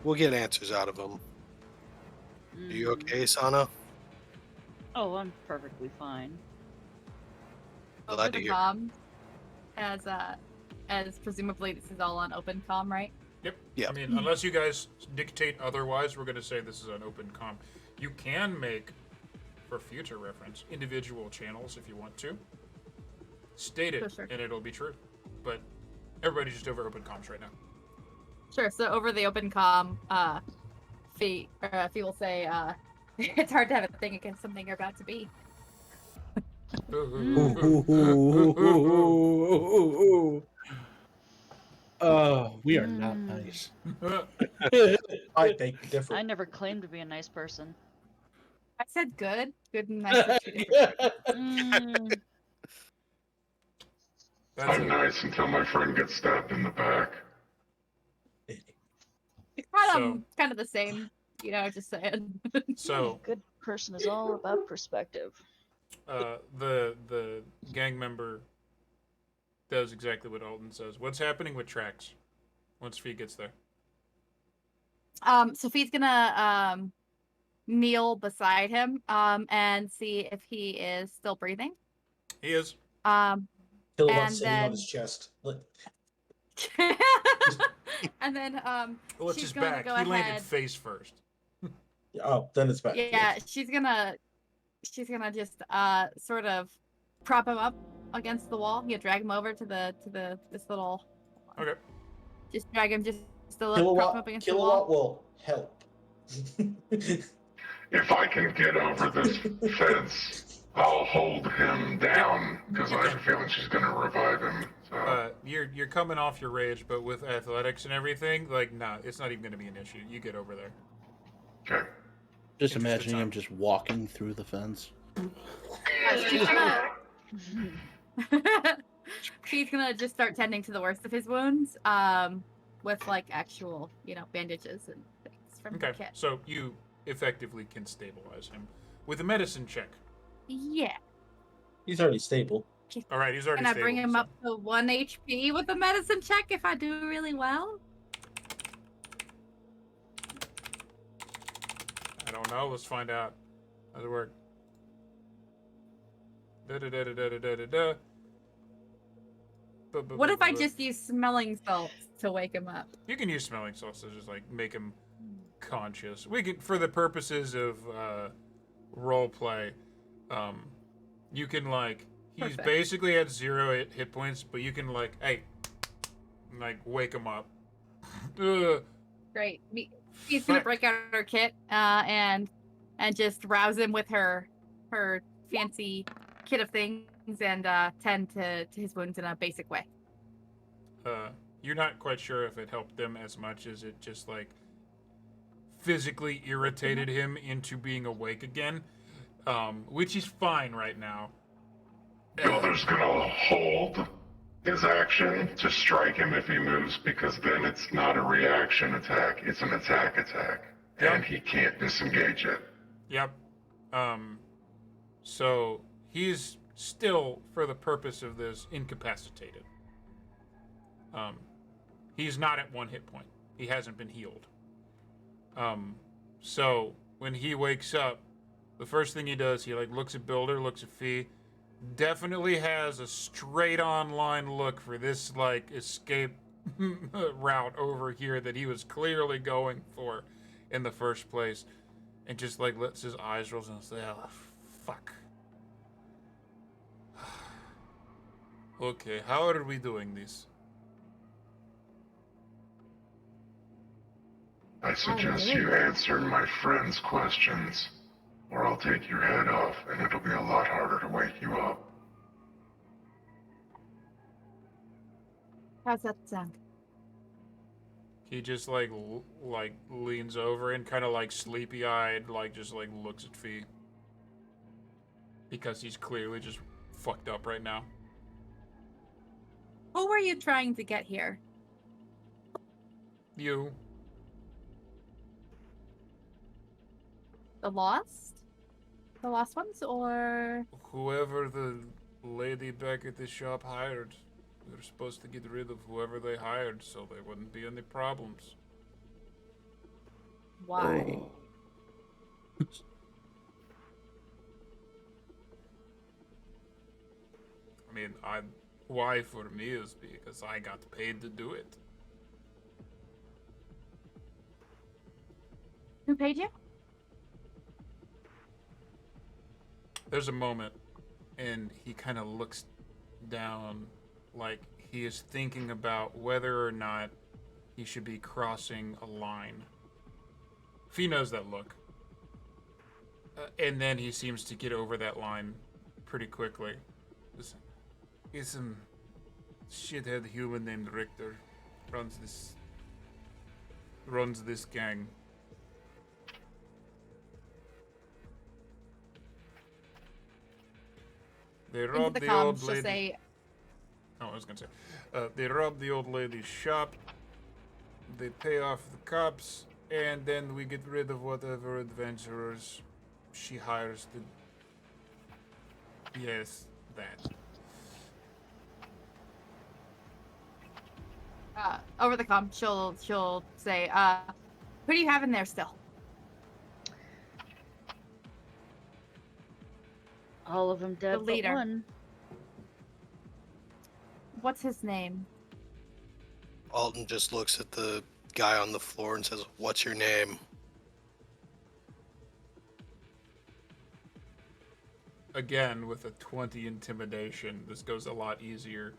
we'll get answers out of him. Are you okay, Sana? Oh, I'm perfectly fine. Glad Over to the hear. comm, as presumably this is all on open comm, right? Yep. Yeah. I mean, unless you guys dictate otherwise, we're going to say this is an open comm. You can make, for future reference, individual channels if you want to. State it, Sure. and it'll be true. But everybody's just over open comms right now. Sure. So over the open comm, Fee will say, it's hard to have a thing against something you're about to be. Oh, we are not nice. I beg to differ. I never claimed to be a nice person. I said good. Good and nice are two different things. That's I'm it. nice until my friend gets stabbed in the back. It's So- kind of the same, just saying. So, Good person is all about perspective. the gang member does exactly what Alden says. What's happening with Trax once Fee gets there? So Fee's gonna kneel beside him and see if he is still breathing. He is. Um, Kilowatts and sitting on then- his chest. and then Well, it's she's his going back. to go He ahead. landed face first. Oh, then it's back. Yeah, she's gonna just sort of prop him up against the wall. Drag him over to this little. Okay. Just drag him just a little. Prop him up against the wall. Kilowatt will help. If I can get over this fence, I'll hold him down because I have a feeling she's going to revive him. So. You're coming off your rage, but with athletics and everything, like, nah, it's not even going to be an issue. You get over there. Okay. Just Interesting imagining time. him just walking through the fence. She's gonna just start tending to the worst of his wounds, with like actual, bandages and things from the Okay, kit. so you effectively can stabilize him with a medicine check. Yeah. He's already stable. All right, he's already Can I stable. bring him so- up to 1 HP with a medicine check if I do really well? I don't know. Let's find out. How's it work? Da-da-da-da-da-da-da-da. What if I just use smelling salts to wake him up? You can use smelling salts to just like make him conscious. We can, for the purposes of role play, you can like he's Perfect. basically at 0 hit points, but you can like wake him up. Great. She's gonna break out her kit and just rouse him with her fancy kit of things and tend to his wounds in a basic way. You're not quite sure if it helped them as much as it just like physically irritated him into being awake again, which is fine right now. The other's gonna hold his action to strike him if he moves because then it's not a reaction attack, it's an attack. And he can't disengage it. Yep. So he's still, for the purpose of this, incapacitated. He's not at 1 hit point. He hasn't been healed. So when he wakes up, the first thing he does, he like looks at Builder, looks at Fee, definitely has a straight on line look for this like escape route over here that he was clearly going for in the first place, and just like lets his eyes roll and say, "Oh, fuck." Okay, how are we doing this? I suggest you answer my friend's questions. or I'll take your head off, and it'll be a lot harder to wake you up. How's that sound? He just like leans over and kind of like sleepy-eyed, like just like looks at Fee because he's clearly just fucked up right now. Who were you trying to get here? You. The lost? The lost ones, or Whoever the lady back at the shop hired. We were supposed to get rid of whoever they hired so there wouldn't be any problems. why? Oh. I mean, why for me is because I got paid to do it. Who paid you? There's a moment, and he kind of looks down, like he is thinking about whether or not he should be crossing a line. Fee knows that look. And then he seems to get over that line pretty quickly. He's some shithead human named Richter. Runs this gang. They Into robbed the the comms, old she'll lady. say, Oh, I was gonna say, they robbed the old lady's shop. They pay off the cops, and then we get rid of whatever adventurers she hires to. Yes, that. over the comm, she'll say, who do you have in there still? All of them dead The but leader. one. What's his name? Alton just looks at the guy on the floor and says, "What's your name?" Again, with a 20 intimidation, this goes a lot easier.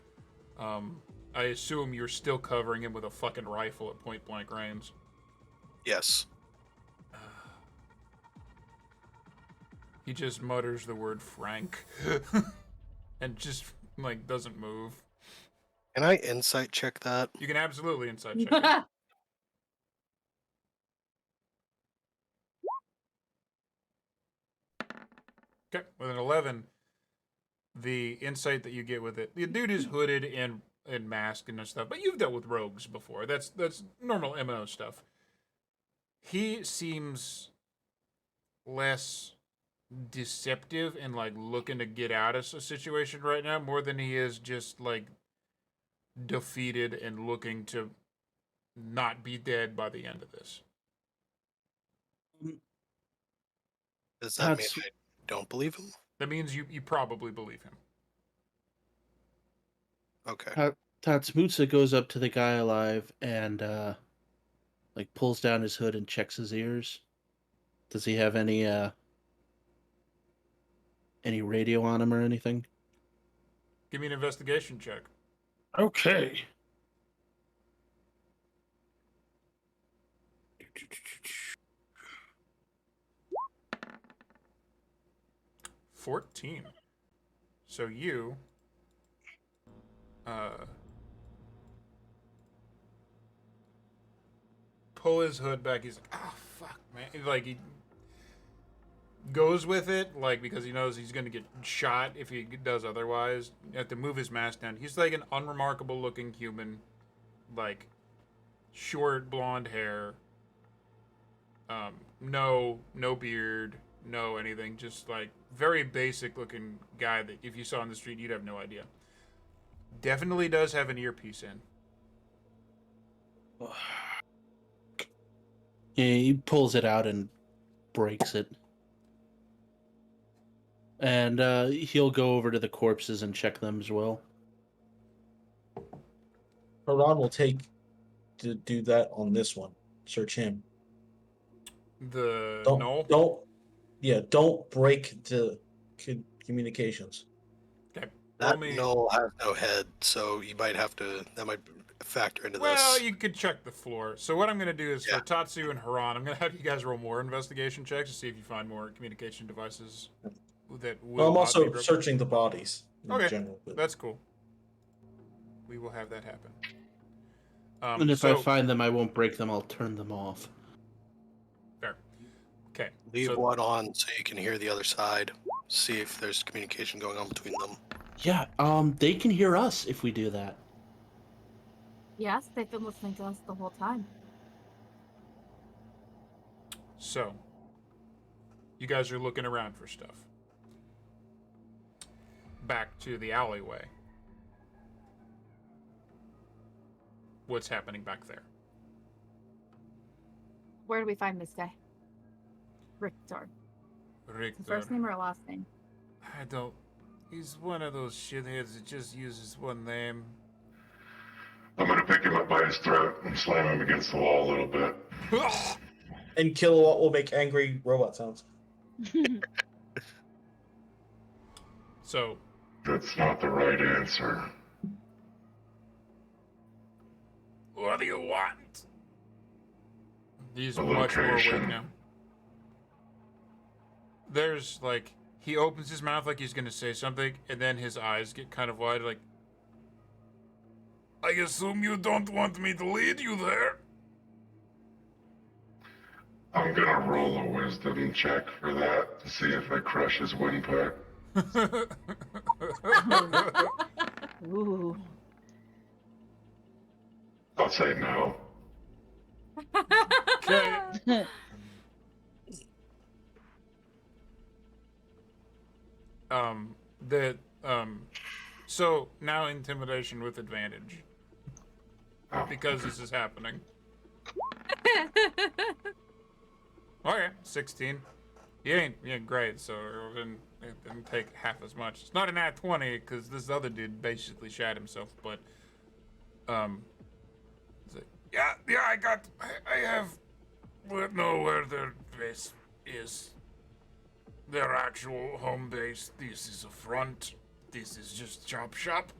I assume you're still covering him with a fucking rifle at point blank range. Yes. He just mutters the word Frank and just like doesn't move. Can I insight check that? You can absolutely insight check it. Okay, with an 11, the insight that you get with it, the dude is hooded and masked and stuff, but you've dealt with rogues before. That's normal MO stuff. He seems less deceptive and like looking to get out of a situation right now more than he is just like defeated and looking to not be dead by the end of this. Does that mean That's- I don't believe him? That means you probably believe him. Okay. Tatsumutsa goes up to the guy alive and like pulls down his hood and checks his ears. Does he have any radio on him or anything? Give me an investigation check. Okay. $14. So you pull his hood back. He's like, "Oh fuck, man!" Like he goes with it, like because he knows he's gonna get shot if he does otherwise. You have to move his mask down. He's like an unremarkable looking human, like short blonde hair. No beard, no anything. Just like very basic looking guy that if you saw on the street, you'd have no idea. Definitely does have an earpiece in. Yeah, he pulls it out and breaks it. And he'll go over to the corpses and check them as well. Haran will take to do that on this one. Search him. The Don't Knoll? don't break the communications. Okay. That Knoll has no head, so you might have to. That might factor into Well, this. you could check the floor. So what I'm going to do is Yeah. for Tatsu and Haran, I'm going to have you guys roll more investigation checks to see if you find more communication devices that will I'm not be also broken. searching the bodies in Okay, general. But... that's cool. We will have that happen. And if I find them, I won't break them. I'll turn them off. Fair. Okay. Leave one on so you can hear the other side. See if there's communication going on between them. Yeah, they can hear us if we do that. Yes, they've been listening to us the whole time. So, you guys are looking around for stuff. Back to the alleyway. What's happening back there? Where do we find this guy? Richter. Richter. First name or a last name? I don't... He's one of those shitheads that just uses one name. I'm gonna pick him up by his throat and slam him against the wall a little bit. And Kilowatt will make angry robot sounds. So... That's not the right answer. What do you want? He's The much more awake location. now. There's, like... He opens his mouth like he's gonna say something, and then his eyes get kind of wide, like... I assume you don't want me to lead you there? I'm gonna roll a wisdom check for that to see if I crush his windpipe. Ooh. I'll say no. Okay. So now intimidation with advantage. Oh, Because this is happening. Okay, 16. You ain't great, so it didn't take half as much. It's not an nat 20, because this other dude basically shot himself, but, it's like, yeah, I have, know where their base is. Their actual home base. This is a front. This is just chop shop.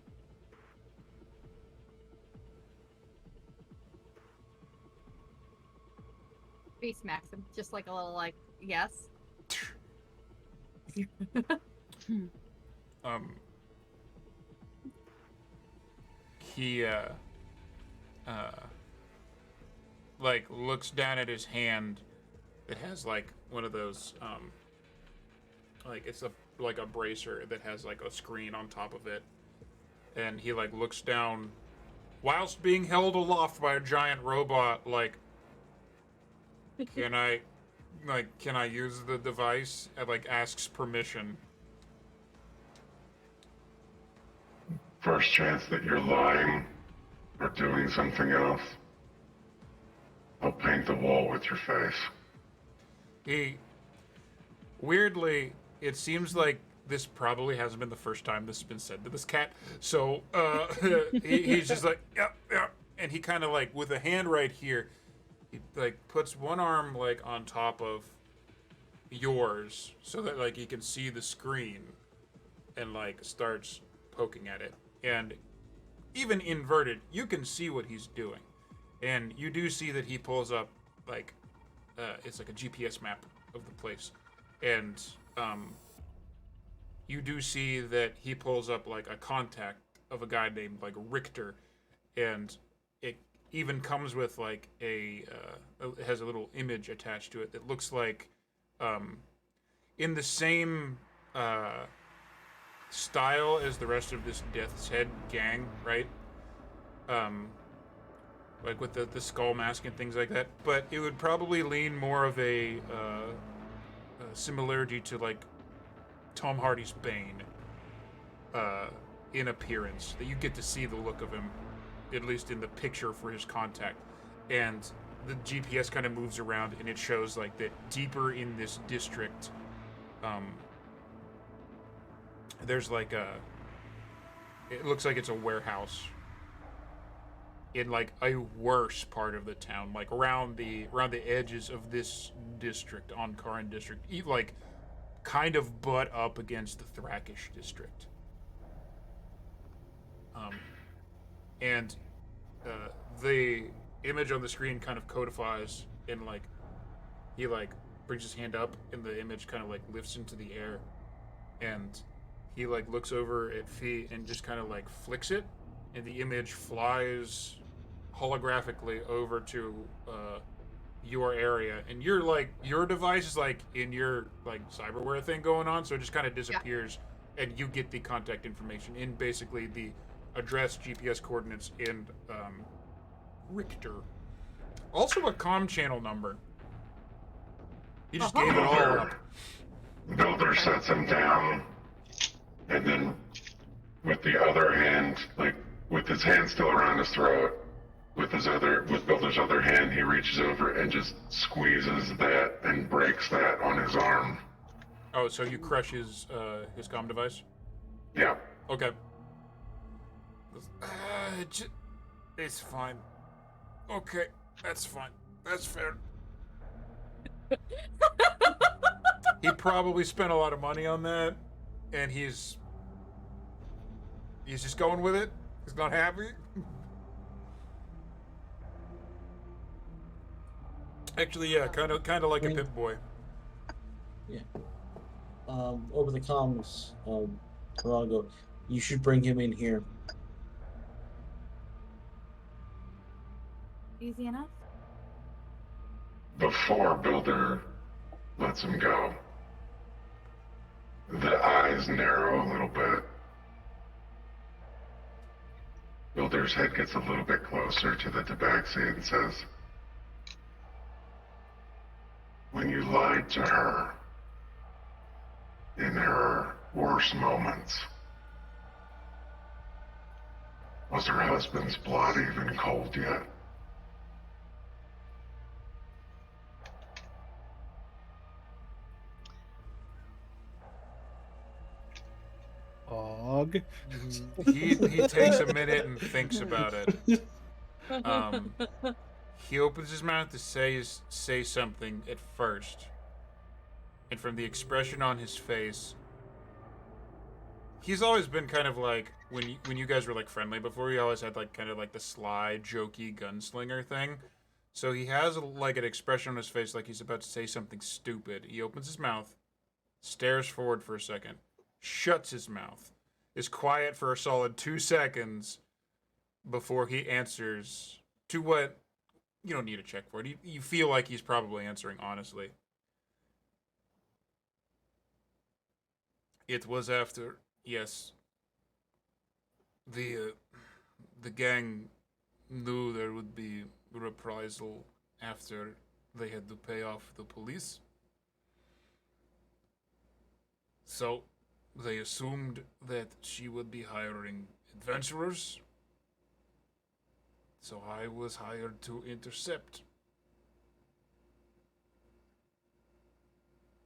He smacks him, just like a little, like, yes. He like looks down at his hand that has like one of those like it's like a bracer that has like a screen on top of it, and he like looks down whilst being held aloft by a giant robot, like, can I use the device? And like asks permission. First chance that you're lying or doing something else, I'll paint the wall with your face. Weirdly, it seems like this probably hasn't been the first time this has been said to this cat. So he's just like, yeah, and he kind of like with a hand right here, he like puts one arm like on top of yours so that like he can see the screen, and like starts poking at it. And even inverted, you can see what he's doing, and you do see that he pulls up like it's like a GPS map of the place, and you do see that he pulls up like a contact of a guy named like Richter, and it even comes with like it has a little image attached to it that looks like in the same style as the rest of this Death's Head gang, right? Like with the skull mask and things like that, but it would probably lean more of a similarity to like Tom Hardy's Bane in appearance, that you get to see the look of him, at least in the picture for his contact. And the GPS kind of moves around, and it shows like that deeper in this district, there's like it looks like it's a warehouse in like a worse part of the town, like around the edges of this district, on Karin district, like kind of butt up against the Thrakish district. And the image on the screen kind of codifies, and like he like brings his hand up, and the image kind of like lifts into the air, and he like looks over at Fee and just kind of like flicks it, and the image flies holographically over to your area, and your device is like in your like cyberware thing going on, so it just kind of disappears, and you get the contact information in basically the address, GPS coordinates, and Richter. Also a comm channel number. He just gave it all up. Builder sets him down, and then with the other hand, like with his hand still around his throat, with Builder's other hand, he reaches over and just squeezes that and breaks that on his arm. Oh, so you crush his comm device? Yeah. Okay. It's fine. Okay, that's fine. That's fair. He probably spent a lot of money on that, and he's just going with it. He's not happy. Actually, yeah, kind of like a pit boy. Yeah. Over the comms, Rago, you should bring him in here. Easy enough? Before Builder lets him go, the eyes narrow a little bit. Builder's head gets a little bit closer to the tabaxi and says, "When you lied to her, in her worst moments, was her husband's blood even cold yet?" Og. He takes a minute and thinks about it. He opens his mouth to say something at first, and from the expression on his face, he's always been kind of like when you guys were like friendly before. He always had like kind of like the sly, jokey gunslinger thing. So he has like an expression on his face like he's about to say something stupid. He opens his mouth, stares forward for a second, shuts his mouth, is quiet for a solid 2 seconds before he answers to what you don't need to check for it. You feel like he's probably answering honestly. It was after, yes. The gang knew there would be reprisal after they had to pay off the police. So they assumed that she would be hiring adventurers. So I was hired to intercept.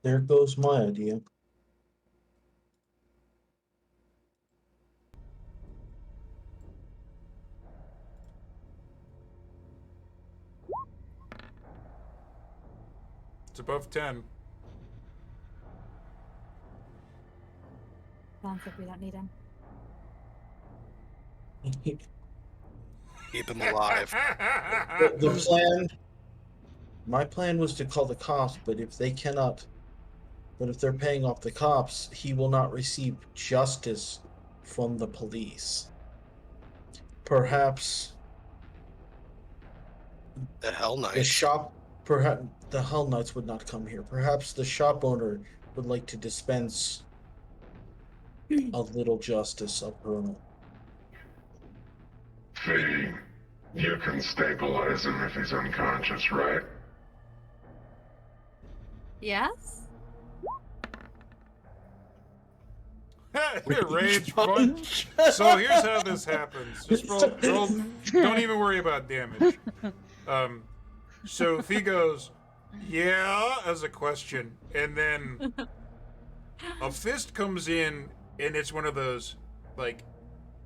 There goes my idea. It's above 10. Sounds like we don't need him. Keep him alive. The plan. My plan was to call the cops, but if they're paying off the cops, he will not receive justice from the police. Perhaps The Hell the Knights. perhaps the Hell Knights would not come here. Perhaps the shop owner would like to dispense a little justice of her own. Fee, you can stabilize him if he's unconscious, right? Yes? Rage punch. So here's how this happens. Just roll, don't even worry about damage. So Fee goes, yeah, as a question, and then a fist comes in, and it's one of those, like,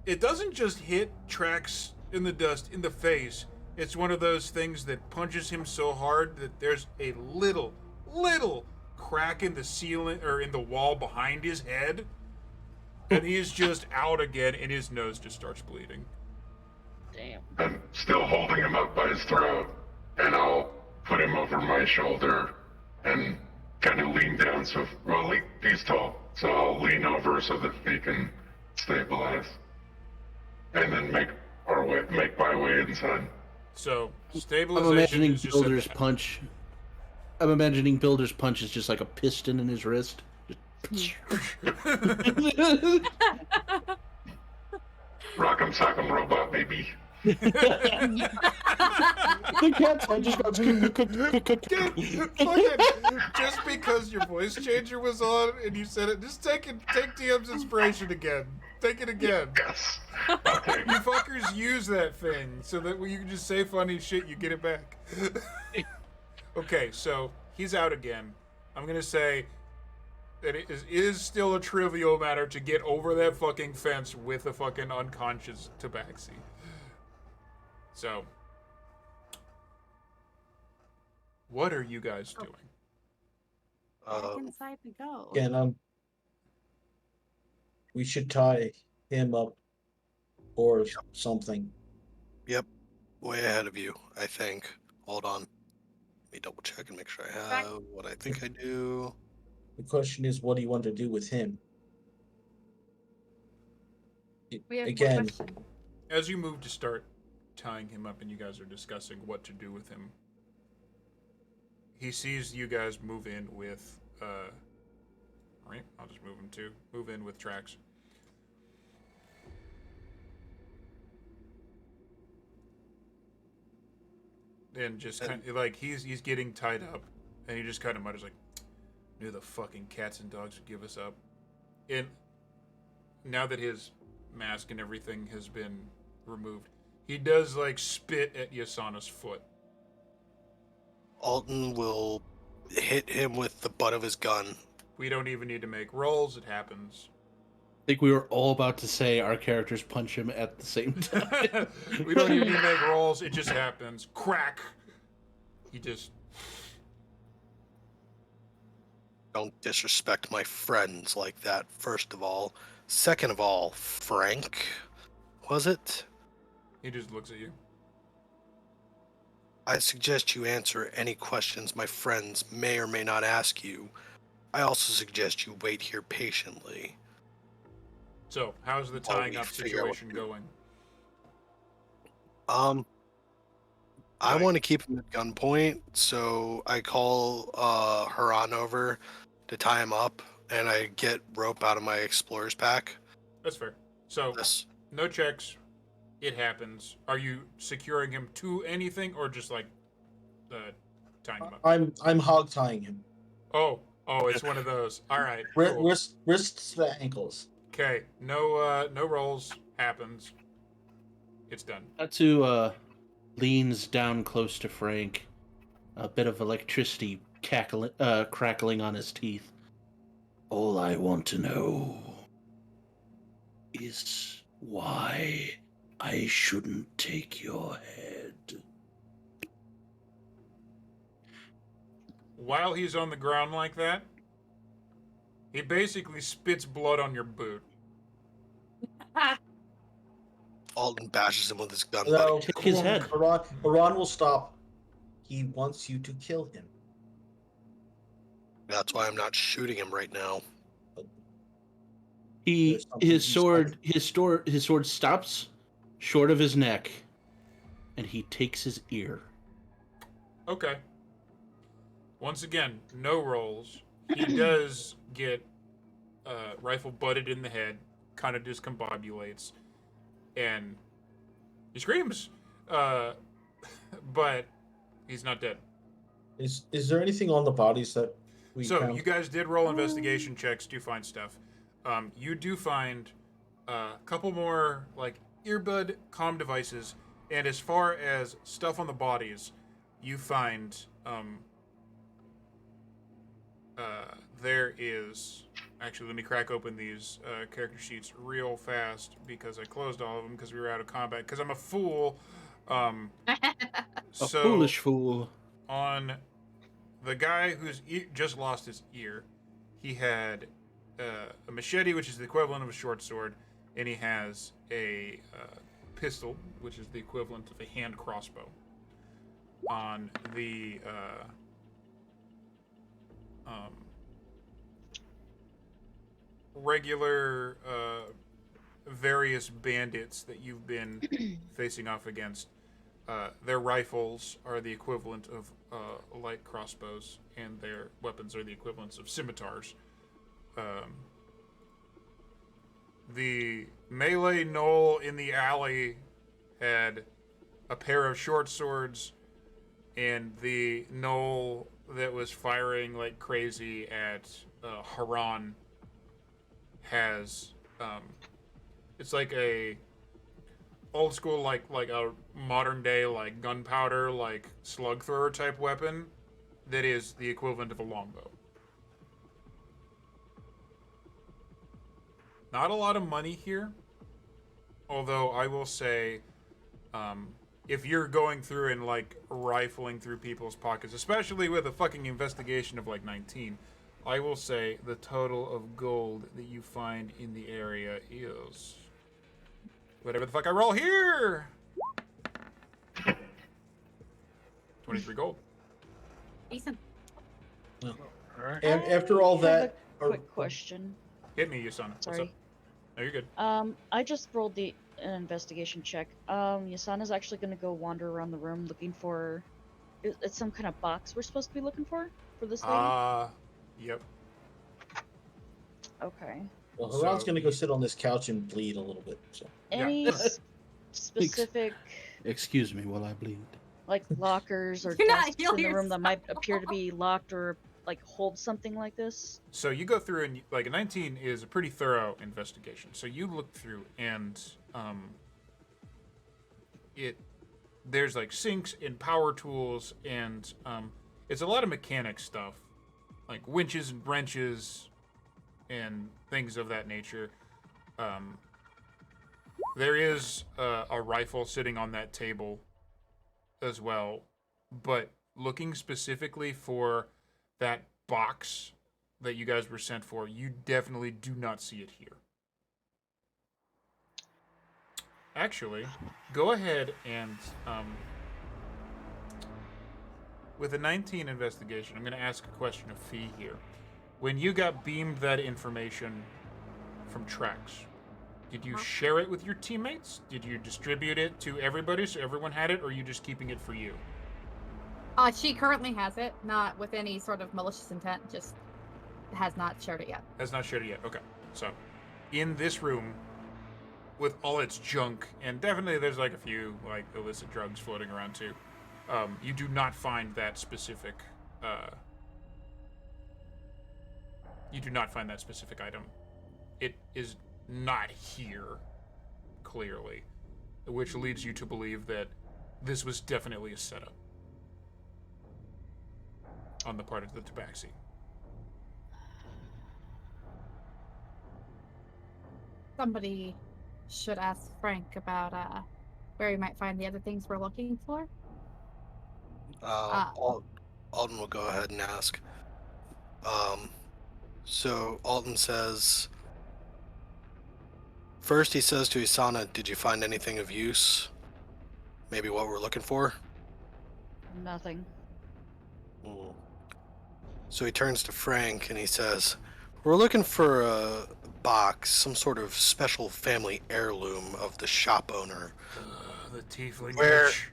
it doesn't just hit Trax in the dust in the face. It's one of those things that punches him so hard that there's a little crack in the ceiling or in the wall behind his head, and he is just out again, and his nose just starts bleeding. Damn. I'm still holding him up by his throat, and I'll put him over my shoulder and kind of lean down. So, well, he's tall, so I'll lean over so that he can stabilize, and then make my way inside. So I'm stabilization imagining is just Builder's punch. I'm imagining Builder's punch is just like a piston in his wrist. Rock'em sock'em robot, baby. The cat's head just goes. Just because your voice changer was on and you said it, just take TM's inspiration again. Take it again. Yes. Okay. You fuckers use that thing so that when you can just say funny shit, you get it back. Okay, so he's out again. I'm gonna say that it is still a trivial matter to get over that fucking fence with a fucking unconscious tabaxi. So, what are you guys doing? Back inside we go. Again, we should tie him up or something. Yep. Way ahead of you, I think. Hold on. Let me double check and make sure I have what I think I do. The question is, what do you want to do with him? We have Again, more questions. As you move to start tying him up and you guys are discussing what to do with him, he sees you guys move in with, right? I'll just move in with Trax. And just kind of, like, he's getting tied up, and he just kind of mutters, like, knew the fucking cats and dogs would give us up. And now that his mask and everything has been removed, he does, like, spit at Yasana's foot. Alton will hit him with the butt of his gun. We don't even need to make rolls, it happens. I think we were all about to say our characters punch him at the same time. We don't even need to make rolls, it just happens. Crack! He just... Don't disrespect my friends like that, first of all. Second of all, Frank, was it? He just looks at you. I suggest you answer any questions my friends may or may not ask you. I also suggest you wait here patiently. So, how's the While tying we up figure out what situation to do. going? I Right. want to keep him at gunpoint, so I call Haran over to tie him up, and I get rope out of my explorer's pack. That's fair. So, Yes. no checks. It happens. Are you securing him to anything, or just like tying him up? I'm hog tying him. Oh, it's one of those. All right. Wrists, Cool. wrists to ankles. Okay. No rolls. Happens. It's done. Tatsu leans down close to Frank, a bit of electricity crackling on his teeth. All I want to know is why I shouldn't take your head. While he's on the ground like that, he basically spits blood on your boot. Alton bashes him with his gun. No, Take his head. Iran will stop. He wants you to kill him. That's why I'm not shooting him right now. There's something His inside. sword stops short of his neck, and he takes his ear. Okay. Once again, no rolls. He does get rifle butted in the head, kind of discombobulates, and he screams. But he's not dead. Is there anything on the bodies that we So found? you guys did roll investigation checks to find stuff. You do find a couple more like earbud comm devices, and as far as stuff on the bodies, you find there is actually, let me crack open these character sheets real fast because I closed all of them because we were out of combat because I'm a fool. A So foolish fool. on the guy who's just lost his ear, he had a machete, which is the equivalent of a short sword, and he has a pistol, which is the equivalent of a hand crossbow, on the regular various bandits that you've been facing off against. Their rifles are the equivalent of light crossbows, and their weapons are the equivalents of scimitars. The melee gnoll in the alley had a pair of short swords, and the gnoll that was firing like crazy at Haran has it's like a old school like a modern day like gunpowder like slug thrower type weapon that is the equivalent of a longbow. Not a lot of money here, although I will say, if you're going through and like rifling through people's pockets, especially with a fucking investigation of like 19, I will say the total of gold that you find in the area is whatever the fuck I roll here. 23 gold. Decent. Well, Alright. and after all I have that, a quick question. Hit me, Yasana. What's up? Sorry. No, you're good. I just rolled an investigation check. Yasana's actually gonna go wander around the room looking for. It's some kind of box we're supposed to be looking for this lady. Yep. Okay. well, Haran's So- gonna go sit on this couch and bleed a little bit. So. Any specific Excuse me while I bleed. like lockers or You're not desks in healing the room that might yourself. appear to be locked or like hold something like this? So you go through and like 19 is a pretty thorough investigation. So you look through and there's like sinks and power tools and it's a lot of mechanic stuff, like winches and wrenches and things of that nature. There is a rifle sitting on that table as well, but looking specifically for that box that you guys were sent for, you definitely do not see it here. Actually, go ahead and with a 19 investigation, I'm going to ask a question of Fee here. When you got beamed that information from Trax, did you share it with your teammates? Did you distribute it to everybody so everyone had it, or are you just keeping it for you? She currently has it, not with any sort of malicious intent, just has not shared it yet. Has not shared it yet. Okay. So, in this room, with all its junk, and definitely there's like a few like illicit drugs floating around too, you do not find that specific. You do not find that specific item. It is not here, clearly, which leads you to believe that this was definitely a setup on the part of the Tabaxi. Somebody should ask Frank about where we might find the other things we're looking for. Alton will go ahead and ask. So Alton says, first he says to Isana, did you find anything of use? Maybe what we're looking for? Nothing. So he turns to Frank and he says, we're looking for a box, some sort of special family heirloom of the shop owner. The tiefling Where- witch.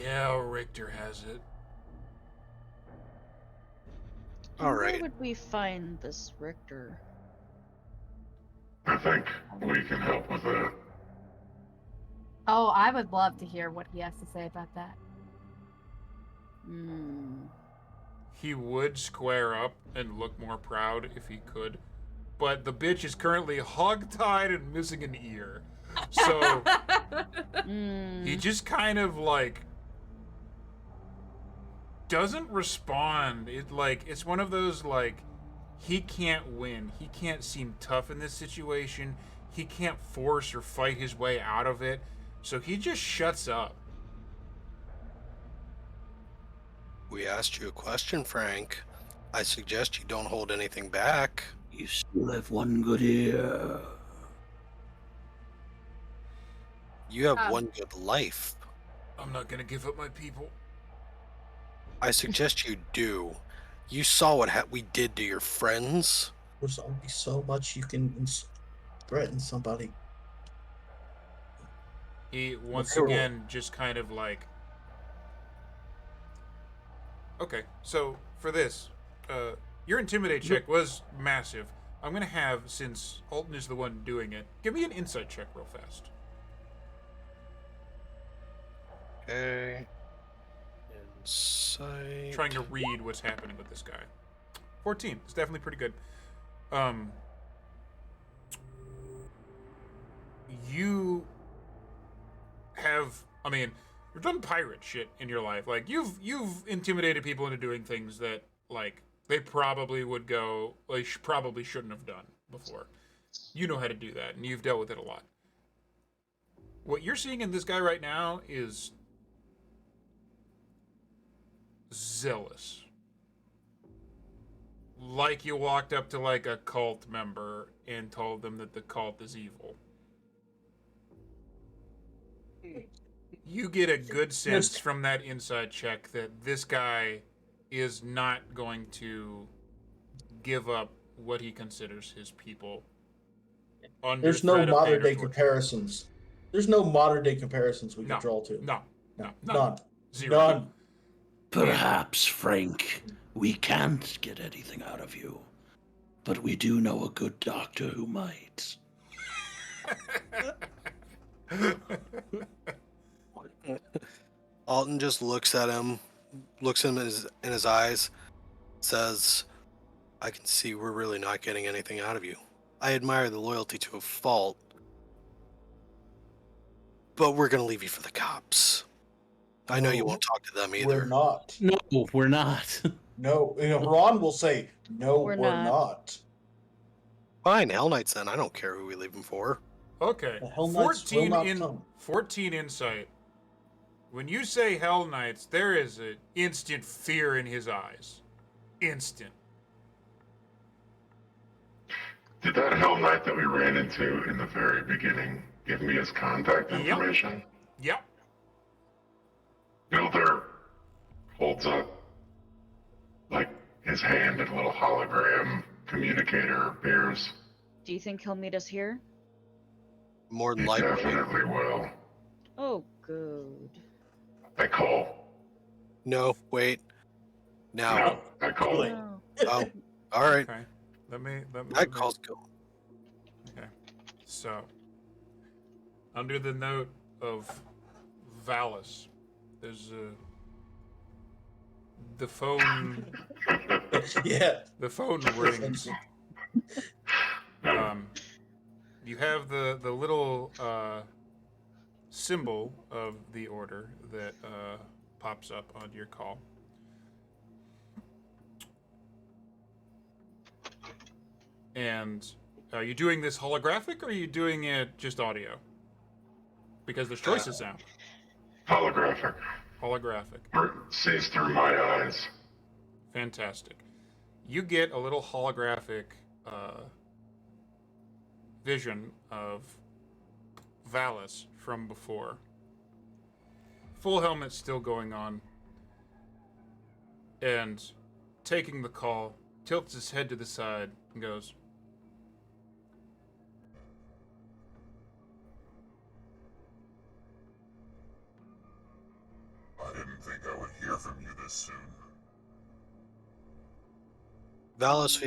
Yeah, Richter has it. And All where right. would we find this Richter? I think we can help with that. Oh, I would love to hear what he has to say about that. He would square up and look more proud if he could, but the bitch is currently hog-tied and missing an ear. So he just kind of like doesn't respond. It's one of those like he can't win. He can't seem tough in this situation. He can't force or fight his way out of it. So he just shuts up. We asked you a question, Frank. I suggest you don't hold anything back. You still have one good ear. You have one good life. I'm not gonna give up my people. I suggest you do. You saw what we did to your friends. There's only so much you can threaten somebody. He once again just kind of like. Okay, so for this, your intimidate check was massive. I'm gonna have, since Alton is the one doing it, give me an insight check real fast. Okay. Insight. Trying to read what's happening with this guy. 14. It's definitely pretty good. You have, I mean, you've done pirate shit in your life. Like you've intimidated people into doing things that like they probably would go, like probably shouldn't have done before. You know how to do that, and you've dealt with it a lot. What you're seeing in this guy right now is zealous. Like you walked up to like a cult member and told them that the cult is evil. You get a good sense from that inside check that this guy is not going to give up what he considers his people. There's no modern day comparisons. There's no modern day comparisons we can draw to. No. None. Zero. None. Perhaps, Frank, we can't get anything out of you. But we do know a good doctor who might. Alton just looks at him, looks him in his eyes, says, I can see we're really not getting anything out of you. I admire the loyalty to a fault, but we're going to leave you for the cops. I know you won't talk to them either. We're not. No, we're not. No, Ron will say, no, we're not. Fine, Hell Knights then. I don't care who we leave them for. Okay. 14 insight. When you say Hell Knights, there is an instant fear in his eyes. Instant. Did that Hell Knight that we ran into in the very beginning give me his contact information? Yep. Builder holds up, like, his hand and a little hologram communicator appears. Do you think he'll meet us here? More than He likely. definitely will. Oh, good. I call. No, wait. Now. No, I call. No. Oh, all right. Okay. Let me. That call's go. Okay. So, under the note of Valis, there's the phone. Yeah. The phone rings. You have the little symbol of the order that pops up on your call. And are you doing this holographic or are you doing it just audio? Because there's choices now. Holographic. Holographic. Sees through my eyes. Fantastic. You get a little holographic vision of Valis from before. Full helmet still going on. And taking the call, tilts his head to the side and goes, I didn't think I would hear from you this soon. Valis,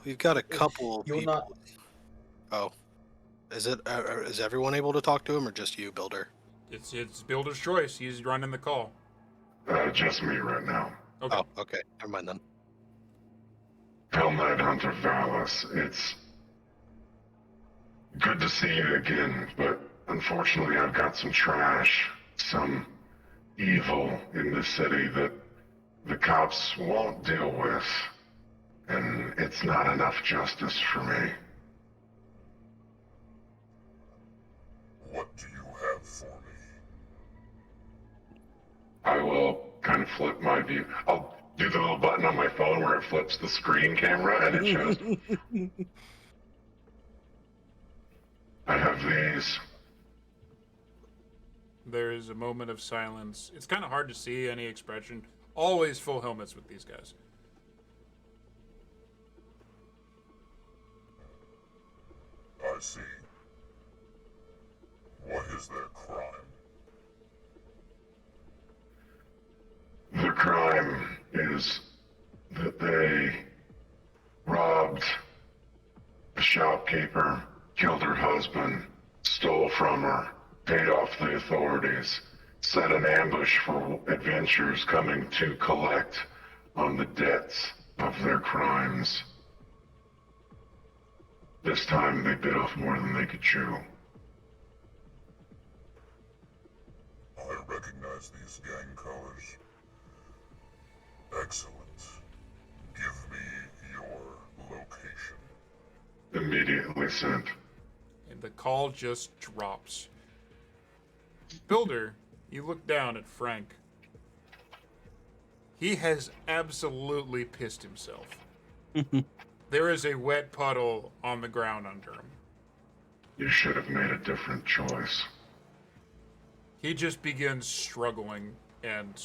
we've got a couple of You're people. not. Oh, is everyone able to talk to him, or just you, Builder? It's Builder's choice. He's running the call. Just me right now. Okay. Oh, okay. Never mind then. Hell Knight Hunter Valis, it's good to see you again, but unfortunately I've got some trash, some evil in the city that the cops won't deal with, and it's not enough justice for me. What do you have for me? I will kind of flip my view. I'll do the little button on my phone where it flips the screen camera and it shows. I have these. There is a moment of silence. It's kind of hard to see any expression. Always full helmets with these guys. I see. What is their crime? The crime is that they robbed a shopkeeper, killed her husband, stole from her, paid off the authorities, set an ambush for adventurers coming to collect on the debts of their crimes. This time they bit off more than they could chew. I recognize these gang colors. Excellent. Give me your location. Immediately sent. And the call just drops. Builder, you look down at Frank. He has absolutely pissed himself. There is a wet puddle on the ground under him. You should have made a different choice. He just begins struggling, and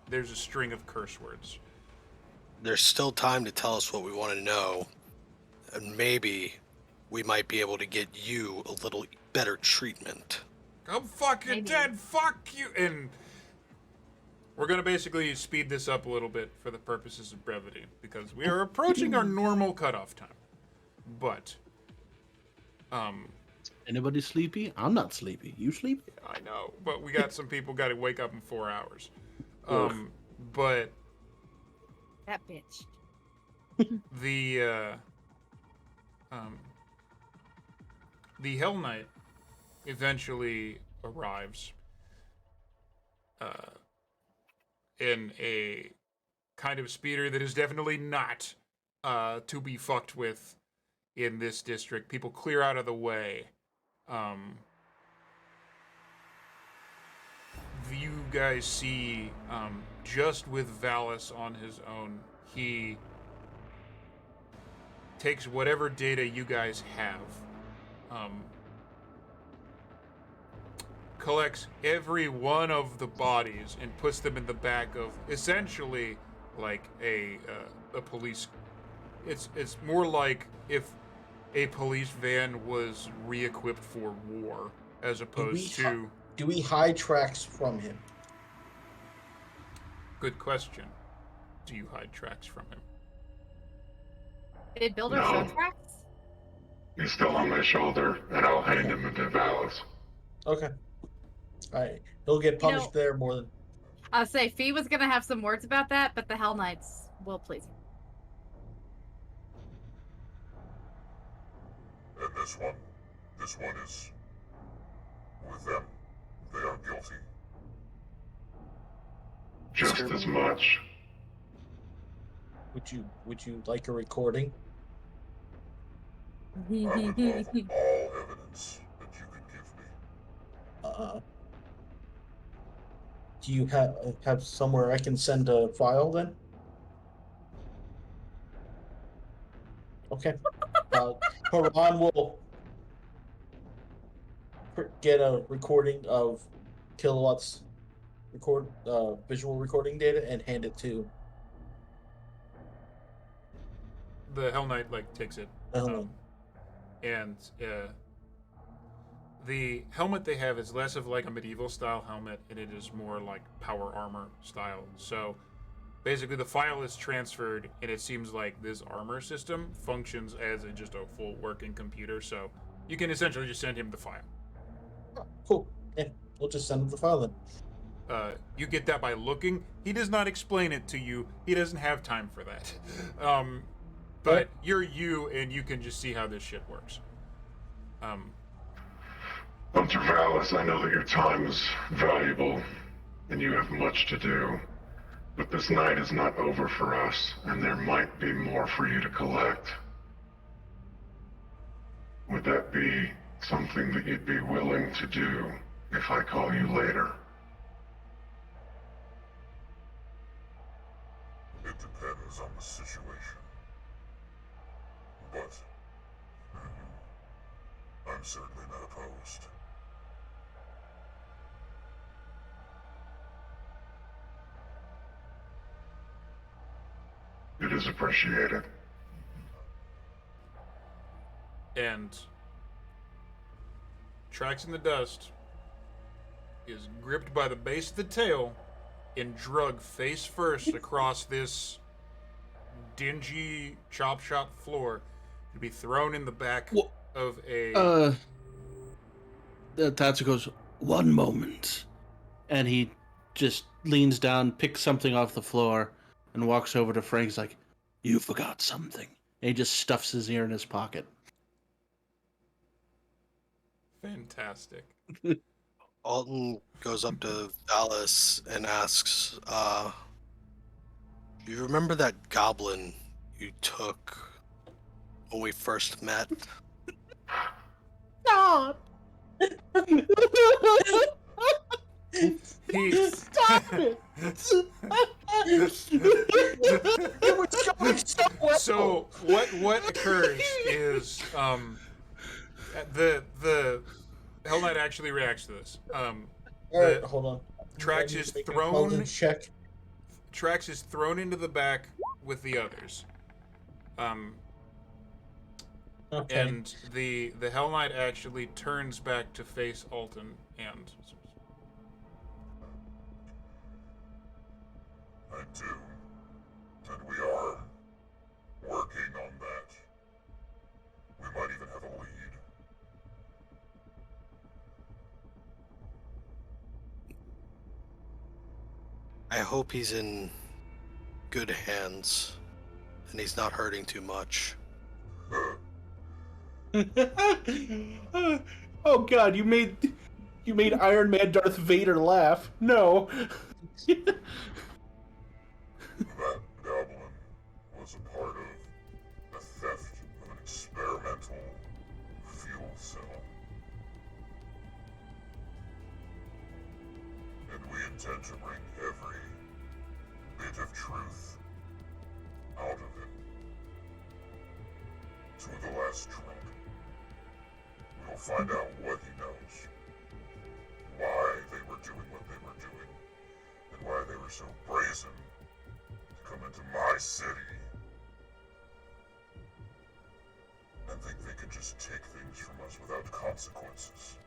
there's a string of curse words. There's still time to tell us what we want to know, and maybe we might be able to get you a little better treatment. I'm fucking Maybe. dead, fuck you! And we're gonna basically speed this up a little bit for the purposes of brevity, because we are approaching our normal cutoff time. But, Anybody sleepy? I'm not sleepy. You sleepy? I know, but we got some people got to wake up in 4 hours. Oof. But That bitch. the Hell Knight eventually arrives in a kind of speeder that is definitely not to be fucked with in this district. People clear out of the way. You guys see, just with Valis on his own, he takes whatever data you guys have, collects every one of the bodies and puts them in the back of essentially like a police. It's more like if a police van was re-equipped for war as opposed to. Do we hide tracks from him? Good question. Do you hide tracks from him? Did Builder No. show tracks? He's still on my shoulder, and I'll hand him to Valis. Okay. Alright. He'll get punished there more than. I'll say Fee was gonna have some words about that, but the Hell Knights will please him. And this one is with them. They are guilty. Just as much. Would you like a recording? I would love all evidence that you could give me. Do you have somewhere I can send a file then? Okay. Haran will get a recording of Kilowatt's visual recording data and hand it to The Hell Knight takes it, and the helmet they have is less of like a medieval style helmet, and it is more like power armor style. So basically, the file is transferred, and it seems like this armor system functions as just a full working computer. So you can essentially just send him the file. Cool. Yeah, we'll just send him the file then. You get that by looking. He does not explain it to you. He doesn't have time for that. But you're you, and you can just see how this shit works. Hunter Valis, I know that your time is valuable, and you have much to do. But this night is not over for us, and there might be more for you to collect. Would that be something that you'd be willing to do if I call you later? It depends on the situation. But I'm certainly not opposed. It is appreciated. And Tracks in the Dust is gripped by the base of the tail and drug face first across this dingy chop shop floor to be thrown in the back of a... Tatsu goes, 1 moment. And he just leans down, picks something off the floor, and walks over to Frank's like, you forgot something. And he just stuffs his ear in his pocket. Fantastic. Alton goes up to Alice and asks, you remember that goblin you took when we first met? Stop! Stop it! It was going so well. So what occurs is the Hell Knight actually reacts to this. Alright, hold on. Trax is thrown. Trax is thrown into the back with the others. Okay. And the Hell Knight actually turns back to face Alton and... I do. And we are working on that. We might even have a lead. I hope he's in good hands and he's not hurting too much. Oh God, you made Iron Man Darth Vader laugh. No. That goblin was a part of the theft of an experimental fuel cell. And we intend to bring every bit of truth out of it to the last drunk. We'll find out what he knows, why they were doing what they were doing, and why they were so brazen to come into my city and think they could just take things from us without consequences.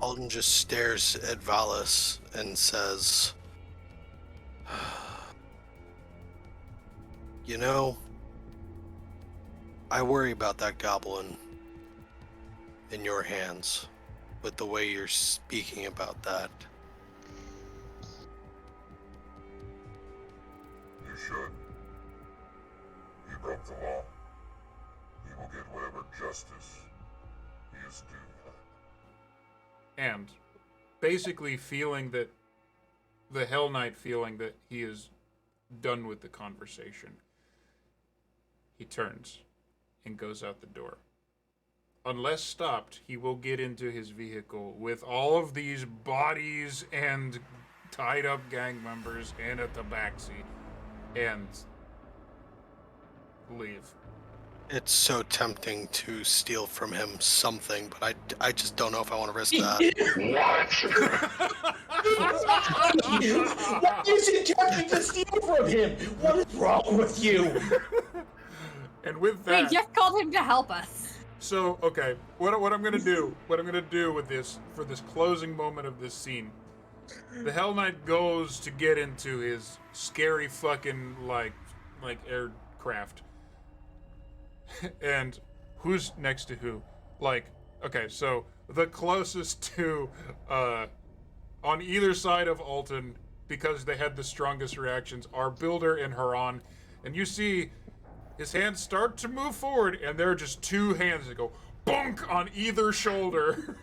Alton just stares at Valis and says, you know, I worry about that goblin in your hands with the way you're speaking about that. You should. He broke the law. He will get whatever justice he is due. And basically feeling that the Hell Knight feeling that he is done with the conversation, he turns and goes out the door. Unless stopped, he will get into his vehicle with all of these bodies and tied up gang members and a tabaxi and leave. It's so tempting to steal from him something, but I just don't know if I want to risk that. Why is it tempting to steal from him? What is wrong with you? And with that, We just called him to help us. so okay, what I'm gonna do with this for this closing moment of this scene, the Hell Knight goes to get into his scary fucking like aircraft. And who's next to who? Like, okay, so the closest to on either side of Alton, because they had the strongest reactions, are Builder and Haran. And you see his hands start to move forward, and there are just two hands that go bonk on either shoulder.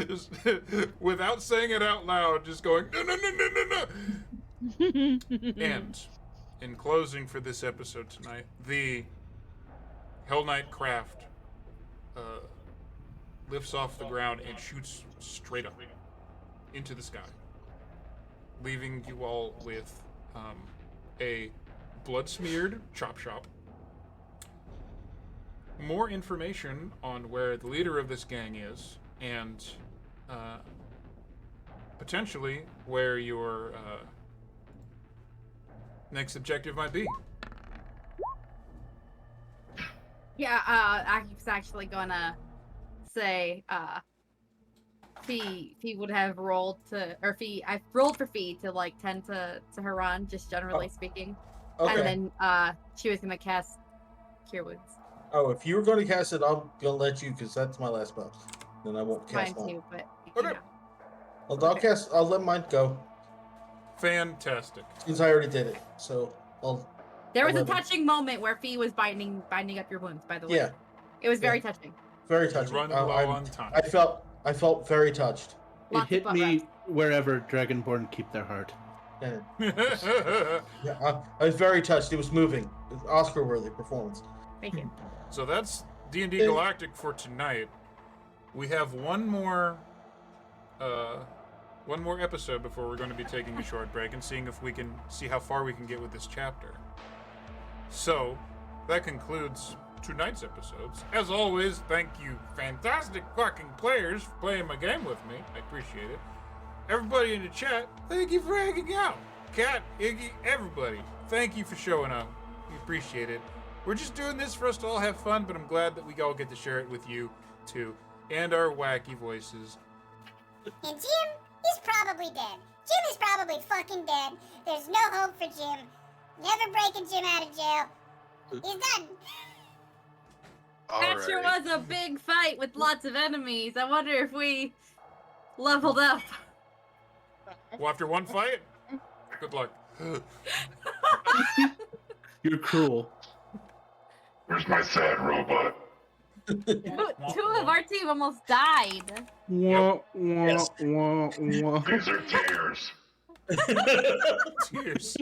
Just, without saying it out loud, just going, no, no, no, no, no, no. And in closing for this episode tonight, the Hell Knight craft lifts off the ground and shoots straight up into the sky, leaving you all with a blood-smeared chop shop. More information on where the leader of this gang is, and potentially where your next objective might be. Yeah, I was actually gonna say, Fee would have rolled to, or Fee, I rolled for Fee to like tend to Haran, just generally speaking. Okay. And then she was gonna cast Cure Wounds. Oh, if you were going to cast it, I'm gonna let you because that's my last spell. Then I won't Mine cast mine. too, but Okay. you know. I'll cast. I'll let mine go Fantastic. since I already did it. So There was a 11. touching moment where Fee was binding up your wounds. By the way, Yeah, it was very touching. very He's touching. running low on time. I felt very touched. Lots It of hit butt me rubs. wherever Dragonborn keep their heart. Yeah, I was very touched. It was moving. It was Oscar-worthy performance. Thank you. So that's D&D Galactic for tonight. We have one more episode before we're going to be taking a short break and seeing if we can see how far we can get with this chapter. So that concludes tonight's episodes. As always, thank you, fantastic fucking players, for playing my game with me. I appreciate it. Everybody in the chat, thank you for hanging out. Kat, Iggy, everybody, thank you for showing up. We appreciate it. We're just doing this for us to all have fun, but I'm glad that we all get to share it with you, too. And our wacky voices. And Jim is probably dead. Jim is probably fucking dead. There's no hope for Jim. Never breaking Jim out of jail. He's done. That sure was a big fight with lots of enemies. I wonder if we leveled up. Well, after one fight, good luck. You're cruel. Where's my sad robot? Two of our team almost died. Wah, wah, Yes. wah, wah. These are tears. Tears.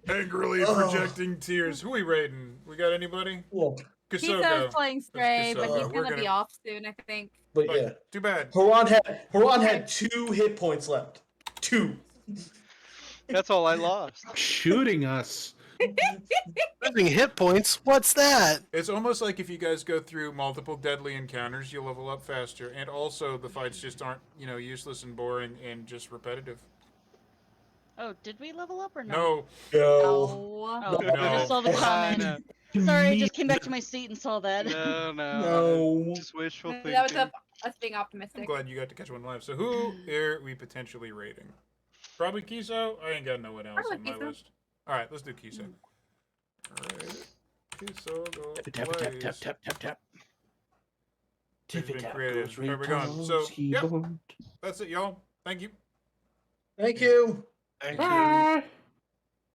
Angrily projecting tears. Who we raiding? We got anybody? Yeah. Kiso's playing Stray, Kiso. but he's We're gonna be off soon, I think. But But yeah, too bad. Haran had 2 hit points left. 2. That's all I lost. Shooting us. Losing hit points? What's that? It's almost like if you guys go through multiple deadly encounters, you'll level up faster, and also the fights just aren't, useless and boring and just repetitive. Oh, did we level up or no? No. No. Oh, No. I just saw the comment. Sorry, I just came back to my seat and saw that. No. Just wishful thinking. That was us being I'm optimistic. glad you got to catch one live. So who are we potentially raiding? Probably Kiso. I ain't got no one else Probably on my Kiso. list. All right, let's do Kiso. All right. Kiso, go Tap, tap, tap, plays. tap, tap, tap, tap. It's been Tap, created. goes Where we going? So, Rico's yep, keyboard. that's it, y'all. Thank you. Thank you. Thank you. Bye.